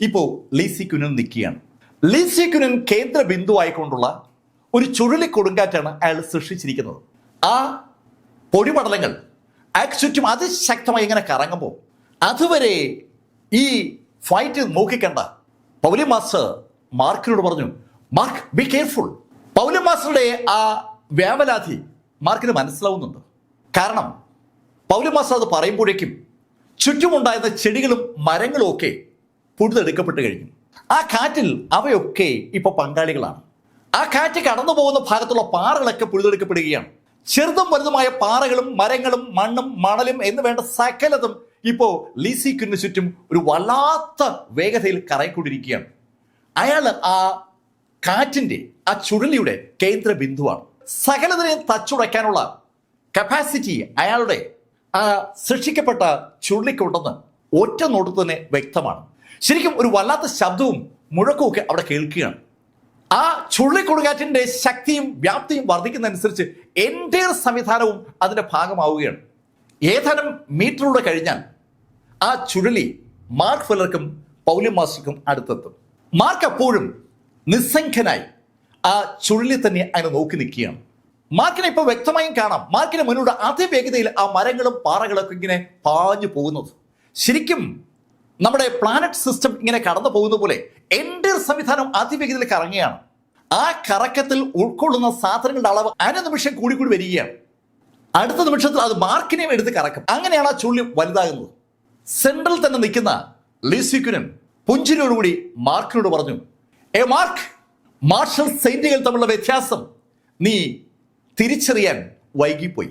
ഇപ്പോൾ ലീസി കുനൻ നിൽക്കുകയാണ്. ലീസി കുനൻ കേന്ദ്ര ബിന്ദുവായിക്കൊണ്ടുള്ള ഒരു ചുഴലിക്കൊടുങ്കാറ്റാണ് അയാൾ സൃഷ്ടിച്ചിരിക്കുന്നത്. ആ പൊടിപടലങ്ങൾ അയാൾക്ക് ചുറ്റും അതിശക്തമായി ഇങ്ങനെ കറങ്ങുമ്പോൾ അതുവരെ ഈ ഫൈറ്റ് നോക്കിക്കണ്ട പൗലി മാസ്റ്റർ മാർക്കിനോട് പറഞ്ഞു, മാർക്ക് ബി കെയർഫുൾ. പൗലി മാസ്റ്ററുടെ ആ വ്യാപലാതി മാർക്കിന് മനസ്സിലാവുന്നുണ്ട്. കാരണം പൗലി മാസ്റ്റർ അത് പറയുമ്പോഴേക്കും ചുറ്റുമുണ്ടായിരുന്ന ചെടികളും മരങ്ങളും ഒക്കെ പുഴുതെടുക്കപ്പെട്ട് കഴിഞ്ഞു. ആ കാറ്റിൽ അവയൊക്കെ ഇപ്പൊ പങ്കാളികളാണ്. ആ കാറ്റ് കടന്നു പോകുന്ന ഭാഗത്തുള്ള പാറകളൊക്കെ പുഴുതെടുക്കപ്പെടുകയാണ്. ചെറുതും വലുതുമായ പാറകളും മരങ്ങളും മണ്ണും മണലും എന്ന് വേണ്ട സകലതും ഇപ്പോ ലീസി കുനന് ചുറ്റും ഒരു വല്ലാത്ത വേഗതയിൽ കറങ്ങിക്കൊണ്ടിരിക്കുകയാണ്. അയാൾ ആ കാറ്റിന്റെ ആ ചുഴലിയുടെ കേന്ദ്ര ബിന്ദുവാണ്. സകലതിനെയും തച്ചുടയ്ക്കാനുള്ള കപ്പാസിറ്റി അയാളുടെ ആ സൃഷ്ടിക്കപ്പെട്ട ചുഴലിക്കുണ്ടെന്ന് ഒറ്റ നോട്ടത്തിൽ തന്നെ വ്യക്തമാണ്. ശരിക്കും ഒരു വല്ലാത്ത ശബ്ദവും മുഴക്കവും ഒക്കെ അവിടെ കേൾക്കുകയാണ്. ആ ചുഴലിക്കൊടുങ്കാറ്റിന്റെ ശക്തിയും വ്യാപ്തിയും വർദ്ധിക്കുന്നതനുസരിച്ച് എൻ്റയർ സംവിധാനവും അതിന്റെ ഭാഗമാവുകയാണ്. ഏതാനും മീറ്ററിലൂടെ കഴിഞ്ഞാൽ ആ ചുഴലി മാർക്ക് ഫെല്ലർക്കും പൗലി മാസ്റ്റർക്കും അടുത്തെത്തും. മാർക്ക് അപ്പോഴും നിസ്സംഖനായി ആ ചുഴലി തന്നെ അങ്ങനെ നോക്കി നിൽക്കുകയാണ്. മാർക്കിനെ ഇപ്പൊ വ്യക്തമായും കാണാം. മാർക്കിന് മുന്നിലൂടെ അതിവേഗതയിൽ ആ മരങ്ങളും പാറകളൊക്കെ ഇങ്ങനെ പാഞ്ഞു പോകുന്നത്. ശരിക്കും നമ്മുടെ പ്ലാനറ്റ് സിസ്റ്റം ഇങ്ങനെ കടന്നു പോകുന്ന പോലെ എൻ്റെ സംവിധാനം അതിവേഗതയിൽ കറങ്ങുകയാണ്. ആ കറക്കത്തിൽ ഉൾക്കൊള്ളുന്ന സാധനങ്ങളുടെ അളവ് അനുനിമിഷം കൂടിക്കൂടി വരികയാണ്. അടുത്ത നിമിഷത്തിൽ അത് മാർക്കിനെയും എടുത്ത് കറക്കും. അങ്ങനെയാണ് ആ ചുഴലി വലുതാകുന്നത്. സെൻട്രൽ തന്നെ നിൽക്കുന്ന ലീസി ക്യുനൻ പുഞ്ചിരിയോടുകൂടി മാർക്കിനോട് പറഞ്ഞു, മാർക്ക്, മാർഷൽ സൈന്യങ്ങൾ തമ്മിലുള്ള വ്യത്യാസം നീ തിരിച്ചറിയാൻ വൈകിപ്പോയി.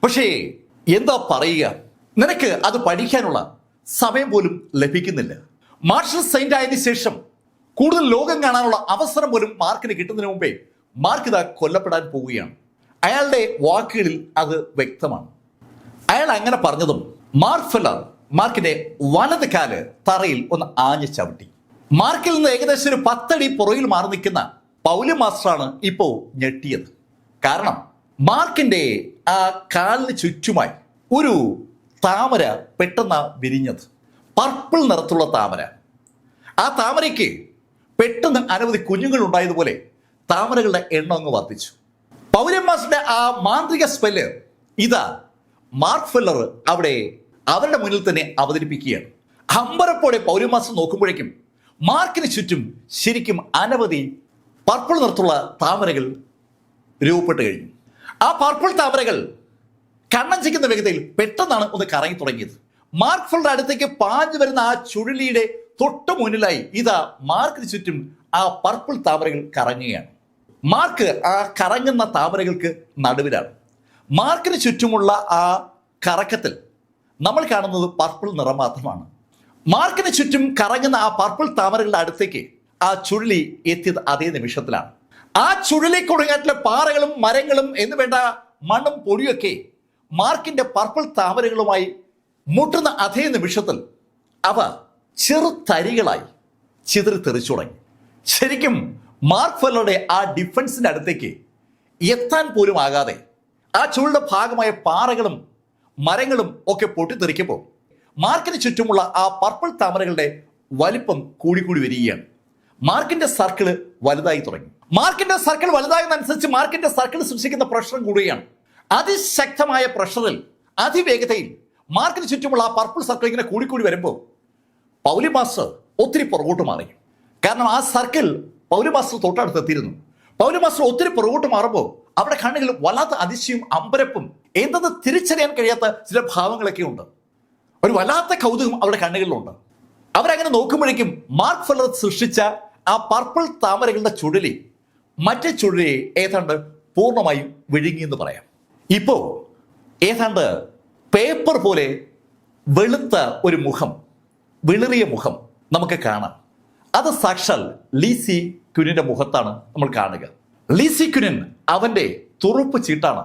പക്ഷേ എന്താ പറയുക, നിനക്ക് അത് പഠിക്കാനുള്ള സമയം പോലും ലഭിക്കുന്നില്ല. മാർഷൽ സൈന്റ് ആയതിനു ശേഷം കൂടുതൽ ലോകം കാണാനുള്ള അവസരം പോലും മാർക്കിന് കിട്ടുന്നതിന് മുമ്പേ മാർക്ക് ഇതാ കൊല്ലപ്പെടാൻ പോവുകയാണ്. അയാളുടെ വാക്കുകളിൽ അത് വ്യക്തമാണ്. അയാൾ അങ്ങനെ പറഞ്ഞതും മാർക്ക് ഫെല്ലർ മാർക്കിന്റെ വലത് കാല് തറയിൽ ഒന്ന് ആഞ്ഞു ചവിട്ടി. മാർക്കിൽ നിന്ന് ഏകദേശം ഒരു 10 അടി പുറകിൽ മാറി നിൽക്കുന്ന പൗലി മാസ്റ്ററാണ് ഇപ്പോൾ ഞെട്ടിയത്. കാരണം മാർക്കിന്റെ ആ കാലിന് ചുറ്റുമായി ഒരു താമര പെട്ടെന്ന് വിരിഞ്ഞത്. പർപ്പിൾ നിറത്തുള്ള താമര. ആ താമരയ്ക്ക് പെട്ടെന്ന് അനവധി കുഞ്ഞുങ്ങൾ ഉണ്ടായതുപോലെ താമരകളുടെ എണ്ണം അങ്ങ് വർദ്ധിച്ചു. പൗലി മാസ്റ്ററുടെ ആ മാന്ത്രിക സ്പെല്ല് ഇതാ മാർക്ക് ഫെല്ലർ അവിടെ അവരുടെ മുന്നിൽ തന്നെ അവതരിപ്പിക്കുകയാണ്. അമ്പരപ്പോടെ പൗലി മാസ്റ്റർ നോക്കുമ്പോഴേക്കും മാർക്കിന് ചുറ്റും ശരിക്കും അനവധി പർപ്പിൾ നിറത്തുള്ള താമരകൾ രൂപപ്പെട്ട് കഴിഞ്ഞു. ആ പർപ്പിൾ താമരകൾ കണ്ണഞ്ചിക്കുന്ന വേഗതയിൽ പെട്ടെന്നാണ് ഒന്ന് കറങ്ങി തുടങ്ങിയത്. മാർക്ക് ഫെല്ലറുടെ അടുത്തേക്ക് പാഞ്ഞു വരുന്ന ആ ചുഴലിയുടെ തൊട്ടു മുന്നിലായി ഇതാ മാർക്കിന് ചുറ്റും ആ പർപ്പിൾ താമരകൾ കറങ്ങുകയാണ്. മാർക്ക് ആ കറങ്ങുന്ന താമരകൾക്ക് നടുവിലാണ്. മാർക്കിന് ചുറ്റുമുള്ള ആ കറക്കത്തിൽ നമ്മൾ കാണുന്നത് പർപ്പിൾ നിറം മാത്രമാണ്. മാർക്കിന് ചുറ്റും കറങ്ങുന്ന ആ പർപ്പിൾ താമരകളുടെ അടുത്തേക്ക് ആ ചുഴലി എത്തിയത് അതേ നിമിഷത്തിലാണ്. ആ ചുഴലി കൊടുങ്കാറ്റിലെ പാറകളും മരങ്ങളും എന്ന് വേണ്ട മണ്ണും പൊടിയൊക്കെ മാർക്കിന്റെ പർപ്പിൾ താമരകളുമായി മുട്ടുന്ന അതേ നിമിഷത്തിൽ അവ ചെറുതരികളായി ചിതറിത്തെറിച്ചു തുടങ്ങി. ശരിക്കും മാർക്ക് ഫെല്ലറുടെ ആ ഡിഫൻസിന്റെ അടുത്തേക്ക് എത്താൻ പോലും ആകാതെ ആ ചുഴലിയുടെ ഭാഗമായ പാറകളും മരങ്ങളും ഒക്കെ പൊട്ടിത്തെറിക്കുമ്പോൾ മാർക്കിന് ചുറ്റുമുള്ള ആ പർപ്പിൾ താമരകളുടെ വലിപ്പം കൂടിക്കൂടി വരികയാണ്. മാർക്കിന്റെ സർക്കിള് വലുതായി തുടങ്ങി. മാർക്കിന്റെ സർക്കിൾ വലുതാകുന്നതനുസരിച്ച് മാർക്കിന്റെ സർക്കിൾ സൃഷ്ടിക്കുന്ന പ്രഷറും കൂടുകയാണ്. അതിശക്തമായ പ്രഷറിൽ അതിവേഗതയിൽ മാർക്കിന് ചുറ്റുമുള്ള ആ പർപ്പിൾ സർക്കിൾ ഇങ്ങനെ കൂടിക്കൂടി വരുമ്പോൾ പൗലി മാസ്റ്റർ ഒത്തിരി പുറകോട്ട് മാറി. കാരണം ആ സർക്കിൾ പൗലി മാസ്റ്റർ തൊട്ടടുത്തെത്തിയിരുന്നു. പൗലി മാസ്റ്റർ ഒത്തിരി പുറകോട്ട് മാറുമ്പോൾ അവിടെ കണ്ണുകൾ വല്ലാത്ത അതിശയും അമ്പരപ്പും എന്തെന്ന് തിരിച്ചറിയാൻ കഴിയാത്ത ചില ഭാവങ്ങളൊക്കെ ഉണ്ട്. ഒരു വല്ലാത്ത കൗതുകം അവിടെ കണ്ണുകളിലുണ്ട്. അവരങ്ങനെ നോക്കുമ്പോഴേക്കും മാർക്ക് ഫെല്ലർ സൃഷ്ടിച്ച ആ പർപ്പിൾ താമരകളുടെ ചുഴലി മറ്റേ ചുഴലിയെ ഏതാണ്ട് പൂർണ്ണമായും വിഴുങ്ങിയെന്ന് പറയാം. ഇപ്പോ ഏതാണ്ട് പേപ്പർ പോലെ വെളുത്ത ഒരു മുഖം, വിളറിയ മുഖം നമുക്ക് കാണാം. അത് സാക്ഷാൽ ലീസി ക്യുനന്റെ മുഖത്താണ് നമ്മൾ കാണുക. ലീസി ക്യുനൻ അവന്റെ തുറുപ്പ് ചീട്ടാണ്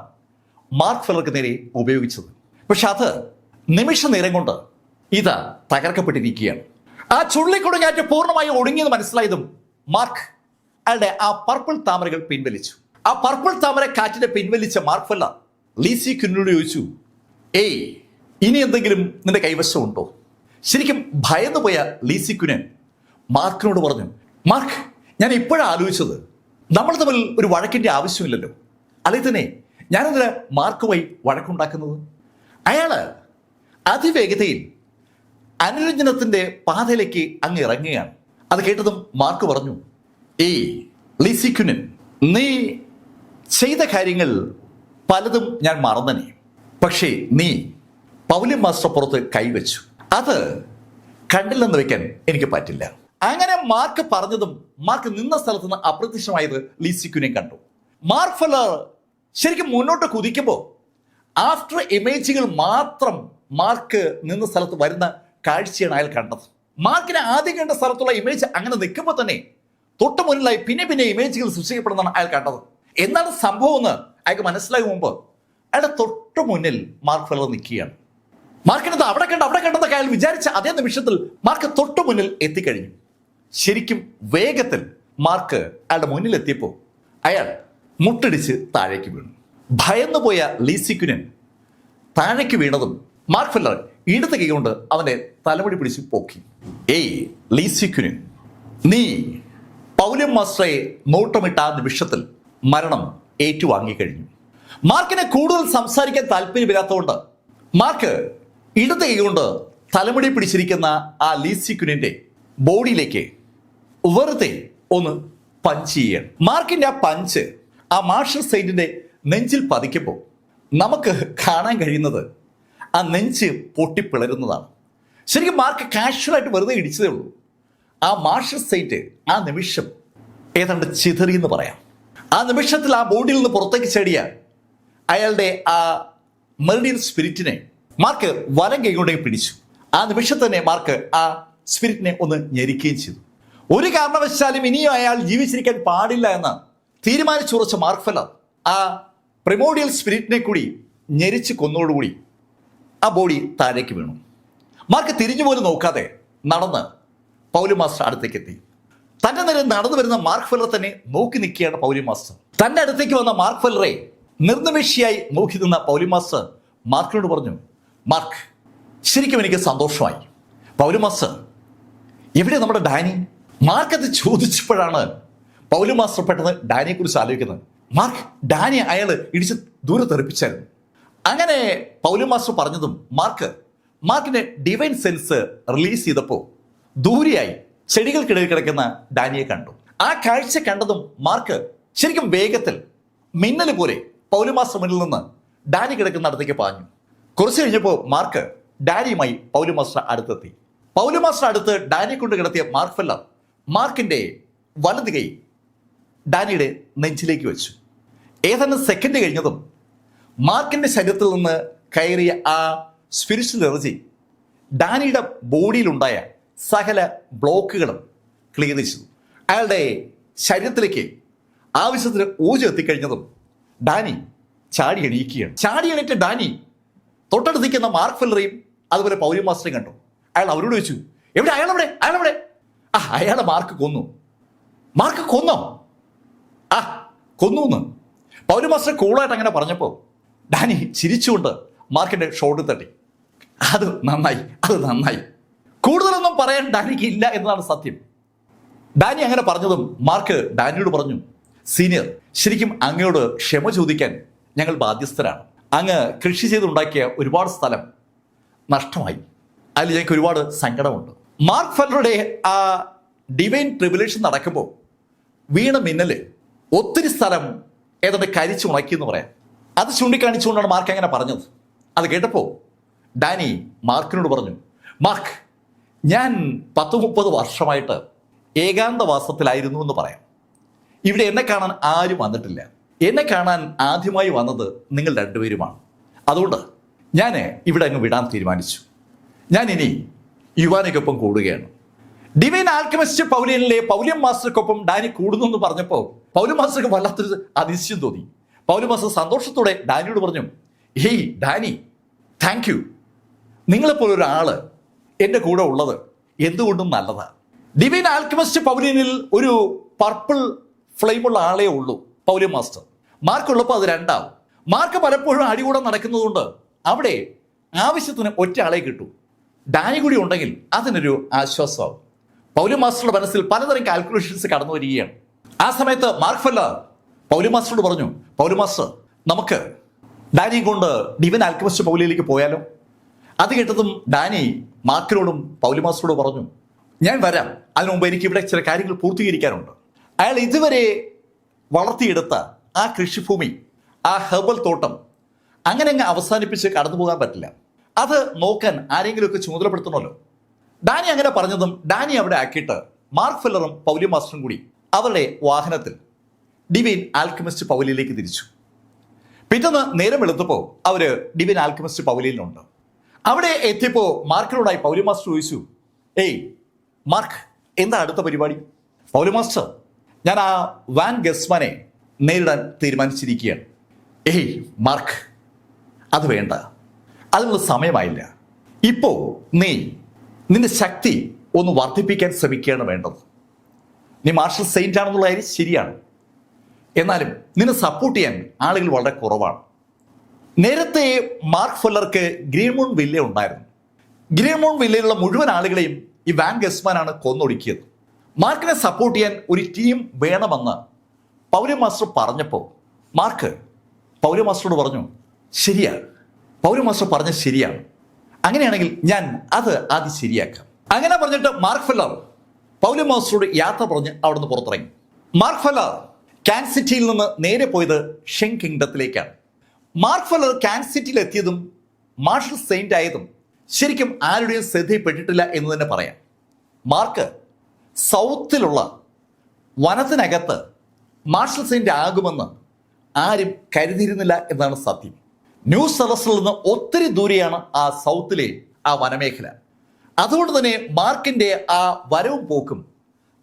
മാർക്ക് ഫെല്ലർക്ക് നേരെ ഉപയോഗിച്ചത്. പക്ഷെ അത് നിമിഷ നേരം കൊണ്ട് ഇത് തകർക്കപ്പെട്ടിരിക്കുകയാണ്. ആ ചുഴലിക്കൊടുങ്കാറ്റ് പൂർണ്ണമായി ഒടുങ്ങിയത് മനസ്സിലായതും മാർക്ക് അയാളുടെ ആ പർപ്പിൾ താമരകൾ പിൻവലിച്ചു. ആ പർപ്പിൾ താമര കാറ്റിനെ പിൻവലിച്ച മാർക്ക് ഫെല്ലർ ലീസി ക്യുനനോട് ചോദിച്ചു, ഇനി എന്തെങ്കിലും നിന്റെ കൈവശം ഉണ്ടോ? ശരിക്കും ഭയന്നു പോയ ലീസി ക്യുനൻ മാർക്കിനോട് പറഞ്ഞു, മാർക്ക്, ഞാൻ ഇപ്പോഴാണ് ആലോചിച്ചത്, നമ്മൾ തമ്മിൽ ഒരു വഴക്കിന്റെ ആവശ്യമില്ലല്ലോ. അല്ലെങ്കിൽ തന്നെ ഞാനെന്തിനാ മാർക്കുമായി വഴക്കുണ്ടാക്കുന്നത്? അയാള് അതിവേഗതയിൽ അനുരഞ്ജനത്തിന്റെ പാതയിലേക്ക് അങ്ങ് ഇറങ്ങുകയാണ്. അത് കേട്ടതും മാർക്ക് പറഞ്ഞു, ലീസി ക്യുനൻ, നീ ചെയ്ത കാര്യങ്ങൾ പലതും ഞാൻ മറന്നനെ. പക്ഷേ നീ പൗലി മാസ്റ്റർ പുറത്ത് കൈവച്ചു. അത് കണ്ടില്ലെന്ന് വെക്കാൻ എനിക്ക് പറ്റില്ല. അങ്ങനെ മാർക്ക് പറഞ്ഞതും മാർക്ക് നിന്ന സ്ഥലത്ത് നിന്ന് അപ്രത്യക്ഷമായത് ലീസി ക്യുനൻ കണ്ടു. മാർക്ക് ഫെല്ലർ ശരിക്കും മുന്നോട്ട് കുതിക്കുമ്പോൾ ആഫ്റ്റർ ഇമേജുകൾ മാത്രം മാർക്ക് നിന്ന സ്ഥലത്ത് വരുന്ന കാഴ്ചയാണ് അയാൾ കണ്ടത്. മാർക്കിനെ ആദ്യം കണ്ട സ്ഥലത്തുള്ള ഇമേജ് അങ്ങനെ നിൽക്കുമ്പോൾ തന്നെ തൊട്ട് മുന്നിലായി പിന്നെ ഇമേജുകൾ സൃഷ്ടിക്കപ്പെടുന്നതാണ് അയാൾ കണ്ടത്. എന്താണ് സംഭവം എന്ന് അയാൾക്ക് മനസ്സിലാകും മുമ്പ് അയാളുടെ തൊട്ട് മുന്നിൽ മാർക്ക് ഫെല്ലർ നിൽക്കുകയാണ്. മാർക്കിനത് അവിടെ കണ്ടെന്ന് അയാൾ വിചാരിച്ച അതേ നിമിഷത്തിൽ മാർക്ക് തൊട്ട് മുന്നിൽ എത്തിക്കഴിഞ്ഞു. ശരിക്കും വേഗത്തിൽ മാർക്ക് അയാളുടെ മുന്നിലെത്തിയപ്പോൾ അയാൾ മുട്ടടിച്ച് താഴേക്ക് വീണു. ഭയന്നു പോയ ലീസിക്കുനൻ താഴേക്ക് വീണതും മാർക്ക് ഫെല്ലർ ഇടത് കൈകൊണ്ട് അവന്റെ തലമുടി പിടിച്ച് പൊക്കി. ഏയ് ലീസിക്കുനൻ, നീ പൗലം മാസ്റ്ററെ നോട്ടമിട്ട ആ നിമിഷത്തിൽ മരണം ഏറ്റുവാങ്ങിക്കഴിഞ്ഞു. മാർക്കിനെ കൂടുതൽ സംസാരിക്കാൻ താല്പര്യമില്ലാത്തതുകൊണ്ട് മാർക്ക് ഇടത് കൈകൊണ്ട് തലമുടി പിടിച്ചിരിക്കുന്ന ആ ലീസിക്കുനിന്റെ ബോഡിയിലേക്ക് വെറുതെ ഒന്ന് പഞ്ച് ചെയ്യണം. മാർക്കിന്റെ ആ പഞ്ച് ആ മാർഷൽ സെയിന്റിന്റെ നെഞ്ചിൽ പതിക്കുമ്പോൾ നമുക്ക് കാണാൻ കഴിയുന്നത് ആ നെഞ്ച് പൊട്ടിപ്പിളരുന്നതാണ്. ശരിക്കും മാർക്ക് കാഷ്വലായിട്ട് വെറുതെ ഇടിച്ചതേ ഉള്ളൂ. ആ മാർഷൽ സെയിന്റ് ആ നിമിഷം ഏതാണ്ട് ചിതറി എന്ന് പറയാം. ആ നിമിഷത്തിൽ ആ ബോഡിയിൽ നിന്ന് പുറത്തേക്ക് ചാടിയ അയാളുടെ ആ മെറിഡിയൻ സ്പിരിറ്റിനെ മാർക്ക് വലം കൈകൊണ്ടേക്ക് പിടിച്ചു. ആ നിമിഷം തന്നെ മാർക്ക് ആ സ്പിരിറ്റിനെ ഒന്ന് ഞെരിക്കുകയും ചെയ്തു. ഒരു കാരണവശാലും ഇനിയും അയാൾ ജീവിച്ചിരിക്കാൻ പാടില്ല എന്ന് തീരുമാനിച്ചുറച്ച മാർക്ക് ഫെല്ലർ ആ പ്രിമോഡിയൽ സ്പിരിറ്റിനെ കൂടി ഞെരിച്ച് കൊന്നോടുകൂടി ആ ബോഡി താഴേക്ക് വീണു. മാർക്ക് തിരിഞ്ഞു പോലും നോക്കാതെ നടന്ന് പൗലം മാസ്റ്റർ അടുത്തേക്ക് എത്തി. തന്റെ നേരെ നടന്നു വരുന്ന മാർക്ക് ഫെല്ലർ തന്നെ നോക്കി നിൽക്കുകയാണ് പൗലം മാസ്റ്റർ. തന്റെ അടുത്തേക്ക് വന്ന മാർക്ക് ഫെല്ലറെ നിർനിമിഷയായി നോക്കി നിന്ന പൗലം മാസ്റ്റർ മാർക്കിനോട് പറഞ്ഞു, മാർക്ക്, ശരിക്കും എനിക്ക് സന്തോഷമായി. പൗലം മാസ്റ്റർ, എവിടെ നമ്മുടെ ഡാനി? മാർക്ക് അത് ചോദിച്ചപ്പോഴാണ് പൗലം മാസ്റ്റർ പെട്ടെന്ന് ഡാനിയെ കുറിച്ച് ആലോചിക്കുന്നത്. മാർക്ക്, ഡാനി അയാൾ ഇടിച്ച് ദൂരെ തെറിപ്പിച്ചായിരുന്നു. അങ്ങനെ പൗലം മാസ്റ്റർ പറഞ്ഞതും മാർക്കിന്റെ ഡിവൈൻ സെൻസ് റിലീസ് ചെയ്തപ്പോൾ ദൂരെയായി ചെടികൾക്കിടയിൽ കിടക്കുന്ന ഡാനിയെ കണ്ടു. ആ കാഴ്ച കണ്ടതും മാർക്ക് ശരിക്കും വേഗത്തിൽ മിന്നൽ പോലെ പൗലം മാസ്റ്റർ മുന്നിൽ നിന്ന് ഡാനി കിടക്കുന്ന അടുത്തേക്ക് പാഞ്ഞു. കുറച്ച് കഴിഞ്ഞപ്പോൾ മാർക്ക് ഡാനിയുമായി പൗലം മാസ്റ്റർ അടുത്തെത്തി. പൗലം മാസ്റ്റർ അടുത്ത് ഡാനിയെ കൊണ്ട് കിടത്തിയ മാർക്ക് ഫെല്ലർ മാർക്കിന്റെ വലത് കൈ ഡാനിയുടെ നെഞ്ചിലേക്ക് വെച്ചു. ഏതാനും സെക്കൻഡ് കഴിഞ്ഞതും മാർക്കിന്റെ ശരീരത്തിൽ നിന്ന് കയറിയ ആ സ്പിരിച്വൽ എനർജി ഡാനിയുടെ ബോഡിയിലുണ്ടായ സകല ബ്ലോക്കുകളും ക്ലിയർ ചെയ്തു. അയാളുടെ ശരീരത്തിലേക്ക് ആവശ്യത്തിന് ഊർജ്ജം എത്തിക്കഴിഞ്ഞതും ഡാനി ചാടി എണീക്കുകയാണ്. ചാടി എണീറ്റ് ഡാനി തൊട്ടടുത്തിരിക്കുന്ന മാർക്ക് ഫെല്ലറെയും അതുപോലെ പൗലം മാസ്റ്ററെയും കണ്ടു. അയാൾ അവരോട് ചോദിച്ചു, എവിടെ അയാളെവിടെ? അയാളെ മാർക്ക് കൊന്നു. മാർക്ക് കൊന്നോ? കൊന്നു എന്ന് പൗലം മാസ്റ്റർ കൂളായിട്ട് അങ്ങനെ പറഞ്ഞപ്പോൾ ഡാനി ചിരിച്ചുകൊണ്ട് മാർക്കിന്റെ ഷോൾഡർ തട്ടി. അത് നന്നായി. കൂടുതലൊന്നും പറയാൻ ഡാനിക്ക് ഇല്ല എന്നതാണ് സത്യം. ഡാനി അങ്ങനെ പറഞ്ഞതും മാർക്ക് ഡാനിയോട് പറഞ്ഞു, സീനിയർ, ശരിക്കും അങ്ങയോട് ക്ഷമ ചോദിക്കാൻ ഞങ്ങൾ ബാധ്യസ്ഥരാണ്. അങ്ങ് കൃഷി ചെയ്തുണ്ടാക്കിയ ഒരുപാട് സ്ഥലം നഷ്ടമായി. അതിൽ ഞങ്ങൾക്ക് ഒരുപാട് സങ്കടമുണ്ട്. മാർക്ക് ഫെല്ലറുടെ ആ ഡിവൈൻ ട്രിബുലേഷൻ നടക്കുമ്പോൾ വീണ മിന്നല് ഒത്തിരി സ്ഥലം ഏതാണ്ട് കരിച്ചുണക്കി എന്ന് പറയാം. അത് ചൂണ്ടിക്കാണിച്ചുകൊണ്ടാണ് മാർക്ക് അങ്ങനെ പറഞ്ഞത്. അത് കേട്ടപ്പോൾ ഡാനി മാർക്കിനോട് പറഞ്ഞു, മാർക്ക്, ഞാൻ 10-30 വർഷമായിട്ട് ഏകാന്തവാസത്തിലായിരുന്നു എന്ന് പറയാം. ഇവിടെ എന്നെ കാണാൻ ആരും വന്നിട്ടില്ല. എന്നെ കാണാൻ ആദ്യമായി വന്നത് നിങ്ങൾ രണ്ടുപേരുമാണ്. അതുകൊണ്ട് ഞാൻ ഇവിടെ അങ്ങ് വിടാൻ തീരുമാനിച്ചു. ഞാൻ ഇനി യുവാനയ്ക്കൊപ്പം കൂടുകയാണ്. ഡിവൈൻ ആൽക്കെമിസ്റ്റ് പൗലിയനിലെ പൗലം മാസ്റ്റർക്കൊപ്പം ഡാനി കൂടുന്നു എന്ന് പറഞ്ഞപ്പോൾ പൗലം മാസ്റ്റർക്ക് വല്ലാത്തൊരു അതിശയം തോന്നി. പൗലം മാസ്റ്റർ സന്തോഷത്തോടെ ഡാനിയോട് പറഞ്ഞു, ഹേയ് ഡാനി, താങ്ക് യു. നിങ്ങളെപ്പോലെ ഒരാള് എൻ്റെ കൂടെ ഉള്ളത് എന്തുകൊണ്ടും നല്ലതാണ്. ഡിവൈൻ ആൽക്കെമിസ്റ്റ് പൗലിയനിൽ ഒരു പർപ്പിൾ ഫ്ലെയിമുള്ള ആളേ ഉള്ളൂ പൗലം മാസ്റ്റർ. മാർക്കുള്ളപ്പോൾ അത് രണ്ടാവും. മാർക്ക് പലപ്പോഴും അടികൂടെ നടക്കുന്നതുകൊണ്ട് അവിടെ ആവശ്യത്തിന് ഒറ്റ ആളെ കിട്ടൂ. ഡാനി കൂടി ഉണ്ടെങ്കിൽ അതിനൊരു ആശ്വാസമാവും. പൗലം മാസ്റ്ററുടെ മനസ്സിൽ പലതരം കാൽക്കുലേഷൻസ് കടന്നു വരികയാണ്. ആ സമയത്ത് മാർക്ക് ഫെല്ലർ പൗലം മാസ്റ്ററോട് പറഞ്ഞു, പൗലം മാസ്റ്റർ, നമുക്ക് ഡാനിയും കൊണ്ട് ഡിവൈൻ ആൽക്കെമിസ്റ്റ് പൗലിയിലേക്ക് പോയാലോ? അത് കേട്ടതും ഡാനി മാർക്കിനോടും പൗലം മാസ്റ്ററോടും പറഞ്ഞു, ഞാൻ വരാം. അതിനു മുമ്പ് എനിക്ക് ഇവിടെ ചില കാര്യങ്ങൾ പൂർത്തീകരിക്കാനുണ്ട്. അയാൾ ഇതുവരെ വളർത്തിയെടുത്ത ആ കൃഷിഭൂമി, ആ ഹെർബൽ തോട്ടം അങ്ങനെ അങ്ങ് അവസാനിപ്പിച്ച് കടന്നു പോകാൻ പറ്റില്ല. അത് നോക്കാൻ ആരെങ്കിലുമൊക്കെ ചുമതലപ്പെടുത്തണമല്ലോ. ഡാനി അങ്ങനെ പറഞ്ഞതും ഡാനി അവിടെ ആക്കിയിട്ട് മാർക്ക് ഫെല്ലറും പൗലം മാസ്റ്ററും കൂടി അവരുടെ വാഹനത്തിൽ ഡിവൈൻ ആൽക്കെമിസ്റ്റ് പൗലിയിലേക്ക് തിരിച്ചു. പിറ്റേന്ന് നേരം വെളുത്തപ്പോൾ അവര് ഡിവൈൻ ആൽക്കെമിസ്റ്റ് പൗലിയിലുണ്ട്. അവിടെ എത്തിയപ്പോൾ മാർക്കിനോടായി പൗലം മാസ്റ്റർ ചോദിച്ചു, ഏയ് മാർക്ക്, എന്താ അടുത്ത പരിപാടി? പൗലം മാസ്റ്റർ, ഞാൻ ആ വാൻ ഗസ്മാനെ നേരിടാൻ തീരുമാനിച്ചിരിക്കുകയാണ്. ഏയ് മാർക്ക്, അത് വേണ്ട, അതിനുള്ള സമയമായില്ല. ഇപ്പോൾ നീ നിന്റെ ശക്തി ഒന്ന് വർദ്ധിപ്പിക്കാൻ ശ്രമിക്കുകയാണ് വേണ്ടത്. നീ മാർഷൽ സെയിന്റ് ആണെന്നുള്ള കാര്യം ശരിയാണ്. എന്നാലും നിന്നെ സപ്പോർട്ട് ചെയ്യാൻ ആളുകൾ വളരെ കുറവാണ്. നേരത്തെ മാർക്ക് ഫെല്ലർക്ക് ഗ്രീൻമൂൺ വില്ല ഉണ്ടായിരുന്നു. ഗ്രീൻമൂൺ വില്ലയിലുള്ള മുഴുവൻ ആളുകളെയും ഈ വാൻ ഗസ്മാനാണ് കൊന്നൊടുക്കിയത്. മാർക്കിനെ സപ്പോർട്ട് ചെയ്യാൻ ഒരു ടീം വേണമെന്ന് പൗരോ മാസ്റ്റർ പറഞ്ഞപ്പോൾ മാർക്ക് പൗരോ മാസ്റ്ററോട് പറഞ്ഞു, ശരിയാണ്, പൗരോ മാസ്റ്റർ പറഞ്ഞത് ശരിയാണ്, അങ്ങനെയാണെങ്കിൽ ഞാൻ അത് ആദ്യം ശരിയാക്കാം. അങ്ങനെ പറഞ്ഞിട്ട് മാർക്ക് ഫെല്ലർ പൗരോ മാസ്റ്ററോട് യാത്ര പറഞ്ഞ് അവിടുന്ന് പുറത്തിറങ്ങി. മാർക്ക് ഫെല്ലർ കാൻ സിറ്റിയിൽ നിന്ന് നേരെ പോയത് ഷെങ് കിങ്ഡത്തിലേക്കാണ്. മാർക്ക് ഫെല്ലർ കാൻ സിറ്റിയിൽ എത്തിയതും മാർഷൽ സെയിന്റ് ആയതും ശരിക്കും ആരുടെയും ശ്രദ്ധയിൽപ്പെട്ടിട്ടില്ല എന്ന് തന്നെ പറയാം. മാർക്ക് സൗത്തിലുള്ള വനത്തിനകത്ത് മാർഷൽ സെയിന്റ് ആകുമെന്ന് ആരും കരുതിയിരുന്നില്ല എന്നാണ് സത്യം. ന്യൂ സെലസ്റ്റിൽ നിന്ന് ഒത്തിരി ദൂരെയാണ് ആ സൗത്തിലെ ആ വനമേഖല. അതുകൊണ്ട് തന്നെ മാർക്കിന്റെ ആ വരവും പോക്കും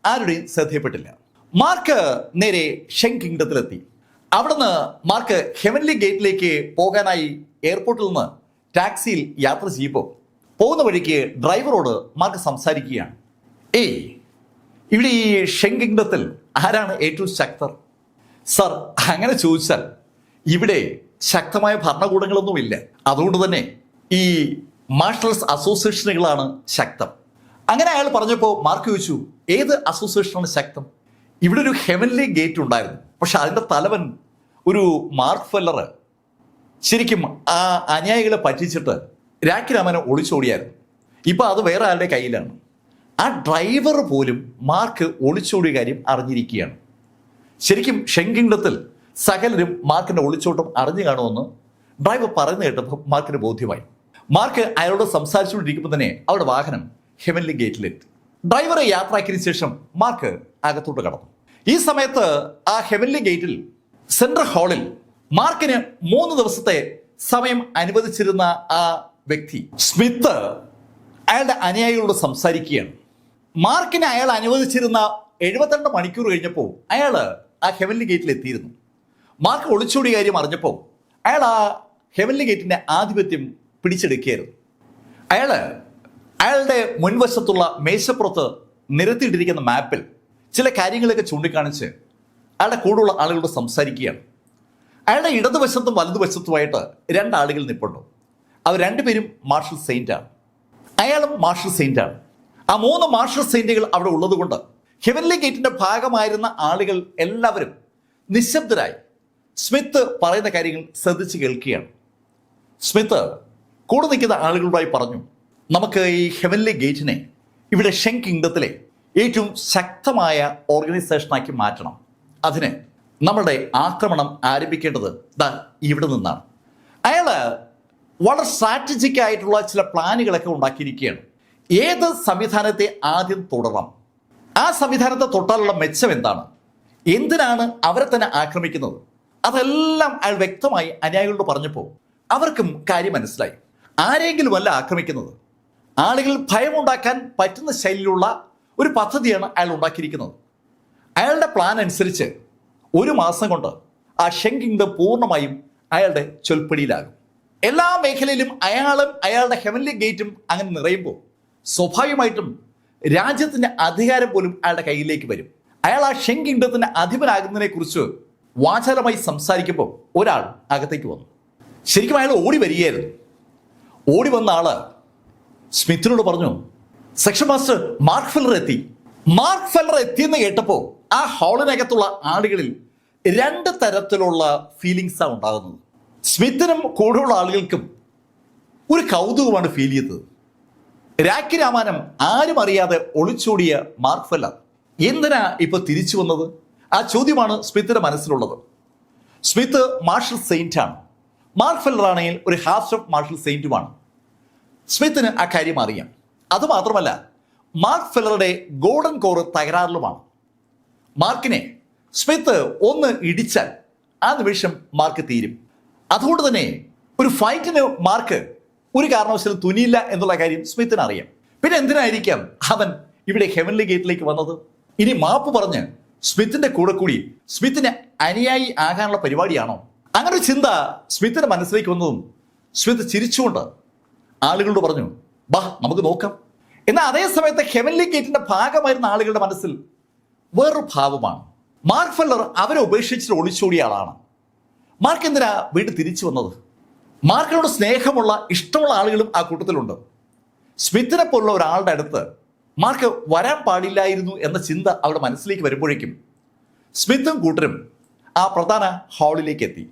ആരുടെയും ശ്രദ്ധയിൽപ്പെട്ടില്ല. മാർക്ക് നേരെ ഷെങ് കിങ്ഡത്തിലെത്തി. അവിടുന്ന് മാർക്ക് ഹെവൻലി ഗേറ്റിലേക്ക് പോകാനായി എയർപോർട്ടിൽ നിന്ന് ടാക്സിയിൽ യാത്ര ചെയ്യുമ്പോൾ പോകുന്ന വഴിക്ക് ഡ്രൈവറോട് മാർക്ക് സംസാരിക്കുകയാണ്. ഇവിടെ ഈ ഷെങ് കിങ്ഡത്തിൽ ആരാണ് ഏറ്റവും ശക്തർ? സർ, അങ്ങനെ ചോദിച്ചാൽ ഇവിടെ ശക്തമായ ഭരണകൂടങ്ങളൊന്നുമില്ല. അതുകൊണ്ട് തന്നെ ഈ മാർഷൽസ് അസോസിയേഷനുകളാണ് ശക്തം. അങ്ങനെ അയാൾ പറഞ്ഞപ്പോൾ മാർക്ക് ചോദിച്ചു, ഏത് അസോസിയേഷനാണ് ശക്തം? ഇവിടെ ഒരു ഹെവൻലി ഗേറ്റ് ഉണ്ടായിരുന്നു, പക്ഷെ അതിൻ്റെ തലവൻ ഒരു മാർക്ക് ഫെല്ലർ ശരിക്കും ആ അനുയായികളെ പറ്റിച്ചിട്ട് രാഖിരാമനെ ഒളിച്ചോടിയായിരുന്നു. ഇപ്പം അത് വേറെ ആളുടെ കയ്യിലാണ്. ആ ഡ്രൈവർ പോലും മാർക്ക് ഒളിച്ചോടിയ കാര്യം അറിഞ്ഞിരിക്കുകയാണ്. ശരിക്കും ഷെങ് കിങ്ഡത്തിൽ സകലരും മാർക്കിന്റെ ഒളിച്ചോട്ടം അറിഞ്ഞു കാണുമെന്ന് ഡ്രൈവർ പറയുന്ന കേട്ടപ്പോൾ മാർക്കിന് ബോധ്യമായി. മാർക്ക് അയാളോട് സംസാരിച്ചുകൊണ്ടിരിക്കുമ്പോൾ തന്നെ അവരുടെ വാഹനം ഹെവൻലി ഗേറ്റിലെത്തി. ഡ്രൈവറെ യാത്രയാക്കിയതിനു ശേഷം മാർക്ക് അകത്തോട്ട് കടന്നു. ഈ സമയത്ത് ആ ഹെവൻലി ഗേറ്റിൽ സെൻട്രൽ ഹാളിൽ മാർക്കിന് 3 ദിവസത്തെ സമയം അനുവദിച്ചിരുന്ന ആ വ്യക്തി സ്മിത്ത് അയാളുടെ അനുയായികളോട് സംസാരിക്കുകയാണ്. മാർക്കിന് അയാൾ അനുവദിച്ചിരുന്ന 72 മണിക്കൂർ കഴിഞ്ഞപ്പോൾ അയാൾ ആ ഹെവൻലി ഗേറ്റിൽ എത്തിയിരുന്നു. മാർക്ക് ഒളിച്ചോടിയ കാര്യം അറിഞ്ഞപ്പോൾ അയാൾ ആ ഹെവൻലി ഗേറ്റിന്റെ ആധിപത്യം പിടിച്ചെടുക്കുകയായിരുന്നു. അയാളുടെ മുൻവശത്തുള്ള മേശപ്പുറത്ത് നിരത്തിയിട്ടിരിക്കുന്ന മാപ്പിൽ ചില കാര്യങ്ങളൊക്കെ ചൂണ്ടിക്കാണിച്ച് അയാളുടെ കൂടെയുള്ള ആളുകളോട് സംസാരിക്കുകയാണ്. അയാളുടെ ഇടതുവശത്തും വലതുവശത്തുമായിട്ട് 2 ആളുകൾ നിൽപ്പുണ്ട്. അവർ 2 പേരും മാർഷൽ സെയിന്റാണ്. അയാളും മാർഷൽ സെയിന്റാണ്. ആ 3 മാർഷൽ സെയിന്റുകൾ അവിടെ ഉള്ളതുകൊണ്ട് ഹെവൻലി ഗേറ്റിന്റെ ഭാഗമായിരുന്ന ആളുകൾ എല്ലാവരും നിശബ്ദരായി സ്മിത്ത് പറയുന്ന കാര്യങ്ങൾ ശ്രദ്ധിച്ച് കേൾക്കുകയാണ്. സ്മിത്ത് കൂടെ നിൽക്കുന്ന ആളുകളുമായി പറഞ്ഞു, നമുക്ക് ഈ ഹെവൻലി ഗേറ്റിനെ ഇവിടെ ഷെങ് കിങ്ഡത്തിലെ ഏറ്റവും ശക്തമായ ഓർഗനൈസേഷനാക്കി മാറ്റണം. അതിന് നമ്മുടെ ആക്രമണം ആരംഭിക്കേണ്ടത് ഇവിടെ നിന്നാണ്. അയാൾ വളരെ സ്ട്രാറ്റജിക് ആയിട്ടുള്ള ചില പ്ലാനുകളൊക്കെ ഉണ്ടാക്കിയിരിക്കുകയാണ്. ഏത് സംവിധാനത്തെ ആദ്യം തുടരണം, ആ സംവിധാനത്തെ തൊട്ടാലുള്ള മെച്ചം എന്താണ്, എന്തിനാണ് അവരെ തന്നെ ആക്രമിക്കുന്നത്, അതെല്ലാം അയാൾ വ്യക്തമായി അനുയായികളോട് പറഞ്ഞപ്പോൾ അവർക്കും കാര്യം മനസ്സിലായി. ആരെങ്കിലും അല്ല ആക്രമിക്കുന്നത്, ആളുകൾ ഭയമുണ്ടാക്കാൻ പറ്റുന്ന ശൈലിയിലുള്ള ഒരു പദ്ധതിയാണ് അയാൾ ഉണ്ടാക്കിയിരിക്കുന്നത്. അയാളുടെ പ്ലാൻ അനുസരിച്ച് 1 മാസം കൊണ്ട് ആ ഷെങ് കിങ്ഡം പൂർണ്ണമായും അയാളുടെ ചൊൽപ്പടിയിലാകും. എല്ലാ മേഖലയിലും അയാളും അയാളുടെ ഹെവൻലി ഗേറ്റും അങ്ങനെ നിറയുമ്പോൾ സ്വാഭാവികമായിട്ടും രാജ്യത്തിന്റെ അധികാരം പോലും അയാളുടെ കയ്യിലേക്ക് വരും. അയാൾ ആ ഷെങ് കിങ്ഡത്തിന്റെ അധിപനാകുന്നതിനെ കുറിച്ച് വാചാലമായി സംസാരിക്കുമ്പോൾ ഒരാൾ അകത്തേക്ക് വന്നു. ശരിക്കും അയാൾ ഓടി വരികയായിരുന്നു. ഓടി വന്ന ആള് സ്മിത്തിനോട് പറഞ്ഞു, സെക്ഷൻ മാസ്റ്റർ മാർക്ക് ഫെല്ലർ എത്തി. മാർക്ക് ഫെല്ലർ എത്തിയെന്ന് കേട്ടപ്പോൾ ആ ഹാളിനകത്തുള്ള ആളുകളിൽ 2 തരത്തിലുള്ള ഫീലിങ്സാണ് ഉണ്ടാകുന്നത്. സ്മിത്തിനും കൂടെയുള്ള ആളുകൾക്കും ഒരു കൗതുകമാണ് ഫീൽ ചെയ്തത്. രാഖിരാമാനം ആരും അറിയാതെ ഒളിച്ചോടിയ മാർക്ക് ഫെല്ലർ എന്തിനാ ഇപ്പൊ തിരിച്ചു വന്നത്? ആ ചോദ്യമാണ് സ്മിത്തിന്റെ മനസ്സിലുള്ളത്. സ്മിത്ത് മാർഷൽ സെയിന്റ് ആണ്. മാർക്ക് ഫെല്ലർ ആണെങ്കിൽ ഒരു ഹാഫ് സ്റ്റെപ്പ് മാർഷൽ സെയിന്റുമാണ്. സ്മിത്തിന് ആ കാര്യം അറിയാം. അതുമാത്രമല്ല, മാർക്ക് ഫെല്ലറുടെ ഗോൾഡൻ കോർ തകരാറിലുമാണ്. മാർക്കിനെ സ്മിത്ത് ഒന്ന് ഇടിച്ചാൽ ആ നിമിഷം മാർക്ക് തീരും. അതുകൊണ്ട് തന്നെ ഒരു ഫൈറ്റിന് മാർക്ക് ഒരു കാരണവശാലും തുനിയില്ല എന്നുള്ള കാര്യം സ്മിത്തിന് അറിയാം. പിന്നെ എന്തിനായിരിക്കാം അവൻ ഇവിടെ ഹെവൻലി ഗേറ്റിലേക്ക് വന്നത്? ഇനി മാപ്പ് പറഞ്ഞ് സ്മിത്തിന്റെ കൂടെ കൂടി സ്മിത്തിന് അനുയായി ആകാനുള്ള പരിപാടിയാണോ? അങ്ങനെ ഒരു ചിന്ത സ്മിത്തിന്റെ മനസ്സിലേക്ക് വന്നതും സ്മിത്ത് ചിരിച്ചുകൊണ്ട് ആളുകളോട് പറഞ്ഞു, ബാ നമുക്ക് നോക്കാം. എന്നാൽ അതേ സമയത്ത് ഹെവൻലി ഗേറ്റിന്റെ ഭാഗമായിരുന്ന ആളുകളുടെ മനസ്സിൽ വേറൊരു ഭാവമാണ്. മാർക്ക് ഫെല്ലർ അവരെ ഉപേക്ഷിച്ചിട്ട് ഒളിച്ചോടിയ ആളാണ്. മാർക്ക് എന്തിനാ വീണ്ടും തിരിച്ചു വന്നത്? മാർക്കിനോട് സ്നേഹമുള്ള ഇഷ്ടമുള്ള ആളുകളും ആ കൂട്ടത്തിലുണ്ട്. സ്മിത്തിനെ പോലുള്ള ഒരാളുടെ അടുത്ത് മാർക്ക് വരാൻ പാടില്ലായിരുന്നു എന്ന ചിന്ത അവരുടെ മനസ്സിലേക്ക് വരുമ്പോഴേക്കും സ്മിത്തും കൂട്ടരും ആ പ്രധാന ഹാളിലേക്ക് എത്തി.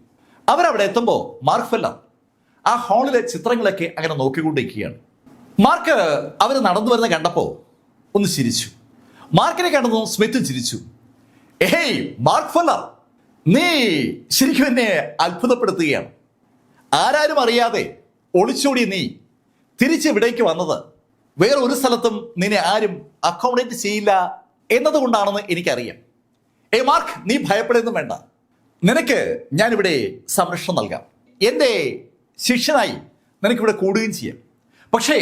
അവരവിടെ എത്തുമ്പോൾ മാർക്ക് ഫെല്ലർ ആ ഹാളിലെ ചിത്രങ്ങളൊക്കെ അങ്ങനെ നോക്കിക്കൊണ്ടിരിക്കുകയാണ്. മാർക്ക് അവർ നടന്നു വരുന്ന കണ്ടപ്പോൾ ഒന്ന് ചിരിച്ചു. മാർക്കിനെ കണ്ടതും സ്മിത്തും ചിരിച്ചു. ഏയ് മാർക്ക് ഫെല്ലർ, നീ ശരിക്കും എന്നെ അത്ഭുതപ്പെടുത്തുകയാണ്. ആരാരും അറിയാതെ ഒളിച്ചോടി നീ തിരിച്ച് ഇവിടേക്ക് വന്നത് വേറെ ഒരു സ്ഥലത്തും നിന്നെ ആരും അക്കോമഡേറ്റ് ചെയ്യില്ല എന്നതുകൊണ്ടാണെന്ന് എനിക്കറിയാം. മാർക്ക്, നീ ഭയപ്പെടുന്നു വേണ്ട. നിനക്ക് ഞാനിവിടെ സംരക്ഷണം നൽകാം. എൻ്റെ ശിഷ്യനായി നിനക്കിവിടെ കൂടുകയും ചെയ്യാം. പക്ഷേ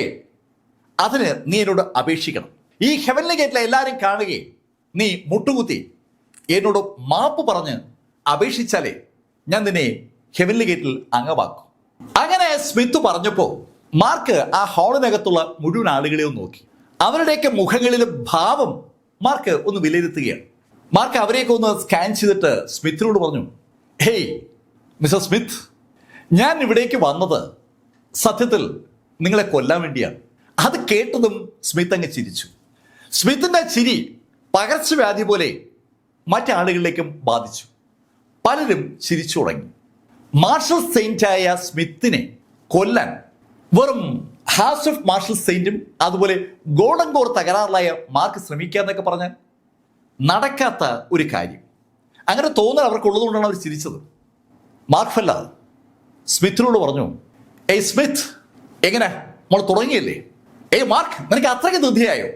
അതിന് നീ എന്നോട് അപേക്ഷിക്കണം. ഈ ഹെവൻലി ഗേറ്റിലെ എല്ലാവരും കാണുകയും നീ മുട്ടുകുത്തി എന്നോട് മാപ്പ് പറഞ്ഞ് അപേക്ഷിച്ചാലേ ഞാൻ നിന്നെ ഹെവൻലി ഗേറ്റിൽ അംഗമാക്കും. അങ്ങനെ സ്മിത്ത് പറഞ്ഞപ്പോൾ മാർക്ക് ആ ഹാളിനകത്തുള്ള മുഴുവൻ ആളുകളെയും നോക്കി. അവരുടെയൊക്കെ മുഖങ്ങളിലെ ഭാവം മാർക്ക് ഒന്ന് വിലയിരുത്തുകയാണ്. മാർക്ക് അവരെയൊക്കെ ഒന്ന് സ്കാൻ ചെയ്തിട്ട് സ്മിത്തിനോട് പറഞ്ഞു, ഹേയ് മിസ്റ്റർ സ്മിത്ത്, ഞാൻ ഇവിടേക്ക് വന്നത് സത്യത്തിൽ നിങ്ങളെ കൊല്ലാൻ വേണ്ടിയാണ്. അത് കേട്ടതും സ്മിത്ത് അങ്ങ് ചിരിച്ചു. സ്മിത്തിന്റെ ചിരി പകർച്ചവ്യാധി പോലെ മറ്റാളുകളിലേക്കും ബാധിച്ചു. പലരും ചിരിച്ചു തുടങ്ങി. മാർഷൽ സെയിന്റായ സ്മിത്തിനെ കൊല്ലാൻ വെറും ഹാസ് ഓഫ് മാർഷൽ സെയിന്റും അതുപോലെ ഗോൾഡൻ കോർ തകരാറിലായ മാർക്ക് ശ്രമിക്കാന്നൊക്കെ പറഞ്ഞാൽ നടക്കാത്ത ഒരു കാര്യം. അങ്ങനെ തോന്നൽ അവർക്കുള്ളതുകൊണ്ടാണ് അവർ ചിരിച്ചത്. മാർക്ക് ഫെല്ലർ സ്മിത്തിനോട് പറഞ്ഞു, ഏയ് സ്മിത്ത്, എങ്ങനെ നമ്മൾ തുടങ്ങിയല്ലേ? മാർക്ക്, നിനക്ക് അത്രയ്ക്ക് ധൃതിയായോ?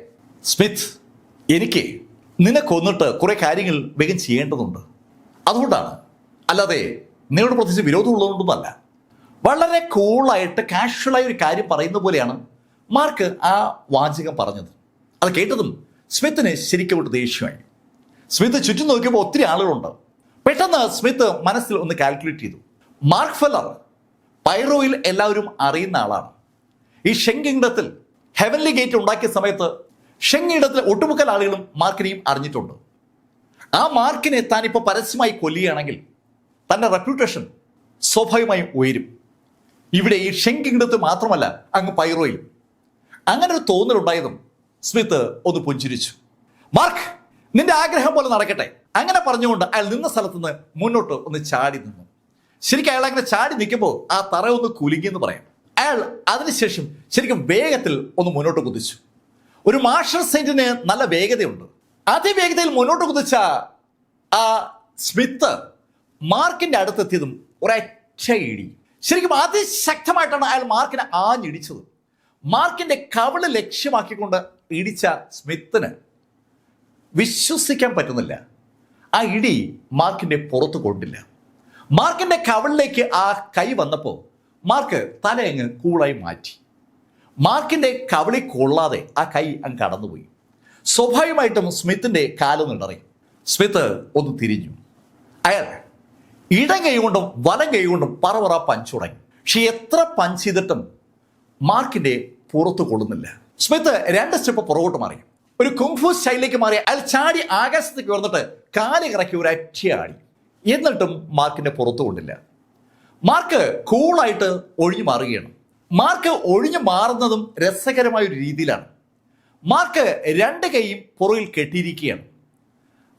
സ്മിത്ത്, എനിക്ക് നിന്നെ കൊന്നിട്ട് കുറെ കാര്യങ്ങൾ വേഗം ചെയ്യേണ്ടതുണ്ട്. അതുകൊണ്ടാണ്, അല്ലാതെ നിന്നോട് പ്രത്യേകിച്ച് വിരോധമുള്ളതുകൊണ്ടൊന്നുമല്ല. വളരെ കൂളായിട്ട് കാഷ്വലായ ഒരു കാര്യം പറയുന്ന പോലെയാണ് മാർക്ക് ആ വാചകം പറഞ്ഞത്. അത് കേട്ടതും സ്മിത്തിന് ശരിക്കും ഒരു ദേഷ്യമായി. സ്മിത്ത് ചുറ്റും നോക്കിയപ്പോൾ ഒത്തിരി ആളുകളുണ്ട്. പെട്ടെന്ന് സ്മിത്ത് മനസ്സിൽ ഒന്ന് കാൽക്കുലേറ്റ് ചെയ്തു. മാർക്ക് ഫെല്ലർ പൈറോയിൽ എല്ലാവരും അറിയുന്ന ആളാണ്. ഈ ഷെങ്കിങ്ഡത്തിൽ ഹെവൻലി ഗേറ്റ് ഉണ്ടാക്കിയ സമയത്ത് ഷെങ്കിങ്ഡത്തിലെ ഒട്ടുമുക്കൽ ആളുകളും മാർക്കിനെയും അറിഞ്ഞിട്ടുണ്ട്. ആ മാർക്കിനെ താൻ ഇപ്പോൾ പരസ്യമായി കൊല്ലുകയാണെങ്കിൽ തൻ്റെ റെപ്യൂട്ടേഷൻ സ്വാഭാവികമായും ഉയരും. ഇവിടെ ഈ ഷെങ്കിങ്ഡത്തിൽ മാത്രമല്ല, അങ്ങ് പൈറോയിൽ. അങ്ങനെ ഒരു തോന്നലുണ്ടായതും സ്മിത്ത് ഒന്ന് പുഞ്ചിരിച്ചു. മാർക്ക്, നിന്റെ ആഗ്രഹം പോലെ നടക്കട്ടെ. അങ്ങനെ പറഞ്ഞുകൊണ്ട് അയാൾ നിന്ന സ്ഥലത്ത് നിന്ന് മുന്നോട്ട് ഒന്ന് ചാടി നിന്നു. ശരിക്കും അയാൾ അങ്ങനെ ചാടി നിൽക്കുമ്പോൾ ആ തറ ഒന്ന് കുലുങ്ങിയെന്ന് പറയാം. അയാൾ അതിനുശേഷം ശരിക്കും വേഗത്തിൽ ഒന്ന് മുന്നോട്ട് കുതിച്ചു. ഒരു മാർഷൽ സെയിന്റിന് നല്ല വേഗതയുണ്ട്. അതിവേഗതയിൽ മുന്നോട്ട് കുതിച്ച ആ സ്മിത്ത് മാർക്കിന്റെ അടുത്തെത്തിയതും ഒരൊറ്റ ഇടി. ശരിക്കും അതിശക്തമായിട്ടാണ് അയാൾ മാർക്കിനെ ആഞ്ഞിടിച്ചത്. മാർക്കിന്റെ കവിള് ലക്ഷ്യമാക്കിക്കൊണ്ട് ഇടിച്ച സ്മിത്തിന് വിശ്വസിക്കാൻ പറ്റുന്നില്ല. ആ ഇടി മാർക്കിന്റെ പുറത്ത് കൊണ്ടില്ല. മാർക്കിന്റെ കവിളിലേക്ക് ആ കൈ വന്നപ്പോൾ മാർക്ക് തലയങ്ങ് കൂളായി മാറ്റി. മാർക്കിന്റെ കവിളി കൊള്ളാതെ ആ കൈ അങ്ങ് കടന്നുപോയി. സ്വാഭാവികമായിട്ടും സ്മിത്തിന്റെ കാലൊന്ന് ഇടറി. സ്മിത്ത് ഒന്ന് തിരിഞ്ഞു. അയാൾ ഇടം കൈ കൊണ്ടും വലം കൈ കൊണ്ടും പറവറ പഞ്ച് തുടങ്ങി. പക്ഷെ എത്ര പഞ്ച് ചെയ്തിട്ടും മാർക്കിന്റെ പുറത്ത് കൊള്ളുന്നില്ല. സ്മിത്ത് 2 സ്റ്റെപ്പ് പുറകോട്ട് മാറി. ഒരു കുങ്ഫു സ്റ്റൈലിലേക്ക് മാറി അയാൾ ചാടി ആകാശത്തേക്ക് ഉയർന്നിട്ട് കാല് കറക്കി ഒരു അറ്റയാടി. എന്നിട്ടും മാർക്കിന്റെ പുറത്ത് കൊണ്ടില്ല. മാർക്ക് കൂളായിട്ട് ഒഴിഞ്ഞു മാറുകയാണ്. മാർക്ക് ഒഴിഞ്ഞു മാറുന്നതും രസകരമായ ഒരു രീതിയിലാണ്. മാർക്ക് 2 കൈയും പുറകിൽ കെട്ടിയിരിക്കുകയാണ്.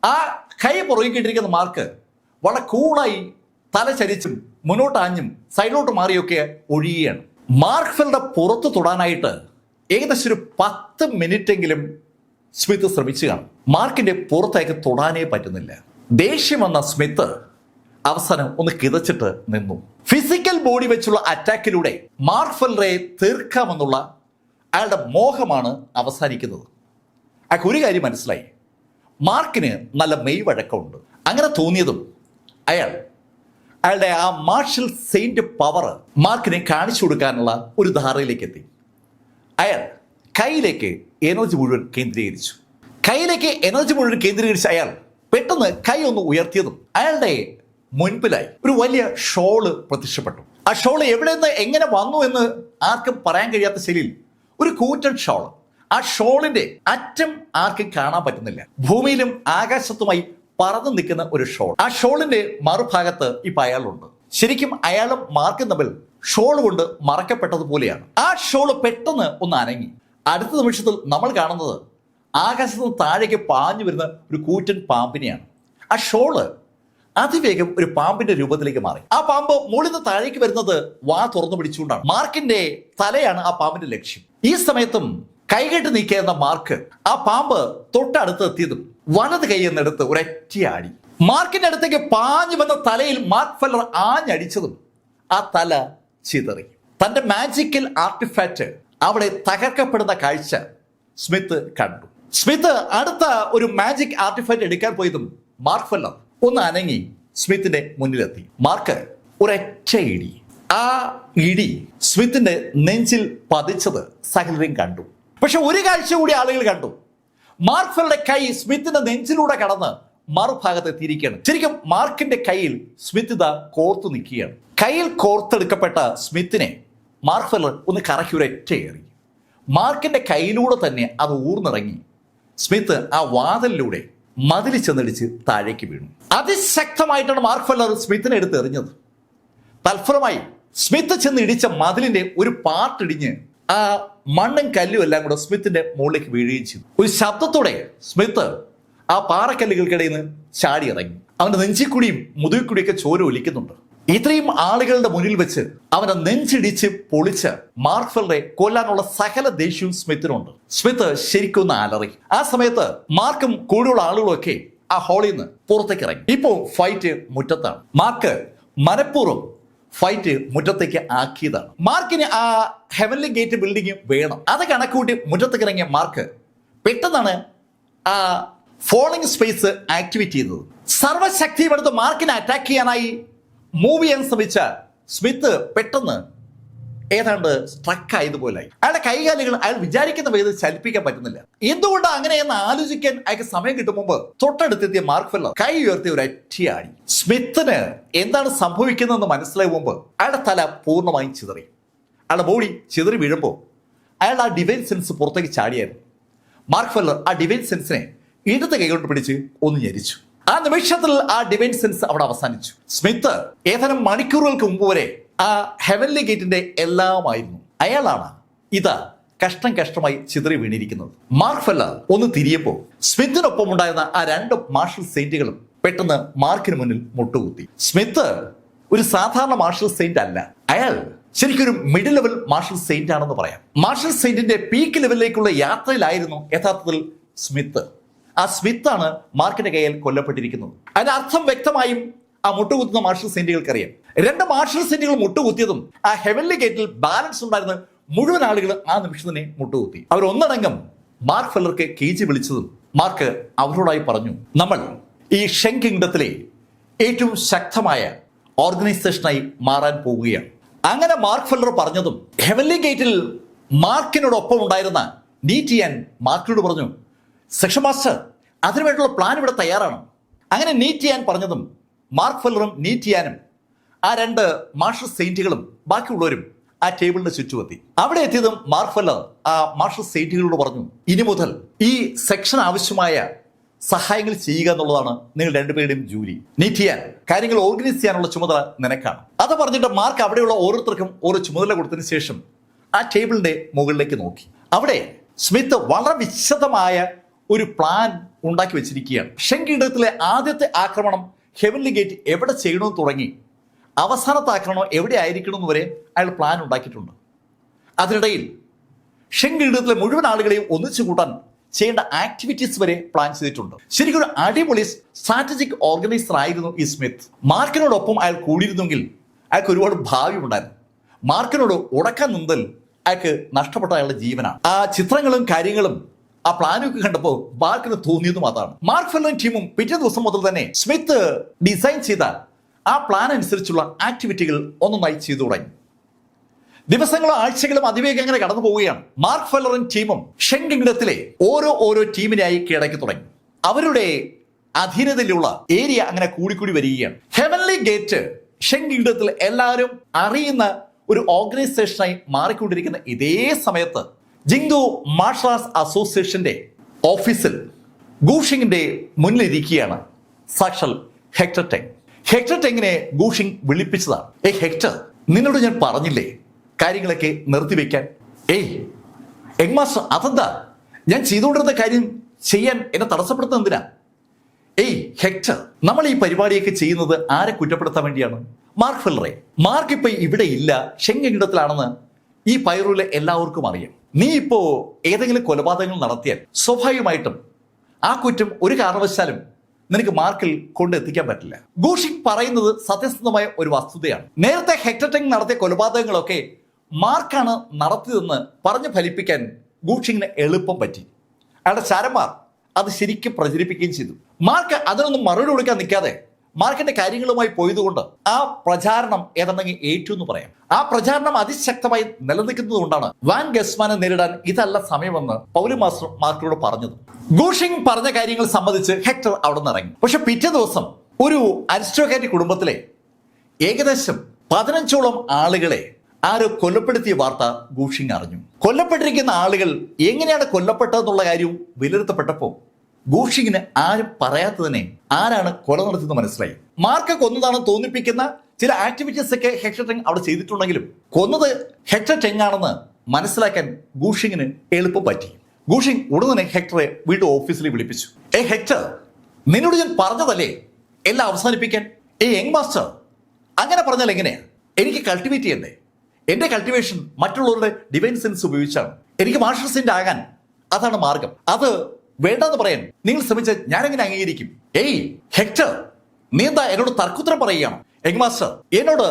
ആ കൈ പുറകിൽ കെട്ടിയിരിക്കുന്ന മാർക്ക് വളരെ കൂളായി തല ചരിച്ചും മുന്നോട്ടാഞ്ഞും സൈഡിലോട്ട് മാറിയൊക്കെ ഒഴിയുകയാണ്. മാർക്ക് ഫെല്ലറുടെ പുറത്ത് തൊടാനായിട്ട് ഏകദേശം ഒരു 10 മിനിറ്റെങ്കിലും സ്മിത്ത് ശ്രമിച്ചു കാണും. മാർക്കിന്റെ പുറത്തേക്ക് തൊടാനേ പറ്റുന്നില്ല. ദേഷ്യം വന്ന സ്മിത്ത് അവസാനം ഒന്ന് കിതച്ചിട്ട് നിന്നു. ഫിസിക്കൽ ബോഡി വെച്ചുള്ള അറ്റാക്കിലൂടെ മാർക്ക് ഫെല്ലറെ തീർക്കാമെന്നുള്ള അയാളുടെ മോഹമാണ് അവസാനിക്കുന്നത്. അയാൾക്ക് ഒരു കാര്യം മനസ്സിലായി, മാർക്കിന് നല്ല മെയ് വഴക്കമുണ്ട്. അങ്ങനെ തോന്നിയതും അയാളുടെ ആ മാർഷൽ സെയിന്റ് പവർ മാർക്കിനെ കാണിച്ചു കൊടുക്കാനുള്ള ഒരു ധാരയിലേക്ക് എത്തി. അയാൾ കൈയിലേക്ക് എനർജി മുഴുവൻ കേന്ദ്രീകരിച്ചു. അയാൾ പെട്ടെന്ന് കൈ ഒന്ന് ഉയർത്തിയതും അയാളുടെ മുൻപിലായി ഒരു വലിയ ഷോള് പ്രത്യക്ഷപ്പെട്ടു. ആ ഷോള് എവിടെ നിന്ന് എങ്ങനെ വന്നു എന്ന് ആർക്കും പറയാൻ കഴിയാത്ത ശൈലിയിൽ ഒരു കൂറ്റൻ ഷോള്. ആ ഷോളിന്റെ അറ്റം ആർക്കും കാണാൻ പറ്റുന്നില്ല. ഭൂമിയിലും ആകാശത്തുമായി പറന്നു നിൽക്കുന്ന ഒരു ഷോൾ. ആ ഷോളിന്റെ മറുഭാഗത്ത് ഇപ്പൊ അയാളുണ്ട്. ശരിക്കും അയാളും മാർക്കും തമ്മിൽ ഷോൾ കൊണ്ട് മറക്കപ്പെട്ടതുപോലെയാണ്. ആ ഷോൾ പെട്ടെന്ന് ഒന്ന് അനങ്ങി. അടുത്ത നിമിഷത്തിൽ നമ്മൾ കാണുന്നത് ആകാശത്ത് താഴേക്ക് പാഞ്ഞു വരുന്ന ഒരു കൂറ്റൻ പാമ്പിനെയാണ്. ആ ഷോള് അതിവേഗം ഒരു പാമ്പിന്റെ രൂപത്തിലേക്ക് മാറി. ആ പാമ്പ് മുകളിൽ നിന്ന് താഴേക്ക് വരുന്നത് വാ തുറന്നു പിടിച്ചുകൊണ്ടാണ്. മാർക്കിന്റെ തലയാണ് ആ പാമ്പിന്റെ ലക്ഷ്യം. ഈ സമയത്തും കൈകെട്ട് നീക്കിയിരുന്ന മാർക്ക് ആ പാമ്പ് തൊട്ടടുത്ത് എത്തിയതും വലത് കൈ എന്നെടുത്ത് ഒരൊറ്റയാടി. മാർക്കിന്റെ അടുത്തേക്ക് പാഞ്ഞു വന്ന തലയിൽ മാർക്ക് ഫെല്ലർ ആഞ്ഞടിച്ചതും ആ തല ചിതറി. തന്റെ മാജിക്കൽ ആർട്ടിഫാക്റ്റ് അവിടെ തകർക്കപ്പെടുന്ന കാഴ്ച സ്മിത്ത് കണ്ടു. സ്മിത്ത് അടുത്ത ഒരു മാജിക് ആർട്ടിഫാക്റ്റ് എടുക്കാൻ പോയതും മാർക്ക് ഫെല്ലർ ഒന്ന് അനങ്ങി സ്മിത്തിന്റെ മുന്നിലെത്തി. മാർക്ക് ഒരൊറ്റ ഇടി. ആ ഇടി സ്മിത്തിന്റെ നെഞ്ചിൽ പതിച്ചത് സകലരും കണ്ടു. പക്ഷെ ഒരു കാഴ്ച കൂടി ആളുകൾ കണ്ടു. മാർക്ക് ഫെല്ലറുടെ കൈ സ്മിത്തിന്റെ നെഞ്ചിലൂടെ കടന്ന് മറുഭാഗത്ത് എത്തിയിരിക്കുകയാണ്. ശരിക്കും മാർക്കിന്റെ കയ്യിൽ സ്മിത്ത് ഇതാ കോർത്തു നിൽക്കുകയാണ്. കയ്യിൽ കോർത്തെടുക്കപ്പെട്ട സ്മിത്തിനെ മാർക്ക് ഫെല്ലർ ഒന്ന് കറക്കി ഒരൊറ്റയേറി. മാർക്കിന്റെ കയ്യിലൂടെ തന്നെ അത് ഊർന്നിറങ്ങി സ്മിത്ത് ആ വാതിലിലൂടെ മതിൽ ചെന്നിടിച്ച് താഴേക്ക് വീണു. അതിശക്തമായിട്ടാണ് മാർക്ക് ഫെല്ലർ സ്മിത്തിനെ എടുത്ത് എറിഞ്ഞത്. തൽഫലമായി സ്മിത്ത് ചെന്ന് ഇടിച്ച മതിലിന്റെ ഒരു പാർട്ട് ഇടിഞ്ഞ് ആ മണ്ണും കല്ലും എല്ലാം കൂടെ സ്മിത്തിന്റെ മുകളിലേക്ക് വീഴുകയും ചെയ്തു. ഒരു ശബ്ദത്തോടെ സ്മിത്ത് ആ പാറക്കല്ലുകൾക്കിടയിൽ നിന്ന് ചാടി ഇറങ്ങി. അവന്റെ നെഞ്ചിക്കുടിയും മുതുകിക്കുടിയൊക്കെ ചോര ഒലിക്കുന്നുണ്ട്. ഇത്രയും ആളുകളുടെ മുന്നിൽ വെച്ച് അവനെ നെഞ്ചിടിച്ച് പൊളിച്ച് മാർക്ക് ഫെല്ലറെ കൊല്ലാനുള്ള സകല ദേഷ്യവും സ്മിത്തിനുണ്ട്. സ്മിത്ത് ശരിക്കും ഒന്ന് അലറി. ആ സമയത്ത് മാർക്കും കൂടെയുള്ള ആളുകളൊക്കെ ആ ഹാളിൽ നിന്ന് പുറത്തേക്ക് ഇറങ്ങി. ഇപ്പോൾ ഫൈറ്റ് മുറ്റത്താണ്. മാർക്ക് മനഃപൂർവ്വം ഫൈറ്റ് മുറ്റത്തേക്ക് ആക്കിയതാണ്. മാർക്കിന് ആ ഹെവൻലി ഗേറ്റ് ബിൽഡിംഗ് വേണം. അത് കണക്കൂട്ടി മുറ്റത്തേക്ക് ഇറങ്ങിയ മാർക്ക് പെട്ടെന്നാണ് ആ ഫോളിംഗ് സ്പേസ് ആക്ടിവേറ്റ് ചെയ്തത്. സർവശക്തിയും എടുത്ത് മാർക്കിനെ അറ്റാക്ക് ചെയ്യാനായി മൂവ് ചെയ്യാൻ ശ്രമിച്ച സ്മിത്ത് പെട്ടെന്ന് ഏതാണ്ട് സ്ട്രക്ക് ആയതുപോലായി. അയാളുടെ കൈകാലുകൾ അയാൾ വിചാരിക്കുന്ന വേദന ചലിപ്പിക്കാൻ പറ്റുന്നില്ല. എന്തുകൊണ്ടാണ് അങ്ങനെയെന്ന് ആലോചിക്കാൻ അയാൾക്ക് സമയം കിട്ടും മുമ്പ് തൊട്ടടുത്തെത്തിയ മാർക്ക് ഫെല്ലർ കൈ ഉയർത്തി ഒരു ഒറ്റയാടി. സ്മിത്തിന് എന്താണ് സംഭവിക്കുന്നതെന്ന് മനസ്സിലായ മുമ്പ് അയാളുടെ തല പൂർണ്ണമായും ചിതറി. അയാളുടെ ബോഡി ചിതറി വീഴുമ്പോൾ അയാൾ ആ ഡിവൈൻ സെൻസ് പുറത്തേക്ക് ചാടിയായിരുന്നു. മാർക്ക് ഫെല്ലർ ആ ഡിവൈൻ സെൻസിനെ ഇടത് കൈകൊണ്ട് പിടിച്ച് ഒന്ന് ഞെരിച്ചു. ആ നിമിഷത്തിൽ ആ ഡിവൈൻ സെൻസ് അവിടെ അവസാനിച്ചു. സ്മിത്ത് ഏതാനും മണിക്കൂറുകൾക്ക് മുമ്പ് വരെ ആ ഹെവൻലി ഗേറ്റിന്റെ എല്ലാമായിരുന്നു. അയാളാണ് ഇതാ കഷ്ടമായി ചിതറി വീണിരിക്കുന്നത്. മാർക്ക് ഫെല്ലർ ഒന്ന് തിരിയപ്പോൾ സ്മിത്തിനൊപ്പം ഉണ്ടായിരുന്ന ആ രണ്ട് മാർഷൽ സെയിന്റുകളും പെട്ടെന്ന് മാർക്കിന് മുന്നിൽ മുട്ടുകുത്തി. സ്മിത്ത് ഒരു സാധാരണ മാർഷൽ സെയിന്റ് അല്ല. അയാൾ ശരിക്കും ഒരു മിഡിൽ ലെവൽ മാർഷൽ സെയിന്റ് ആണെന്ന് പറയാം. മാർഷൽ സെയിന്റിന്റെ പീക്ക് ലെവലിലേക്കുള്ള യാത്രയിലായിരുന്നു യഥാർത്ഥത്തിൽ സ്മിത്ത്. ആ സ്മിത്താണ് മാർക്കിന്റെ കയ്യിൽ കൊല്ലപ്പെട്ടിരിക്കുന്നത്. അതിന്റെ അർത്ഥം വ്യക്തമായും ആ മുട്ടുകുത്തുന്ന മാർഷൽ സെയിന്റുകൾക്ക് അറിയാം. രണ്ട് മാർഷൽ സെയിന്റുകൾ മുട്ടുകുത്തിയതും ആ ഹെവൻലി ഗേറ്റിൽ ബാലൻസ് ഉണ്ടായിരുന്ന മുഴുവൻ ആളുകൾ ആ നിമിഷം തന്നെ മുട്ടുകുത്തി. അവർ ഒന്നടങ്കം മാർക്ക് ഫെല്ലർക്ക് കേജി വിളിച്ചതും മാർക്ക് അവരോടായി പറഞ്ഞു, നമ്മൾ ഈ ഷെൻ കിങ്ഡത്തിലെ ഏറ്റവും ശക്തമായ ഓർഗനൈസേഷനായി മാറാൻ പോവുകയാണ്. അങ്ങനെ മാർക്ക് ഫെല്ലർ പറഞ്ഞതും ഹെവൻലി ഗേറ്റിൽ മാർക്കിനോടൊപ്പം ഉണ്ടായിരുന്ന നീറ്റിയാൻ മാർക്കിനോട് പറഞ്ഞു, സെക്ഷൻ മാസ്റ്റർ അതിനുവേണ്ടിയുള്ള പ്ലാൻ ഇവിടെ തയ്യാറാണ്. അങ്ങനെ നീറ്റിയാൻ പറഞ്ഞതും മാർക്ക് ഫെല്ലറും നീറ്റിയാനും ആ രണ്ട് മാർഷൽ സെയിന്റുകളും ബാക്കിയുള്ളവരും ആ ടേബിളിന് ചുറ്റുമെത്തി. അവിടെ എത്തിയതും മാർക്ക് ഫെല്ലർ ആ മാർഷൽ സെയിന്റുകളോട് പറഞ്ഞു, ഇനി മുതൽ ഈ സെക്ഷൻ ആവശ്യമായ സഹായങ്ങൾ ചെയ്യുക എന്നുള്ളതാണ് നിങ്ങൾ രണ്ടുപേരുടെയും ജോലി. നീറ്റിയാൻ കാര്യങ്ങൾ ഓർഗനൈസ് ചെയ്യാനുള്ള ചുമതല നിനക്കാണ്. അത് പറഞ്ഞിട്ട് മാർക്ക് അവിടെയുള്ള ഓരോരുത്തർക്കും ഓരോ ചുമതല കൊടുത്തതിന് ശേഷം ആ ടേബിളിന്റെ മുകളിലേക്ക് നോക്കി. അവിടെ സ്മിത്ത് വളരെ വിശദമായ ഒരു പ്ലാൻ ഉണ്ടാക്കി വെച്ചിരിക്കുകയാണ്. ഷെൻ കിങ്ഡത്തിലെ ആദ്യത്തെ ആക്രമണം ഹെവൻലി ഗേറ്റ് എവിടെ ചെയ്യണമെന്ന് തുടങ്ങി അവസാനത്തെ ആക്രമണം എവിടെ ആയിരിക്കണമെന്ന് വരെ അയാൾ പ്ലാൻ ഉണ്ടാക്കിയിട്ടുണ്ട്. അതിനിടയിൽ ഷെൻ കിങ്ഡത്തിലെ മുഴുവൻ ആളുകളെയും ഒന്നിച്ചു കൂട്ടാൻ ചെയ്യേണ്ട ആക്ടിവിറ്റീസ് വരെ പ്ലാൻ ചെയ്തിട്ടുണ്ട്. ശരിക്കും ഒരു അടിപൊളി സ്ട്രാറ്റജിക് ഓർഗനൈസർ ആയിരുന്നു ഈ സ്മിത്ത്. മാർക്കിനോടൊപ്പം അയാൾ കൂടിയിരുന്നെങ്കിൽ അയാൾക്ക് ഒരുപാട് ഭാവി ഉണ്ടായിരുന്നു. മാർക്കിനോട് ഉടക്കാൻ നിന്നതിൽ അയാൾക്ക് നഷ്ടപ്പെട്ട അയാളുടെ ജീവനാണ്. ആ ചിത്രങ്ങളും കാര്യങ്ങളും ആ പ്ലാനൊക്കെ കണ്ടപ്പോൾ മാർക്കിന് തോന്നിയതും അതാണ്. മാർക്ക് ഫെല്ലറും ടീമും പിറ്റേ ദിവസം മുതൽ തന്നെ സ്മിത്ത് ഡിസൈൻ ചെയ്ത ആ പ്ലാൻ അനുസരിച്ചുള്ള ആക്ടിവിറ്റികൾ ഒന്നൊന്നായി ചെയ്തു തുടങ്ങി. ദിവസങ്ങളും ആഴ്ചകളും അതിവേഗം അങ്ങനെ കടന്നു പോവുകയാണ്. മാർക്ക് ഫെല്ലറും ടീമും ഷെൻ കിങ്ഡത്തിലെ ഓരോ ടീമിനായി കീഴടക്കി തുടങ്ങി. അവരുടെ അധീനതയിലുള്ള ഏരിയ അങ്ങനെ കൂടിക്കൂടി വരികയാണ്. ഹെവൻലി ഗേറ്റ് ഷെൻ കിങ്ഡത്തിൽ എല്ലാവരും അറിയുന്ന ഒരു ഓർഗനൈസേഷനായി മാറിക്കൊണ്ടിരിക്കുന്ന ഇതേ സമയത്ത് ജിങ്ദു മാർഷൽ ആർട്സ് അസോസിയേഷന്റെ ഓഫീസിൽ ഗൂഷിങ്ങിന്റെ മുന്നിലിരിക്കുകയാണ് സാക്ഷാൽ ഹെക്ടർ ടെങ്. ഹെക്ടർ ടെങ്ങിനെ ഗൂഷിങ് വിളിപ്പിച്ചതാണ്. ഹെക്ടർ, നിന്നോട് ഞാൻ പറഞ്ഞില്ലേ കാര്യങ്ങളൊക്കെ നിർത്തിവെക്കാൻ? യങ് മാസ്റ്റർ, അതെന്താ? ഞാൻ ചെയ്തുകൊണ്ടിരുന്ന കാര്യം ചെയ്യാൻ എന്നെ തടസ്സപ്പെടുത്തുന്ന എന്തിനാ? ഹെക്ടർ, നമ്മൾ ഈ പരിപാടിയൊക്കെ ചെയ്യുന്നത് ആരെ കുറ്റപ്പെടുത്താൻ വേണ്ടിയാണ്? മാർക്ക് ഫെല്ലറെ. മാർക്ക് ഇപ്പൊ ഇവിടെ ഇല്ല, ഷെങ്കിടത്തിലാണെന്ന് ഈ പൈറൂലെ എല്ലാവർക്കും അറിയാം. നീ ഇപ്പോ ഏതെങ്കിലും കൊലപാതകങ്ങൾ നടത്തിയാൽ സ്വാഭാവികമായിട്ടും ആ കുറ്റം ഒരു കാരണവശാലും നിനക്ക് മാർക്കിൽ കൊണ്ടെത്തിക്കാൻ പറ്റില്ല. ഗൂഷിങ് പറയുന്നത് സത്യസന്ധമായ ഒരു വസ്തുതയാണ്. നേരത്തെ ഹെക്ടർ ടെങ് നടത്തിയ കൊലപാതകങ്ങളൊക്കെ മാർക്കാണ് നടത്തിയതെന്ന് പറഞ്ഞ് ഫലിപ്പിക്കാൻ ഗൂഷിങ്ങിന് എളുപ്പം പറ്റി. അയാളുടെ ചാരന്മാർ അത് ശരിക്കും പ്രചരിപ്പിക്കുകയും ചെയ്തു. മാർക്ക് അതിനൊന്നും മറുപടി കൊടുക്കാൻ നിൽക്കാതെ മാർക്കിന്റെ കാര്യങ്ങളുമായി പോയതുകൊണ്ട് ആ പ്രചാരണം ഏതെന്നെങ്കിൽ ഏറ്റു എന്ന് പറയാം. ആ പ്രചാരണം അതിശക്തമായി നിലനിൽക്കുന്നത് കൊണ്ടാണ് വാൻ ഗസ്മാനെ നേരിടാൻ ഇതല്ല സമയമെന്ന് പൗലി മാസ്റ്റർ മാർക്കിനോട് പറഞ്ഞത്. ഗൂഷിങ് പറഞ്ഞ കാര്യങ്ങൾ സംബന്ധിച്ച് ഹെക്ടർ അവിടെ നിന്ന് ഇറങ്ങി. പക്ഷെ പിറ്റേ ദിവസം ഒരു അരിസ്റ്റോക്രാറ്റിക് കുടുംബത്തിലെ ഏകദേശം 15ഓളം ആളുകളെ ആരോ കൊല്ലപ്പെടുത്തിയ വാർത്ത ഗൂഷിങ് അറിഞ്ഞു. കൊല്ലപ്പെട്ടിരിക്കുന്ന ആളുകൾ എങ്ങനെയാണ് കൊല്ലപ്പെട്ടതെന്നുള്ള കാര്യവും വിലയിരുത്തപ്പെട്ടപ്പോൾ ഗൂഷിങ്ങിന് ആരും പറയാത്തതിനെ ആരാണ് കൊല നടത്തിയെന്ന് മനസ്സിലായി. മാർക്ക് കൊന്നതാണെന്ന് തോന്നിപ്പിക്കുന്ന ചില ആക്ടിവിറ്റീസ് ഒക്കെ ഹെക്ടർ ടെങ് അവിടെ ചെയ്തിട്ടുണ്ടെങ്കിലും കൊന്നത് ഹെക്ടർ ടെങ് ആണെന്ന് മനസ്സിലാക്കാൻ ഗൂഷിങ്ങിന് എളുപ്പം പറ്റി. ഗൂഷിങ് ഉടൻ തന്നെ ഹെക്ടറെ വീണ്ടും ഓഫീസിൽ വിളിപ്പിച്ചു. ഹെക്ടർ, നിന്നോട് ഞാൻ പറഞ്ഞതല്ലേ എല്ലാം അവസാനിപ്പിക്കാൻ? യങ് മാസ്റ്റർ, അങ്ങനെ പറഞ്ഞാൽ എങ്ങനെയാ? എനിക്ക് കൾട്ടിവേറ്റ് ചെയ്യണ്ടേ? എന്റെ കൾട്ടിവേഷൻ മറ്റുള്ളവരുടെ ഡിവൈൻ സെൻസ് ഉപയോഗിച്ചാണ്. എനിക്ക് മാർഷൽ സെന്റ് ആകാൻ അതാണ് മാർഗം. അത് വേണ്ടെന്ന് പറയാൻ നിങ്ങൾ ശ്രമിച്ചാൽ ഞാനെങ്ങനെ അംഗീകരിക്കും? ഹെക്ടർ, നീ എന്താ എന്നോട് തർക്കുത്തരം പറയുകയാണ്? യങ് മാസ്റ്റർ, എന്നോട്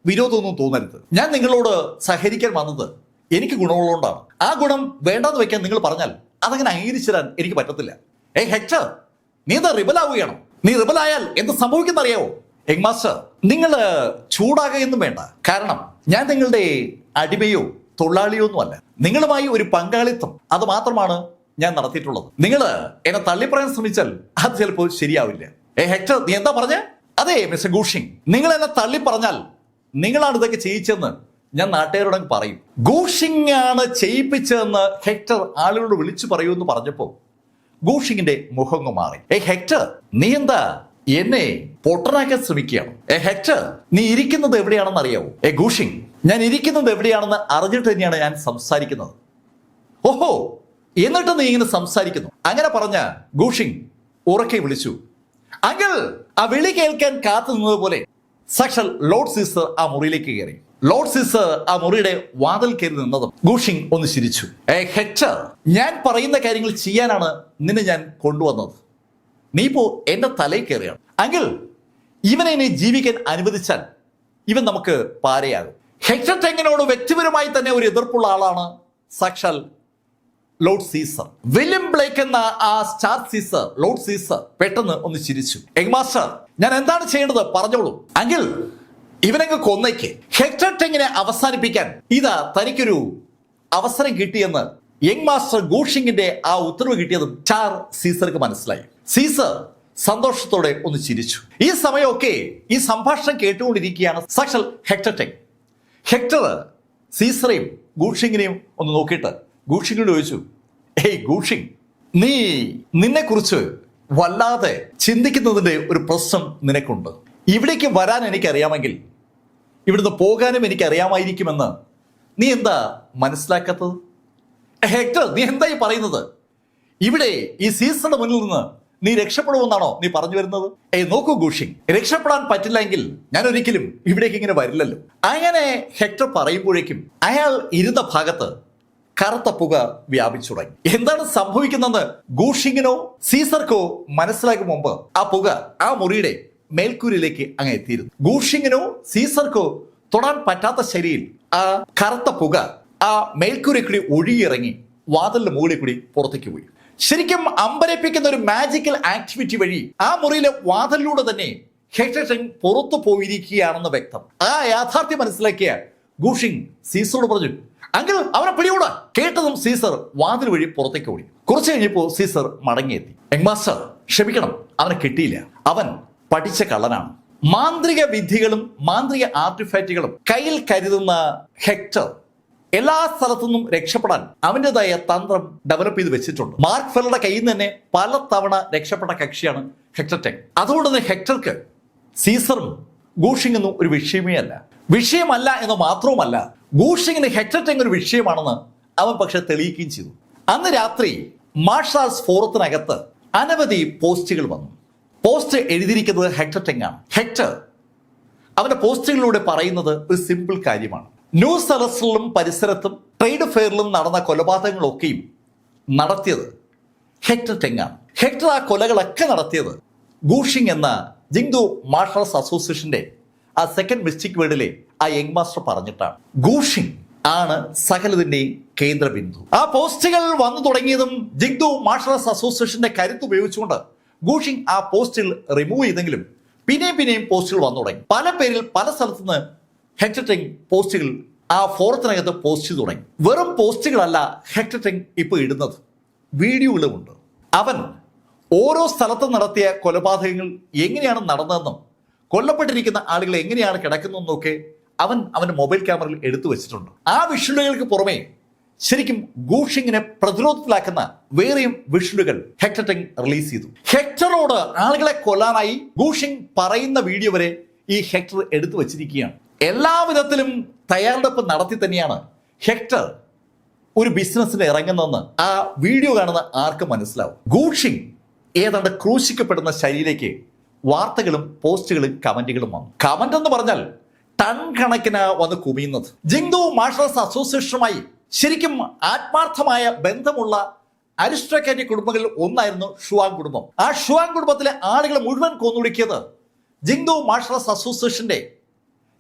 വിരോധമൊന്നും തോന്നരുത്. ഞാൻ നിങ്ങളോട് സഹകരിക്കാൻ വന്നത് എനിക്ക് ഗുണമുള്ളതുകൊണ്ടാണ്. ആ ഗുണം വേണ്ടെന്ന് വെക്കാൻ നിങ്ങൾ പറഞ്ഞാൽ അതങ്ങനെ അംഗീകരിച്ചു തരാൻ എനിക്ക് പറ്റത്തില്ല. ഹെക്ടർ, നീ എന്താ റിബലാവുകയാണോ? നീ റിബലായാൽ എന്ത് സംഭവിക്കുന്ന അറിയാവോ? യങ് മാസ്റ്റർ, നിങ്ങൾ ചൂടാകുകയൊന്നും വേണ്ട. കാരണം ഞാൻ നിങ്ങളുടെ അടിമയോ തൊഴിലാളിയോ ഒന്നുമല്ല. നിങ്ങളുമായി ഒരു പങ്കാളിത്തം അത് മാത്രമാണ് ഞാൻ നടത്തിയിട്ടുള്ളത്. നിങ്ങൾ എന്നെ തള്ളിപ്പറയാൻ ശ്രമിച്ചാൽ അത് ചിലപ്പോൾ ശരിയാവില്ല. ഹെക്ടർ, നീ എന്താ പറഞ്ഞ? അതെ മിസ്റ്റർ ഗൂഷിങ്, നിങ്ങൾ എന്നെ തള്ളിപ്പറഞ്ഞാൽ നിങ്ങളാണ് ഇതൊക്കെ ചെയ്യിച്ചെന്ന് ഞാൻ നാട്ടുകാരോട് പറയും. ഗൂഷിങ് ആണ് ചെയ്യിപ്പിച്ചതെന്ന് ഹെക്ടർ ആളുകളോട് വിളിച്ചു പറയൂന്ന് പറഞ്ഞപ്പോ ഗൂഷിങ്ങിന്റെ മുഖം മാറി. ഹെക്ടർ, നീ എന്താ എന്നെ പൊട്ടനാക്കാൻ ശ്രമിക്കുകയാണ്? ഹെക്ടർ, നീ ഇരിക്കുന്നത് എവിടെയാണെന്ന് അറിയാവോ? ഗൂഷിങ്, ഞാൻ ഇരിക്കുന്നത് എവിടെയാണെന്ന് അറിഞ്ഞിട്ട് തന്നെയാണ് ഞാൻ സംസാരിക്കുന്നത്. ഓഹോ, എന്നിട്ട് നീ ഇങ്ങനെ സംസാരിക്കുന്നു? അങ്ങനെ പറഞ്ഞ ഗൂഷിങ് ഉറക്കെ വിളിച്ചു. അങ്കിൾ! ആ വിളി കേൾക്കാൻ കാത്തു നിന്നതുപോലെ സാക്ഷാൽ ലോർഡ് സീസർ ആ മുറിയിലേക്ക് കയറി. ലോർഡ് സീസർ ആ മുറിയുടെ വാതിൽ കയറി നിന്നതും ഗൂഷിങ് ഒന്ന് ചിരിച്ചു. ഹെക്ടർ, ഞാൻ പറയുന്ന കാര്യങ്ങൾ ചെയ്യാനാണ് നിന്നെ ഞാൻ കൊണ്ടുവന്നത്. നീ ഇപ്പോ എന്റെ തലയിൽ കയറിയാണ്. അങ്കിൾ, ഇവനെ ഇനി ജീവിക്കാൻ അനുവദിച്ചാൽ ഇവൻ നമുക്ക് പാരയാകും. ഹെക്ടർ ടെങ്ങിനോട് വ്യക്തിപരമായി തന്നെ ഒരു എതിർപ്പുള്ള ആളാണ് സാക്ഷാൽ ലോർഡ് സീസർ. വില്യം ബ്ലേക്ക് എന്ന ആ സ്റ്റാർ സീസർ, ലോർഡ് സീസർ പെട്ടെന്ന് ഒന്ന് ചിരിച്ചു. യങ് മാസ്റ്റർ, ഞാൻ എന്താണ് ചെയ്യേണ്ടത് പറഞ്ഞോളൂ. അങ്കിൾ, ഇവനങ്ങ് കൊന്നേക്ക്. ഹെക്ടർ ടെങ്ങിനെ അവസാനിപ്പിക്കാൻ ഇതാ തനിക്കൊരു അവസരം കിട്ടിയെന്ന് യങ് മാസ്റ്റർ ഗൂഷിങ്ങിന്റെ ആ ഉത്തരവ് കിട്ടിയതും സ്റ്റാർ സീസർക്ക് മനസ്സിലായി. സീസർ സന്തോഷത്തോടെ ഒന്ന് ചിരിച്ചു. ഈ സമയമൊക്കെ ഈ സംഭാഷണം കേട്ടുകൊണ്ടിരിക്കുകയാണ് സാക്ഷാൽ ഹെക്ടർ ടെങ്. ഹെക്ടർ സീസറെയും ഗൂഷിങ്ങിനെയും ഒന്ന് നോക്കിയിട്ട് ഗൂഷിങ്ങിനോട് ചോദിച്ചു, ഗൂഷിങ്, നീ നിന്നെ കുറിച്ച് വല്ലാതെ ചിന്തിക്കുന്നതിന്റെ ഒരു പ്രശ്നം നിനക്കുണ്ട്. ഇവിടേക്ക് വരാൻ എനിക്കറിയാമെങ്കിൽ ഇവിടുന്ന് പോകാനും എനിക്കറിയാമായിരിക്കുമെന്ന് നീ എന്താ മനസ്സിലാക്കാത്തത്? ഹെക്ടർ, നീ എന്തായി പറയുന്നത്? ഇവിടെ ഈ സീസറുടെ മുന്നിൽ നിന്ന് നീ രക്ഷപ്പെടുമെന്നാണോ നീ പറഞ്ഞു വരുന്നത്? നോക്കൂ ഗൂഷിങ്, രക്ഷപ്പെടാൻ പറ്റില്ലെങ്കിൽ ഞാൻ ഒരിക്കലും ഇവിടേക്ക് ഇങ്ങനെ വരില്ലല്ലോ. അങ്ങനെ ഹെക്ടർ പറയുമ്പോഴേക്കും അയാൾ ഇരുന്ന ഭാഗത്ത് കറുത്ത പുക വ്യാപിച്ചു തുടങ്ങി. എന്താണ് സംഭവിക്കുന്നതെന്ന് ഗൂഷിങ്ങിനോ സീസർക്കോ മനസ്സിലാക്കും മുമ്പ് ആ പുക ആ മുറിയുടെ മേൽക്കൂരയിലേക്ക് അങ്ങ് എത്തിയിരുന്നു. ഗൂഷിങ്ങിനോ സീസർക്കോ തൊടാൻ പറ്റാത്ത ശരീരം ആ കറുത്ത പുക ആ മേൽക്കൂരയിൽ കൂടി ഒഴുകിയിറങ്ങി വാതിലിന്റെ മുകളിൽ കൂടി പുറത്തേക്ക് പോയി. ശരിക്കും അമ്പരപ്പിക്കുന്ന ഒരു മാജിക്കൽ ആക്ടിവിറ്റി വഴി ആ മുറിയിലെ വാതിലിലൂടെ തന്നെ ഹെക്ടർ ടെങ് പുറത്തു പോയിരിക്കുകയാണെന്ന് വ്യക്തം. ആ യാഥാർത്ഥ്യം മനസ്സിലാക്കിയ ഗൂഷിങ് സീസറോട് പറഞ്ഞു, അങ്കിൾ, അവനെ പിടികൂടാ. കേട്ടതും സീസർ വാതിൽ വഴി പുറത്തേക്ക് ഓടി. കുറച്ചു കഴിഞ്ഞപ്പോൾ സീസർ മടങ്ങിയെത്തി. യങ് മാസ്റ്റർ, ക്ഷമിക്കണം, അവനെ കിട്ടിയില്ല. അവൻ പഠിച്ച കള്ളനാണ്. മാന്ത്രിക വിദ്യകളും മാന്ത്രിക ആർട്ടിഫാക്റ്റുകളും കയ്യിൽ കരുതുന്ന ഹെക്ടർ എല്ലാ സ്ഥലത്തു നിന്നും രക്ഷപ്പെടാൻ അവൻ്റെതായ തന്ത്രം ഡെവലപ്പ് ചെയ്ത് വെച്ചിട്ടുണ്ട്. മാർക്ക് ഫെല്ലറുടെ കയ്യിൽ നിന്ന് തന്നെ പല തവണ രക്ഷപ്പെട്ട കക്ഷിയാണ് ഹെക്ടർ ടെങ്. അതുകൊണ്ട് തന്നെ ഹെക്ടർക്ക് സീസറും ഗൂഷിങ്ങൊന്നും ഒരു വിഷയമല്ല എന്ന് മാത്രവുമല്ല, ഗൂഷിങ്ങിന് ഹെക്ടർ ടെങ് ഒരു വിഷയമാണെന്ന് അവൻ പക്ഷെ തെളിയിക്കുകയും ചെയ്തു. അന്ന് രാത്രി മാർഷൽ ആർട്സ് ഫോറത്തിനകത്ത് അനവധി പോസ്റ്റുകൾ വന്നു. പോസ്റ്റ് എഴുതിയിരിക്കുന്നത് ഹെക്ടർ ടെങ് ആണ്. ഹെക്ടർ അവന്റെ പോസ്റ്റുകളിലൂടെ പറയുന്നത് ഒരു സിമ്പിൾ കാര്യമാണ്. ന്യൂ സെലസ്റ്റിലും പരിസരത്തും ട്രേഡ് ഫെയറിലും നടന്ന കൊലപാതകങ്ങളൊക്കെയും നടത്തിയത് ഹെക്ടർ ടെങ് ആണ്. ഹെക്ടർ ആ കൊലകളൊക്കെ നടത്തിയത് ഗൂഷിങ് എന്ന ജിങ്ദു മാർഷൽ ആർട്സ് അസോസിയേഷന്റെ ആ സെക്കൻഡ് മിസ്റ്റിക് വേർഡിലെ ആ യങ് മാസ്റ്റർ പറഞ്ഞിട്ടാണ്. ഗൂഷിങ് ആണ് സകലതിന്റെയും കേന്ദ്രബിന്ദു. ആ പോസ്റ്റുകൾ വന്നു തുടങ്ങിയതും ജിങ്ദു മാർഷൽ ആർട്സ് അസോസിയേഷന്റെ കരുത്ത് ഉപയോഗിച്ചുകൊണ്ട് ഗൂഷിങ് ആ പോസ്റ്റിൽ റിമൂവ് ചെയ്തെങ്കിലും പിന്നെയും പോസ്റ്റുകൾ വന്നു തുടങ്ങി. പല പേരിൽ പല സ്ഥലത്തുനിന്ന് ഹെക്ടർ ടെങ് പോസ്റ്റുകൾ ആ ഫോറത്തിനകത്ത് പോസ്റ്റ് ചെയ്തു തുടങ്ങി. വെറും പോസ്റ്റുകളല്ല ഹെക്ടർ ടെങ് ഇപ്പോൾ ഇടുന്നത്, വീഡിയോകളുമുണ്ട്. അവൻ ഓരോ സ്ഥലത്തും നടത്തിയ കൊലപാതകങ്ങൾ എങ്ങനെയാണ് നടന്നതെന്നും കൊല്ലപ്പെട്ടിരിക്കുന്ന ആളുകൾ എങ്ങനെയാണ് കിടക്കുന്നതെന്നൊക്കെ അവന്റെ മൊബൈൽ ക്യാമറയിൽ എടുത്തു വെച്ചിട്ടുണ്ട്. ആ വിഷ്വലുകൾക്ക് പുറമെ ശരിക്കും ഗൂഷിങ്ങിനെ പ്രതിരോധത്തിലാക്കുന്ന വേറെയും വിഷ്വലുകൾ ഹെക്ടർ ടെങ് റിലീസ് ചെയ്തു. ഹെക്ടറോട് ആളുകളെ കൊല്ലാനായി ഗൂഷിങ് പറയുന്ന വീഡിയോ വരെ ഈ ഹെക്ടർ എടുത്തു വച്ചിരിക്കുകയാണ്. എല്ലാവിധത്തിലും തയ്യാറെടുപ്പ് നടത്തി തന്നെയാണ് ഹെക്ടർ ഒരു ബിസിനസ്സിന് ഇറങ്ങുന്നതെന്ന് ആ വീഡിയോ കാണുന്ന ആർക്കും മനസ്സിലാവും. ഗൂഷിങ് ഏതാണ്ട് ക്രൂശിക്കപ്പെടുന്ന ശൈലിയിലേക്ക് വാർത്തകളും പോസ്റ്റുകളും കമന്റുകളും വന്നു. കമന്റ് എന്ന് പറഞ്ഞാൽ ടൺ കണക്കിന് വന്ന് കുമിയുന്നത്. ജിങ്ദു മാർഷൽ ആർട്സ് അസോസിയേഷനുമായി ശരിക്കും ആത്മാർത്ഥമായ ബന്ധമുള്ള അരിസ്റ്റോക്രാറ്റിക് കുടുംബങ്ങളിൽ ഒന്നായിരുന്നു ഷുവാങ് കുടുംബം. ആ ഷുവാങ് കുടുംബത്തിലെ ആളുകളെ മുഴുവൻ കൊന്നൊടുക്കിയത് ജിങ്ദു മാർഷൽ ആർട്സ് അസോസിയേഷന്റെ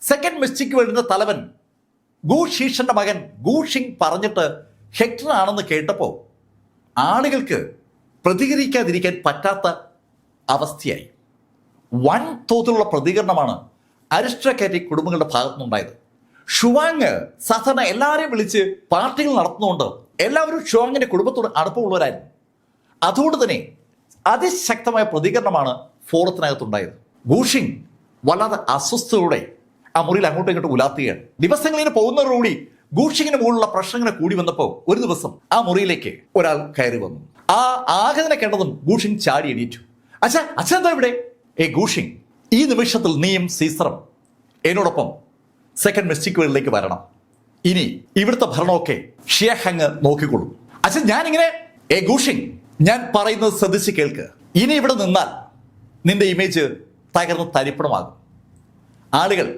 സെക്കൻഡ് മിസ്റ്റിക് വേൾഡിന്റെ തലവൻ ഗൂ ഷീഷന്റെ മകൻ ഗൂഷിങ് പറഞ്ഞിട്ട് ഹെക്ടർ ആണെന്ന് കേട്ടപ്പോൾ ആളുകൾക്ക് പ്രതികരിക്കാതിരിക്കാൻ പറ്റാത്ത അവസ്ഥയായി. വൻ തോതിലുള്ള പ്രതികരണമാണ് അരിസ്റ്റോക്രാറ്റിക് കുടുംബങ്ങളുടെ ഭാഗത്തുനിന്നുണ്ടായത്. ഷുവാങ് സാധാരണ എല്ലാവരെയും വിളിച്ച് പാർട്ടികൾ നടത്തുന്നതുകൊണ്ട് എല്ലാവരും ഷുവാങ്ങിന്റെ കുടുംബത്തോട് അടുപ്പമുള്ളവരായിരുന്നു. അതുകൊണ്ട് തന്നെ അതിശക്തമായ പ്രതികരണമാണ് ഫോറത്തിനകത്തുണ്ടായത്. ഗൂഷിങ് വല്ലാതെ അസ്വസ്ഥതയോടെ ആ മുറിയിൽ അങ്ങോട്ടും ഇങ്ങോട്ടും ഉലാത്തുകയാണ്. ദിവസങ്ങളിങ്ങനെ പോകുന്നതോടുകൂടി ഗൂഷിങ്ങിന് മുകളിലുള്ള പ്രശ്നങ്ങൾ കൂടി വന്നപ്പോൾ ഒരു ദിവസം ആ മുറിയിലേക്ക് ഒരാൾ കയറി വന്നു. ആ ആഗതനെ കണ്ടതും ഗൂഷിങ് ചാടി എണീറ്റു. അച്ഛൻ എന്താ ഇവിടെ? ഗൂഷിങ്, ഈ നിമിഷത്തിൽ നീയും സീസറും എന്നോടൊപ്പം സെക്കൻഡ് മിസ്റ്റിക് വേൾഡിലേക്ക് വരണം. ഇനി ഇവിടുത്തെ ഭരണമൊക്കെ ഷിയാഹങ് നോക്കിക്കൊള്ളും. ഞാനിങ്ങനെ ഗൂഷിങ്, ഞാൻ പറയുന്നത് ശ്രദ്ധിച്ച് കേൾക്ക്. ഇനി ഇവിടെ നിന്നാൽ നിന്റെ ഇമേജ് തകർന്ന് തരിപ്പണമാകും. ആളുകൾ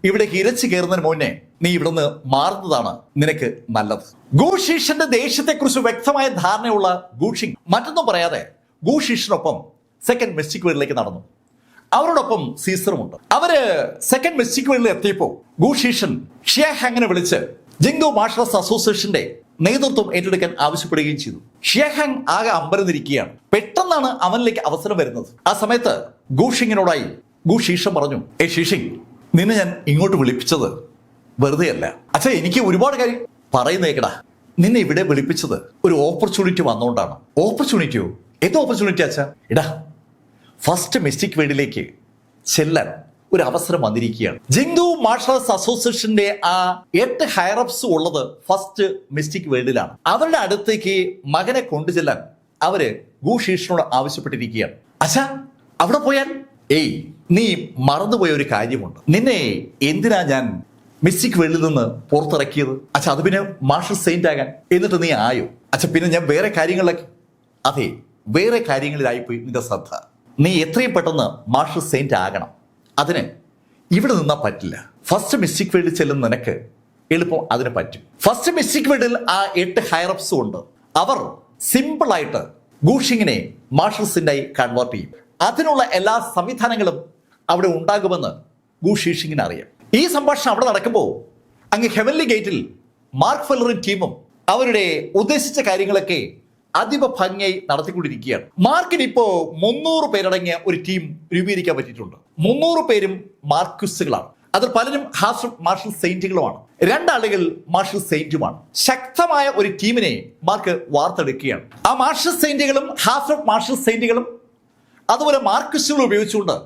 ഇവിടേക്ക് ഇരച്ചു കയറുന്നതിന് മുന്നേ നീ ഇവിടുന്ന് മാറുന്നതാണ് നിനക്ക് നല്ലത്. ഗൂഷീഷിന്റെ ദേഷ്യത്തെക്കുറിച്ച് വ്യക്തമായ ധാരണയുള്ള ഗൂഷിങ് മറ്റൊന്നും പറയാതെ ഗൂഷീഷിനൊപ്പം സെക്കൻഡ് മിസ്റ്റിക് വേൾഡിലേക്ക് നടന്നു. അവരോടൊപ്പം സീസറുമുണ്ട്. അവര് സെക്കൻഡ് മിസ്റ്റിക് വേൾഡിൽ എത്തിയപ്പോൾ ഗൂഷീഷൻ ഷിയാഹാങ്ങിനെ വിളിച്ച് ജിങ്ദു മാർഷൽ ആർട്സ് അസോസിയേഷന്റെ നേതൃത്വം ഏറ്റെടുക്കാൻ ആവശ്യപ്പെടുകയും ചെയ്തു. ഷിയാഹാങ് ആകെ അമ്പരന്നിരിക്കുകയാണ്. പെട്ടെന്നാണ് അവനിലേക്ക് അവസരം വരുന്നത്. ആ സമയത്ത് ഗൂഷിങ്ങിനോടായി ഗൂഷീഷൻ പറഞ്ഞു, ഷീഷിങ്, നിന്നെ ഞാൻ ഇങ്ങോട്ട് വിളിപ്പിച്ചത് വെറുതെ അല്ല. എനിക്ക് ഒരുപാട് കാര്യം പറയുന്നേക്കടാ. നിന്നെ ഇവിടെ വിളിപ്പിച്ചത് ഒരു ഓപ്പർച്യൂണിറ്റി വന്നുകൊണ്ടാണ്. ഓപ്പർച്യൂണിറ്റിയോ? എന്ത് ഓപ്പർച്യൂണിറ്റി ഇടാ? ഫസ്റ്റ് മിസ്റ്റിക് വേൾഡിലേക്ക് ചെല്ലാൻ ഒരു അവസരം വന്നിരിക്കുകയാണ്. ജിങ്ദു മാർഷൽ ആർട്സ് അസോസിയേഷന്റെ ആ 8 ഹയറപ്സ് ഉള്ളത് ഫസ്റ്റ് മിസ്റ്റിക് വേൾഡിലാണ്. അവരുടെ അടുത്തേക്ക് മകനെ കൊണ്ടുചെല്ലാൻ അവര് ഗൂഷീഷിനോട് ആവശ്യപ്പെട്ടിരിക്കുകയാണ്. അവിടെ പോയാൽ നീ മറന്നുപോയ ഒരു കാര്യമുണ്ട്. നിന്നെ എന്തിനാ ഞാൻ മിസ്റ്റിക് വേൾഡിൽ നിന്ന് പുറത്തിറക്കിയത്? അത് പിന്നെ മാർഷൽ സെയിന്റ് ആകാൻ. എന്നിട്ട് നീ ആയോ? പിന്നെ ഞാൻ വേറെ കാര്യങ്ങളിലൊക്കെ. അതെ, വേറെ കാര്യങ്ങളിലായിപ്പോയി നിന്റെ ശ്രദ്ധ. നീ എത്രയും പെട്ടെന്ന് മാർഷൽ സെയിന്റ് ആകണം. അതിന് ഇവിടെ നിന്നാ പറ്റില്ല. ഫസ്റ്റ് മിസ്റ്റിക് വേൾഡിൽ ചെല്ലുന്ന നിനക്ക് എളുപ്പം അതിന് പറ്റും. ഫസ്റ്റ് മിസ്റ്റിക് വേൾഡിൽ ആ 8 ഹയറപ്സും ഉണ്ട്. അവർ സിമ്പിളായിട്ട് ഗൂഷിങ്ങിനെ മാർഷൽ സെയിന്റായി കൺവേർട്ട് ചെയ്യും. അതിനുള്ള എല്ലാ സംവിധാനങ്ങളും അവിടെ ഉണ്ടാകുമെന്ന് ഗൂഷീഷിങ്ങിന് അറിയാം. ഈ സംഭാഷണം അവിടെ നടക്കുമ്പോൾ അങ്ങ് ഹെവൻലി ഗേറ്റിൽ മാർക്ക് ഫെല്ലറും ടീമും അവരുടെ ഉദ്ദേശിച്ച കാര്യങ്ങളൊക്കെ അതീവ ഭംഗിയായി നടത്തിക്കൊണ്ടിരിക്കുകയാണ്. മാർക്കിന് ഇപ്പോ 300 പേരടങ്ങിയ ഒരു ടീം രൂപീകരിക്കാൻ പറ്റിയിട്ടുണ്ട്. 300 പേരും മാർക്വിസ്റ്റുകളാണ്. അതിൽ പലരും ഹാഫ് മാർഷൽ സെയിന്റുകളുമാണ്. 2 ആളുകൾ മാർഷൽ സെയിന്റുമാണ്. ശക്തമായ ഒരു ടീമിനെ മാർക്ക് വാർത്തെടുക്കുകയാണ്. ആ മാർഷൽ സെയിന്റുകളും ഹാഫ് മാർഷൽ സെയിന്റുകളും അതുപോലെ മാർക്വിസ്റ്റുകൾ ഉപയോഗിച്ചുകൊണ്ട്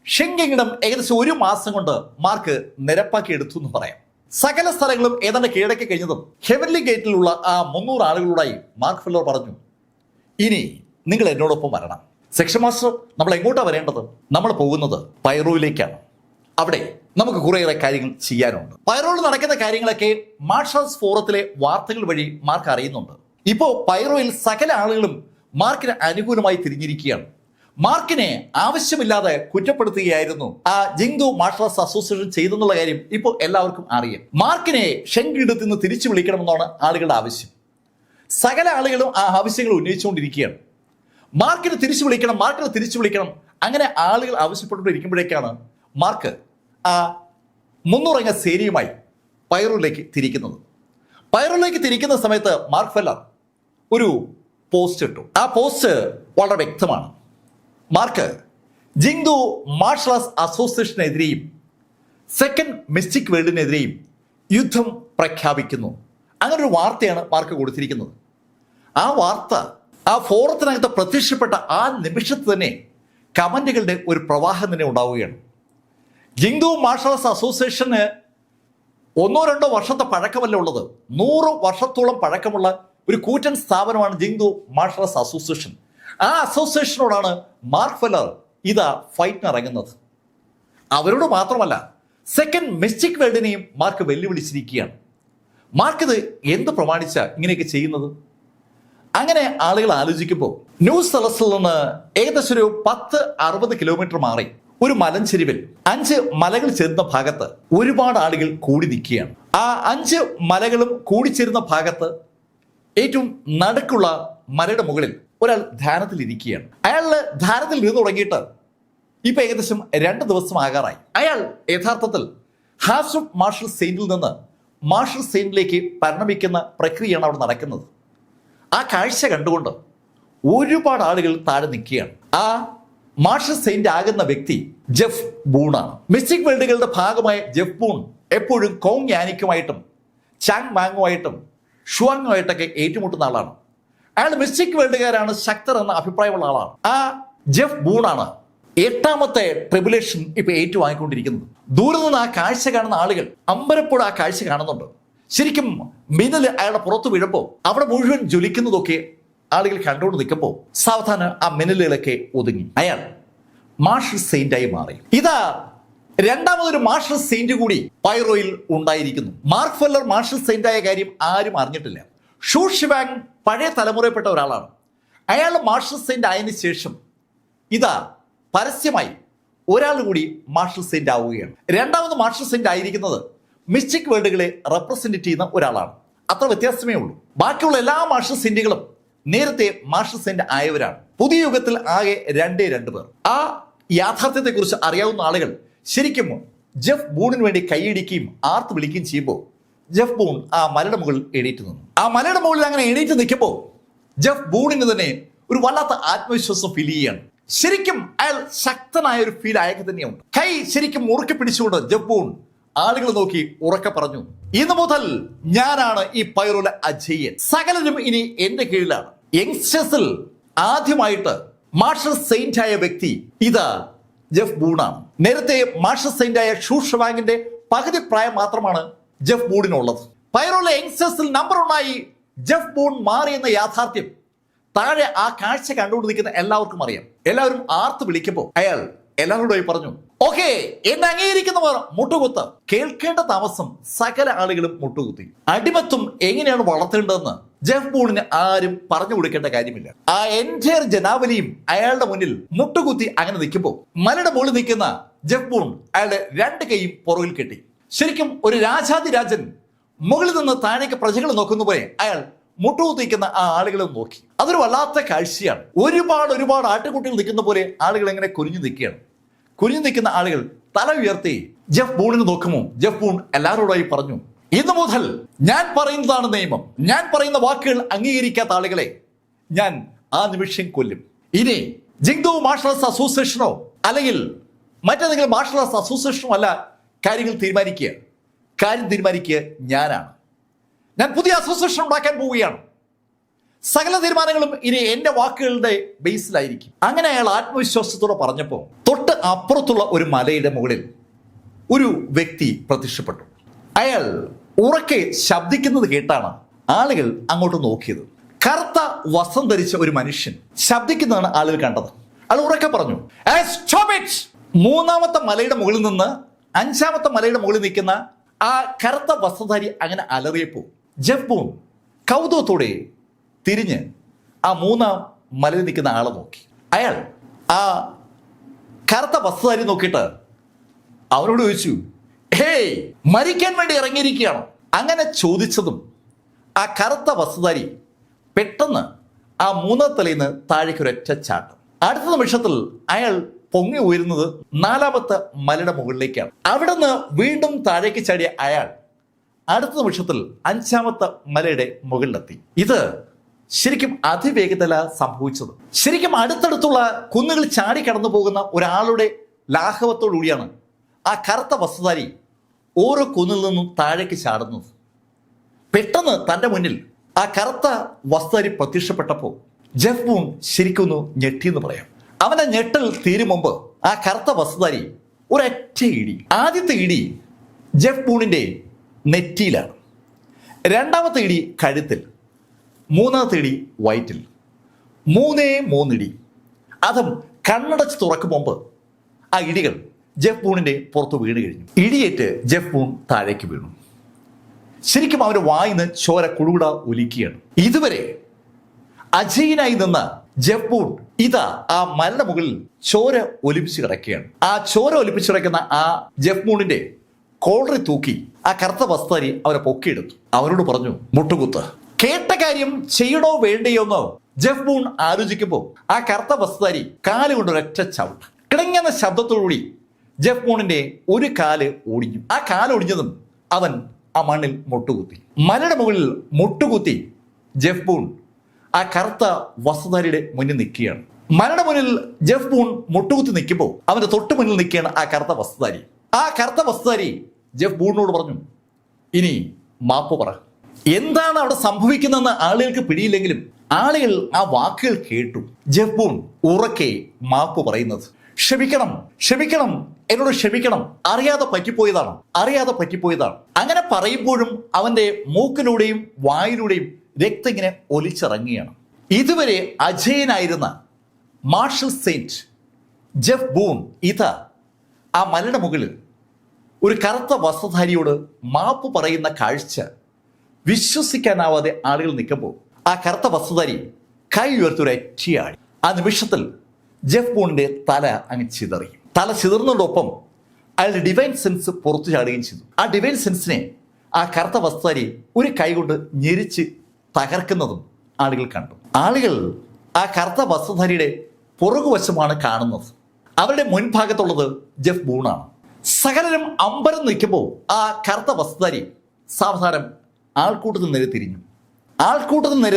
ഷിങ് കിങ്ഡം ഏകദേശം 1 മാസം കൊണ്ട് മാർക്ക് നിരപ്പാക്കി എടുത്തു എന്ന് പറയാം. സകല സ്ഥലങ്ങളും ഏതാണ്ട് കീഴടക്കി കഴിഞ്ഞതും ഹെവൻലി ഗേറ്റിലുള്ള ആ 300 ആളുകളോടായി മാർക്ക് ഫെല്ലർ പറഞ്ഞു, ഇനി നിങ്ങൾ എന്നോടൊപ്പം വരണം. സെക്ഷൻ മാസ്റ്റർ, നമ്മൾ എങ്ങോട്ടാണ് വരേണ്ടത്? നമ്മൾ പോകുന്നത് പൈറോയിലേക്കാണ്. അവിടെ നമുക്ക് കുറേയേറെ കാര്യങ്ങൾ ചെയ്യാനുണ്ട്. പൈറോയിൽ നടക്കുന്ന കാര്യങ്ങളൊക്കെ മാർഷൽസ് ഫോറത്തിലെ വാർത്തകൾ വഴി മാർക്ക് അറിയുന്നുണ്ട്. ഇപ്പോൾ പൈറോയിൽ സകല ആളുകളും മാർക്കിന് അനുകൂലമായി തിരിഞ്ഞിരിക്കുകയാണ്. മാർക്കിനെ ആവശ്യമില്ലാതെ കുറ്റപ്പെടുത്തുകയായിരുന്നു ആ ജിങ്ദു മാർഷൽ ആർട്സ് അസോസിയേഷൻ ചെയ്തെന്നുള്ള കാര്യം ഇപ്പോൾ എല്ലാവർക്കും അറിയാം. മാർക്കിനെ ഷെൻഗീഡത്തിൽ നിന്ന് തിരിച്ചു വിളിക്കണമെന്നാണ് ആളുകളുടെ ആവശ്യം. സകല ആളുകളും ആ ആവശ്യങ്ങൾ ഉന്നയിച്ചുകൊണ്ടിരിക്കുകയാണ്. മാർക്കിനെ തിരിച്ചു വിളിക്കണം, മാർക്കിനെ തിരിച്ചു വിളിക്കണം. അങ്ങനെ ആളുകൾ ആവശ്യപ്പെട്ടുകൊണ്ടിരിക്കുമ്പോഴേക്കാണ് മാർക്ക് ആ 300 അംഗ സേനയുമായി പൈറോയിലേക്ക് തിരിക്കുന്നത്. പൈറോയിലേക്ക് തിരിക്കുന്ന സമയത്ത് മാർക്ക് ഫെല്ലർ ഒരു പോസ്റ്റ് ഇട്ടു. ആ പോസ്റ്റ് വളരെ വ്യക്തമാണ്. മാർക്ക് ജിങ്ദു മാർഷൽ ആർട്സ് അസോസിയേഷനെതിരെയും സെക്കൻഡ് മിസ്റ്റിക് വേൾഡിനെതിരെയും യുദ്ധം പ്രഖ്യാപിക്കുന്നു. അങ്ങനെ ഒരു വാർത്തയാണ് മാർക്ക് കൊടുത്തിരിക്കുന്നത്. ആ വാർത്ത ആ ഫോറത്തിനകത്ത് പ്രത്യക്ഷപ്പെട്ട ആ നിമിഷത്ത് തന്നെ കമന്റുകളുടെ ഒരു പ്രവാഹം തന്നെ ഉണ്ടാവുകയാണ്. ജിങ്ദു മാർഷൽ ആർട്സ് അസോസിയേഷന് 1-2 വർഷത്തെ പഴക്കമല്ല ഉള്ളത്. 100 വർഷത്തോളം പഴക്കമുള്ള ഒരു കൂറ്റൻ സ്ഥാപനമാണ് ജിങ്ദു മാർഷൽ ആർട്സ് അസോസിയേഷൻ. ആ അസോസിയേഷനോടാണ് മാർക്ക് ഫെല്ലർ ഇതാ ഫൈറ്റിന് ഇറങ്ങുന്നത്. അവരോട് മാത്രമല്ല, സെക്കൻഡ് മിസ്റ്റിക് വേൾഡിനെയും മാർക്ക് വെല്ലുവിളിച്ചിരിക്കുകയാണ്. മാർക്ക് ഇത് എന്ത് പ്രമാണിച്ച ഇങ്ങനെയൊക്കെ ചെയ്യുന്നത്? അങ്ങനെ ആളുകൾ ആലോചിക്കുമ്പോൾ ന്യൂസ് സ്ഥലത്തിൽ നിന്ന് ഏകദേശം ഒരു 10-60 കിലോമീറ്റർ മാറി ഒരു മലഞ്ചെരിവിൽ 5 മലകൾ ചേരുന്ന ഭാഗത്ത് ഒരുപാട് ആളുകൾ കൂടി നിൽക്കുകയാണ്. ആ 5 മലകളും കൂടിച്ചേരുന്ന ഭാഗത്ത് ഏറ്റവും നടുക്കുള്ള മലയുടെ മുകളിൽ ഒരാൾ ധ്യാനത്തിൽ ഇരിക്കുകയാണ്. അയാളുടെ ധ്യാനത്തിൽ ഇരുന്ന് തുടങ്ങിയിട്ട് ഇപ്പൊ ഏകദേശം 2 ദിവസം ആകാറായി. അയാൾ യഥാർത്ഥത്തിൽ ഹാസ് ഓഫ് മാർഷൽ സെയിന്റിൽ നിന്ന് മാർഷൽ സെയിന്റിലേക്ക് പരിണമിക്കുന്ന പ്രക്രിയയാണ് അവിടെ നടക്കുന്നത്. ആ കാഴ്ച കണ്ടുകൊണ്ട് ഒരുപാട് ആളുകൾ താഴെ നിൽക്കുകയാണ്. ആ മാർഷൽ സെയിന്റ് ആകുന്ന വ്യക്തി ജെഫ് ബൂണാണ്. മിസ്റ്റിക് വേൾഡുകളുടെ ഭാഗമായ ജെഫ് ബൂൺ എപ്പോഴും കോങ് യാനിക്കുമായിട്ടും ചാങ് മാങ്ങുമായിട്ടും ഷുവാങ്ങുമായിട്ടൊക്കെ ഏറ്റുമുട്ടുന്ന ആളാണ്. അയാൾ മിസ്റ്റിക് വേൾഡുകാരാണ് ശക്തർ എന്ന അഭിപ്രായമുള്ള ആളാണ്. ആ ജെഫ് ബൂണാണ് 8ാമത്തെ ട്രിബുലേഷൻ ഇപ്പൊ ഏറ്റുവാങ്ങിക്കൊണ്ടിരിക്കുന്നത്. ദൂരെ നിന്ന് ആ കാഴ്ച കാണുന്ന ആളുകൾ അമ്പരപ്പോടെ ആ കാഴ്ച കാണുന്നുണ്ട്. ശരിക്കും മിന്നൽ അയാളുടെ പുറത്ത് വീഴുമ്പോൾ അവിടെ മുഴുവൻ ജ്വലിക്കുന്നതൊക്കെ ആളുകൾ കണ്ടുകൊണ്ട് നിൽക്കുമ്പോൾ സാവധാനം ആ മിന്നലുകളൊക്കെ ഒതുങ്ങി അയാൾ മാർഷൽ സെയിന്റായി മാറി. ഇതാ രണ്ടാമതൊരു മാർഷൽ സെയിന്റ് കൂടി പൈറോയിൽ ഉണ്ടായിരിക്കുന്നു. മാർക്ക് ഫെല്ലർ മാർഷൽ സെയിന്റായ കാര്യം ആരും അറിഞ്ഞിട്ടില്ല. ഷൂ ഷിവാങ് പഴയ തലമുറയിൽപ്പെട്ട ഒരാളാണ്. അയാൾ മാർഷൽ സെയിന്റ് ആയതിനു ശേഷം ഇതാ പരസ്യമായി ഒരാൾ കൂടി മാർഷൽ സെയിന്റ് ആവുകയാണ്. രണ്ടാമത് മാർഷൽ സെയിന്റ് ആയിരിക്കുന്നത് മിസ്റ്റിക് വേൾഡുകളെ റെപ്രസെന്റ് ചെയ്യുന്ന ഒരാളാണ്. അത്ര വ്യത്യാസമേ ഉള്ളൂ. ബാക്കിയുള്ള എല്ലാ മാർഷൽ സെയിന്റുകളും നേരത്തെ മാർഷൽ സെയിന്റ് ആയവരാണ്. പുതിയ യുഗത്തിൽ ആകെ 2 പേർ. ആ യാഥാർത്ഥ്യത്തെക്കുറിച്ച് അറിയാവുന്ന ആളുകൾ ശരിക്കും ജെഫ് ബൂണിന് വേണ്ടി കൈയടിക്കുകയും ആർത്ത് വിളിക്കുകയും ചെയ്യുമ്പോൾ ജെഫ് ബൂൺ ആ മലയുടെ മുകളിൽ എണീറ്റ് നിന്നു. ആ മലയുടെ മുകളിൽ അങ്ങനെ എണീറ്റ് നിൽക്കുമ്പോൾ ജെഫ് ബൂണിന് തന്നെ ഒരു വല്ലാത്ത ആത്മവിശ്വാസം ഫീൽ ചെയ്യുകയാണ്. ശരിക്കും അയാൾ ശക്തനായ ഒരു ഫീൽ അയാൾക്ക് തന്നെയുണ്ട്. കൈ ശരിക്കും മുറുക്കി പിടിച്ചുകൊണ്ട് ജെഫ് ബൂൺ ആളുകളെ നോക്കി ഉറക്കെ പറഞ്ഞു, ഇന്നു മുതൽ ഞാനാണ് ഈ പൈറോയിലെ അജയ്യൻ. സകലരും ഇനി എന്റെ കീഴിലാണ്. യങ്സ്റ്റേഴ്സിൽ ആദ്യമായിട്ട് മാർഷൽ സെയിന്റ് ആയ വ്യക്തി ഇതാ ജെഫ് ബൂണാണ്. നേരത്തെ മാർഷൽ സെയിന്റ് ആയ ഷൂ ഷിവാങ്ങിന്റെ പകുതി പ്രായം മാത്രമാണ് ജെഫ് ബൂണിനുള്ളത്. പൈറോയിലെ യങ്സ്റ്റേഴ്സിൽ നമ്പർ 1 ജെഫ് ബൂൺ മാറിയെന്ന യാഥാർത്ഥ്യം താഴെ ആ കാഴ്ച കണ്ടുകൊണ്ടിരിക്കുന്ന എല്ലാവർക്കും അറിയാം. എല്ലാവരും ആർത്ത് വിളിക്കുമ്പോൾ അയാൾ എല്ലാവരോടായി പറഞ്ഞു, ഓക്കെ, എന്നെ അംഗീകരിക്കുന്നവർ മുട്ടുകുത്ത്. കേൾക്കേണ്ട താമസം സകല ആളുകളും മുട്ടുകുത്തി. അടിമത്വം എങ്ങനെയാണ് വളർത്തേണ്ടതെന്ന് ജെഫ് ബൂണിന് ആരും പറഞ്ഞു കൊടുക്കേണ്ട കാര്യമില്ല. ആ എൻറ്റയർ ജനാവലിയും അയാളുടെ മുന്നിൽ മുട്ടുകുത്തി അങ്ങനെ നിൽക്കുമ്പോൾ മലയുടെ മുകളിൽ നിൽക്കുന്ന ജെഫ് ബൂൺ അയാളുടെ 2 കൈയും പുറകിൽ കെട്ടി. ശരിക്കും ഒരു രാജാതിരാജൻ മുകളിൽ നിന്ന് താഴേക്ക് പ്രജകൾ നോക്കുന്ന പോലെ അയാൾ മുട്ടുകുത്തിക്കുന്ന ആ ആളുകളെ നോക്കി. അതൊരു വല്ലാത്ത കാഴ്ചയാണ്. ഒരുപാട് ആട്ടുകുട്ടികൾ നിൽക്കുന്ന പോലെ ആളുകൾ എങ്ങനെ കുനിഞ്ഞു നിൽക്കുകയാണ്. കുനിഞ്ഞു നിൽക്കുന്ന ആളുകൾ തല ഉയർത്തി ജെഫ് ബൂണിന് നോക്കുമോ. ജെഫ് ബൂൺ എല്ലാവരോടായി പറഞ്ഞു, ഇന്നു മുതൽ ഞാൻ പറയുന്നതാണ് നിയമം. ഞാൻ പറയുന്ന വാക്കുകൾ അംഗീകരിക്കാത്ത ആളുകളെ ഞാൻ ആ നിമിഷം കൊല്ലും. ഇനി ജിങ്ദു മാർഷൽ ആർട്സ് അസോസിയേഷനോ അല്ലെങ്കിൽ മറ്റേതെങ്കിലും മാർഷൽ ആർട്സ് അസോസിയേഷനോ അല്ല കാര്യങ്ങൾ തീരുമാനിക്കുക. കാര്യം തീരുമാനിക്കുക ഞാനാണ്. ഞാൻ പുതിയ അസോസിയേഷൻ ഉണ്ടാക്കാൻ പോവുകയാണ്. സകല തീരുമാനങ്ങളും ഇനി എന്റെ വാക്കുകളുടെ ബേസിലായിരിക്കും. അങ്ങനെ അയാൾ ആത്മവിശ്വാസത്തോടെ പറഞ്ഞപ്പോൾ തൊട്ട് അപ്പുറത്തുള്ള ഒരു മലയുടെ മുകളിൽ ഒരു വ്യക്തി പ്രത്യക്ഷപ്പെട്ടു. അയാൾ ഉറക്കെ ശബ്ദിക്കുന്നത് കേട്ടാണ് ആളുകൾ അങ്ങോട്ട് നോക്കിയത്. കറുത്ത വസ്ത്രം ധരിച്ച ഒരു മനുഷ്യൻ ശബ്ദിക്കുന്നതാണ് ആളുകൾ കണ്ടത്. അയാൾ ഉറക്കെ പറഞ്ഞു, "Stop it!" മൂന്നാമത്തെ മലയുടെ മുകളിൽ നിന്ന് അഞ്ചാമത്തെ മലയുടെ മുകളിൽ നിൽക്കുന്ന ആ കറുത്ത വസ്ത്രധാരി അങ്ങനെ അലറിയപ്പോൾ ജെഫ് ബൂൺ കൗതുകത്തോടെ തിരിഞ്ഞ് ആ മൂന്നാം മലയിൽ നിൽക്കുന്ന ആളെ നോക്കി. അയാൾ ആ കറുത്ത വസ്ത്രധാരി നോക്കിയിട്ട് അവനോട് ചോദിച്ചു, "ഹേയ്, മരിക്കാൻ വേണ്ടി ഇറങ്ങിയിരിക്കുകയാണോ?" അങ്ങനെ ചോദിച്ചതും ആ കറുത്ത വസ്ത്രധാരി പെട്ടെന്ന് ആ മൂന്നാം തലയിൽ നിന്ന് താഴേക്ക് ഒരൊറ്റ ചാട്ടം. അടുത്ത നിമിഷത്തിൽ അയാൾ പൊങ്ങി ഉയരുന്നത് നാലാമത്തെ മലയുടെ മുകളിലേക്കാണ്. അവിടെ നിന്ന് വീണ്ടും താഴേക്ക് ചാടിയ അയാൾ അടുത്ത നിമിഷത്തിൽ അഞ്ചാമത്തെ മലയുടെ മുകളിലെത്തി. ഇത് ശരിക്കും അതിവേഗതല സംഭവിച്ചത്. ശരിക്കും അടുത്തടുത്തുള്ള കുന്നുകൾ ചാടി കടന്നു പോകുന്ന ഒരാളുടെ ലാഘവത്തോടുകൂടിയാണ് ആ കറുത്ത വസ്ത്രധാരി ഓരോ കുന്നിൽ നിന്നും താഴേക്ക് ചാടുന്നത്. പെട്ടെന്ന് തൻ്റെ മുന്നിൽ ആ കറുത്ത വസ്ത്രധാരി പ്രത്യക്ഷപ്പെട്ടപ്പോൾ ജെഫ് ബൂൺ ശരിക്കൊന്നു ഞെട്ടിയെന്ന് പറയാം. അവന്റെ ഞെട്ടൽ തീരും മുമ്പ് ആ കറുത്ത വസ്ത്രധാരി ഒരൊറ്റ ഇടി. ആദ്യത്തെ ഇടി ജെഫ് ബൂണിന്റെ നെറ്റിയിലാണ്, രണ്ടാമത്തെ ഇടി കഴുത്തിൽ, മൂന്നാമത്തെ ഇടി വയറ്റിൽ. മൂന്നിടി. അതും കണ്ണടച്ച് തുറക്കും മുമ്പ് ആ ഇടികൾ ജെഫ് ബൂണിന്റെ പുറത്ത് വീണ് കഴിഞ്ഞു. ഇടിയേറ്റ് ജെഫ് ബൂൺ താഴേക്ക് വീണു. ശരിക്കും അവന്റെ വായിന്ന് ചോര കുടുകുട ഒലിക്കുകയാണ്. ഇതുവരെ അജയ്യനായി നിന്ന ജെഫ് ബൂൺ ഇതാ ആ മലയുടെ മുകളിൽ ചോര ഒലിപ്പിച്ച് കിടക്കുകയാണ്. ആ ചോര ഒലിപ്പിച്ച് കിടക്കുന്ന ആ ജെഫ് ബൂണിന്റെ കോളറിൽ തൂക്കി ആ കറുത്ത വസ്ത്രധാരി അവരെ പൊക്കിയെടുത്തു. അവരോട് പറഞ്ഞു, "മുട്ടുകുത്ത്." കേട്ട കാര്യം ചെയ്യണോ വേണ്ടയോ എന്നോ ജെഫ് ബൂൺ ആലോചിക്കുമ്പോൾ ആ കറുത്ത വസ്ത്രധാരി കാലുകൊണ്ട് ഒരൊറ്റ ചവിട്ട്. കിടങ്ങുന്ന ശബ്ദത്തോടുകൂടി ജെഫ് ബൂണിന്റെ ഒരു കാല് ഒടിഞ്ഞു. ആ കാലൊടിഞ്ഞതും അവൻ ആ മണ്ണിൽ മുട്ടുകുത്തി. മലയുടെ മുകളിൽ മുട്ടുകുത്തി ജെഫ് ബൂൺ ആ കറുത്ത വസ്ത്രധാരിയുടെ മുന്നിൽ നിൽക്കുകയാണ്. മലയുടെ മുന്നിൽ ജെഫ് ബൂൺ മുട്ടുകുത്തി നിൽക്കുമ്പോൾ അവന്റെ തൊട്ട് മുന്നിൽ നിൽക്കുകയാണ് ആ കറുത്ത വസ്ത്രധാരി. ആ കറുത്ത വസ്ത്രധാരി ജെഫ് ബൂണിനോട് പറഞ്ഞു, "ഇനി മാപ്പ് പറ." എന്താണ് അവിടെ സംഭവിക്കുന്നതെന്ന് ആളുകൾക്ക് പിടിയില്ലെങ്കിലും ആളുകൾ ആ വാക്കുകൾ കേട്ടു. ജെഫ് ബൂൺ ഉറക്കെ മാപ്പ് പറയുന്നത്, ക്ഷമിക്കണം, എന്നോട് ക്ഷമിക്കണം, അറിയാതെ പറ്റിപ്പോയതാണ്. അങ്ങനെ പറയുമ്പോഴും അവന്റെ മൂക്കിലൂടെയും വായിലൂടെയും രക്തം ഇങ്ങനെ ഒലിച്ചിറങ്ങുകയാണ്. ഇതുവരെ അജയനായിരുന്ന മാർഷൽ സെയിന്റ് ജെഫ് ബൂൺ ഇതാ ആ മലയുടെ മുകളിൽ ഒരു കറുത്ത വസ്ത്രധാരിയോട് മാപ്പ് പറയുന്ന കാഴ്ച വിശ്വസിക്കാനാവാതെ ആളുകൾ നിൽക്കുമ്പോൾ ആ കറുത്ത വസ്ത്രധാരി കൈ ഉയർത്തൊരൊറ്റയാടി. ആ നിമിഷത്തിൽ ജെഫ് ബൂണിന്റെ തല അങ്ങ് ചിതറി. തല ചിതറുന്നതോടൊപ്പം അയാളുടെ ഡിവൈൻ സെൻസ് പുറത്തു ചാടുകയും ചെയ്തു. ആ ഡിവൈൻ സെൻസിനെ ആ കറുത്ത വസ്ത്രധാരി ഒരു കൈ കൊണ്ട് ഞെരിച്ച് തകർക്കുന്നതും ആളുകൾ കണ്ടു. ആളുകൾ ആ കറുത്ത വസ്ത്രധാരിയുടെ പുറകുവശമാണ് കാണുന്നത്. അവരുടെ മുൻഭാഗത്തുള്ളത് ജെഫ് ബൂണാണ്. സകലരും അമ്പരം നിൽക്കുമ്പോൾ ആ കറുത്ത വസ്ത്രധാരി സാവധാനം ആൾക്കൂട്ടത്തിൽ നേരെ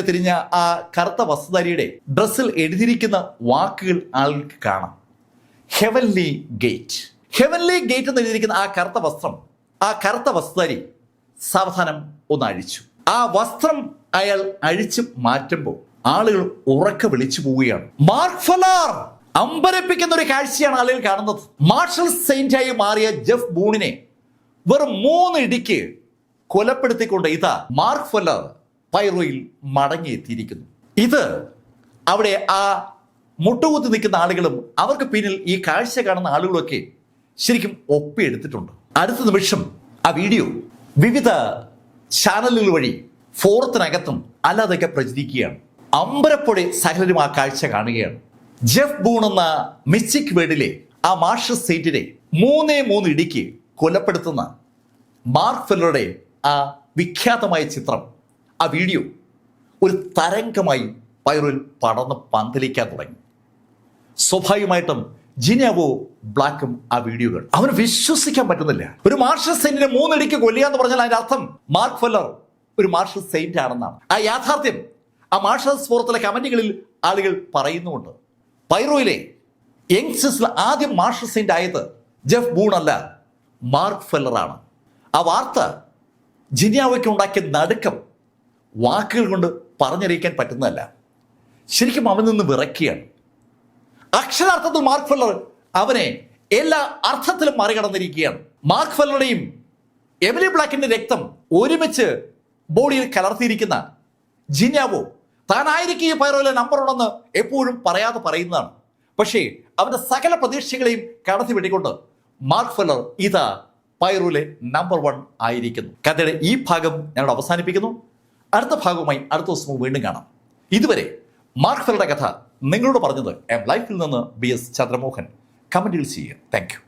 തിരിഞ്ഞ ആ കറുത്ത വസ്ത്രധാരിയുടെ ഡ്രസ്സിൽ എഴുതിയിരിക്കുന്ന വാക്കുകൾ ആൾക്ക് കാണാം. ഹെവൻലി ഗേറ്റ് എന്ന് എഴുതിയിരിക്കുന്ന ആ കറുത്ത വസ്ത്രം ആ കറുത്ത വസ്ത്രധാരി സാവധാനം ഒന്ന് അഴിച്ചു. ആ വസ്ത്രം അയാൾ അഴിച്ചു മാറ്റുമ്പോൾ ആളുകൾ ഉറക്കെ വിളിച്ചു പോവുകയാണ്, "മാർക്ക് ഫെല്ലർ!" അമ്പരപ്പിക്കുന്ന ഒരു കാഴ്ചയാണ് ആളുകൾ കാണുന്നത്. മാർഷൽ സെയിന്റായി മാറിയ ജെഫ് ബൂണിനെ വെറും 3 ഇടിക്ക് കൊലപ്പെടുത്തിക്കൊണ്ട് ഇതാ മാർക്ക് ഫെല്ലർ പൈറോയിൽ മടങ്ങിയെത്തിയിരിക്കുന്നു. ഇത് അവിടെ ആ മുട്ടുകുത്തി നിൽക്കുന്ന ആളുകളും അവർക്ക് പിന്നിൽ ഈ കാഴ്ച കാണുന്ന ആളുകളൊക്കെ ശരിക്കും ഒപ്പിയെടുത്തിട്ടുണ്ട്. അടുത്ത നിമിഷം ആ വീഡിയോ വിവിധ ചാനലുകൾ വഴി ഫോറത്തിനകത്തും അല്ലാതൊക്കെ പ്രചരിക്കുകയാണ്. അമ്പരപ്പോടെ സകലരും ആ കാഴ്ച കാണുകയാണ്. ജെഫ് ബൂൺ എന്ന മിസ്റ്റിക് വേർഡിലെ ആ മാർഷൽ സെയിന്റിനെ 3 ഇടിക്ക് കൊലപ്പെടുത്തുന്ന മാർക്ക് ഫെല്ലറുടെ ആ വിഖ്യാതമായ ചിത്രം, ആ വീഡിയോ ഒരു തരംഗമായി പൈറോയിൽ പടർന്ന് പന്തലിക്കാൻ തുടങ്ങി. സ്വാഭാവികമായിട്ടും ജിനാവോ ബ്ലാക്കും ആ വീഡിയോകൾ അവന് വിശ്വസിക്കാൻ പറ്റുന്നില്ല. ഒരു മാർഷൽ സെയിന്റിനെ 3 ഇടിക്ക് കൊല്ലുക എന്ന് പറഞ്ഞാൽ അതിന്റെ അർത്ഥം മാർക്ക് ഫെല്ലർ ഒരു മാർഷൽ സെയിന്റ് ആണെന്നാണ്. ആ യാഥാർത്ഥ്യം ആ മാർഷൽസ് ഫോറത്തിലെ കമന്റുകളിൽ ആളുകൾ പറയുന്നുമുണ്ട്. പൈറോയിലെ യങ്സ്റ്റേഴ്സിൽ ആദ്യം മാർഷൽ സെയിന്റ് ആയത് ജെഫ് ബൂൺ അല്ല, മാർക്ക് ഫെല്ലറാണ്. ആ വാർത്ത ജിനാവോയ്ക്ക് ഉണ്ടാക്കിയ നടുക്കം വാക്കുകൾ കൊണ്ട് പറഞ്ഞറിയിക്കാൻ പറ്റുന്നതല്ല. ശരിക്കും അവൻ നിന്ന് വിറയ്ക്കുകയാണ്. അക്ഷരാർത്ഥത്തിൽ മാർക്ക് ഫെല്ലർ അവനെ എല്ലാ അർത്ഥത്തിലും മറികടന്നിരിക്കുകയാണ്. മാർക്ക് ഫെല്ലറുടെയും എമിലി ബ്ലാക്കിന്റെ രക്തം ഒരുമിച്ച് ബോഡിയിൽ കലർത്തിയിരിക്കുന്ന ജിന്യാവോ താനായിരിക്കും ഈ പൈറോയിലെ നമ്പർ ഉണ്ടെന്ന് എപ്പോഴും പറയാതെ പറയുന്നതാണ്. പക്ഷേ അവന്റെ സകല പ്രതീക്ഷകളെയും കടത്തി വെട്ടിക്കൊണ്ട് മാർക്ക് ഫെല്ലർ ഇതാ പൈറോയിലെ നമ്പർ 1 ആയിരിക്കുന്നു. കഥയുടെ ഈ ഭാഗം ഞങ്ങൾ അവസാനിപ്പിക്കുന്നു. അടുത്ത ഭാഗവുമായി അടുത്ത ദിവസം വീണ്ടും കാണാം. ഇതുവരെ മാർക്ക് ഫെല്ലറുടെ കഥ നിങ്ങളോട് പറഞ്ഞത് ലൈഫിൽ നിന്ന് BS ചന്ദ്രമോഹൻ. കമന്റുകൾ ചെയ്യുക. Thank you.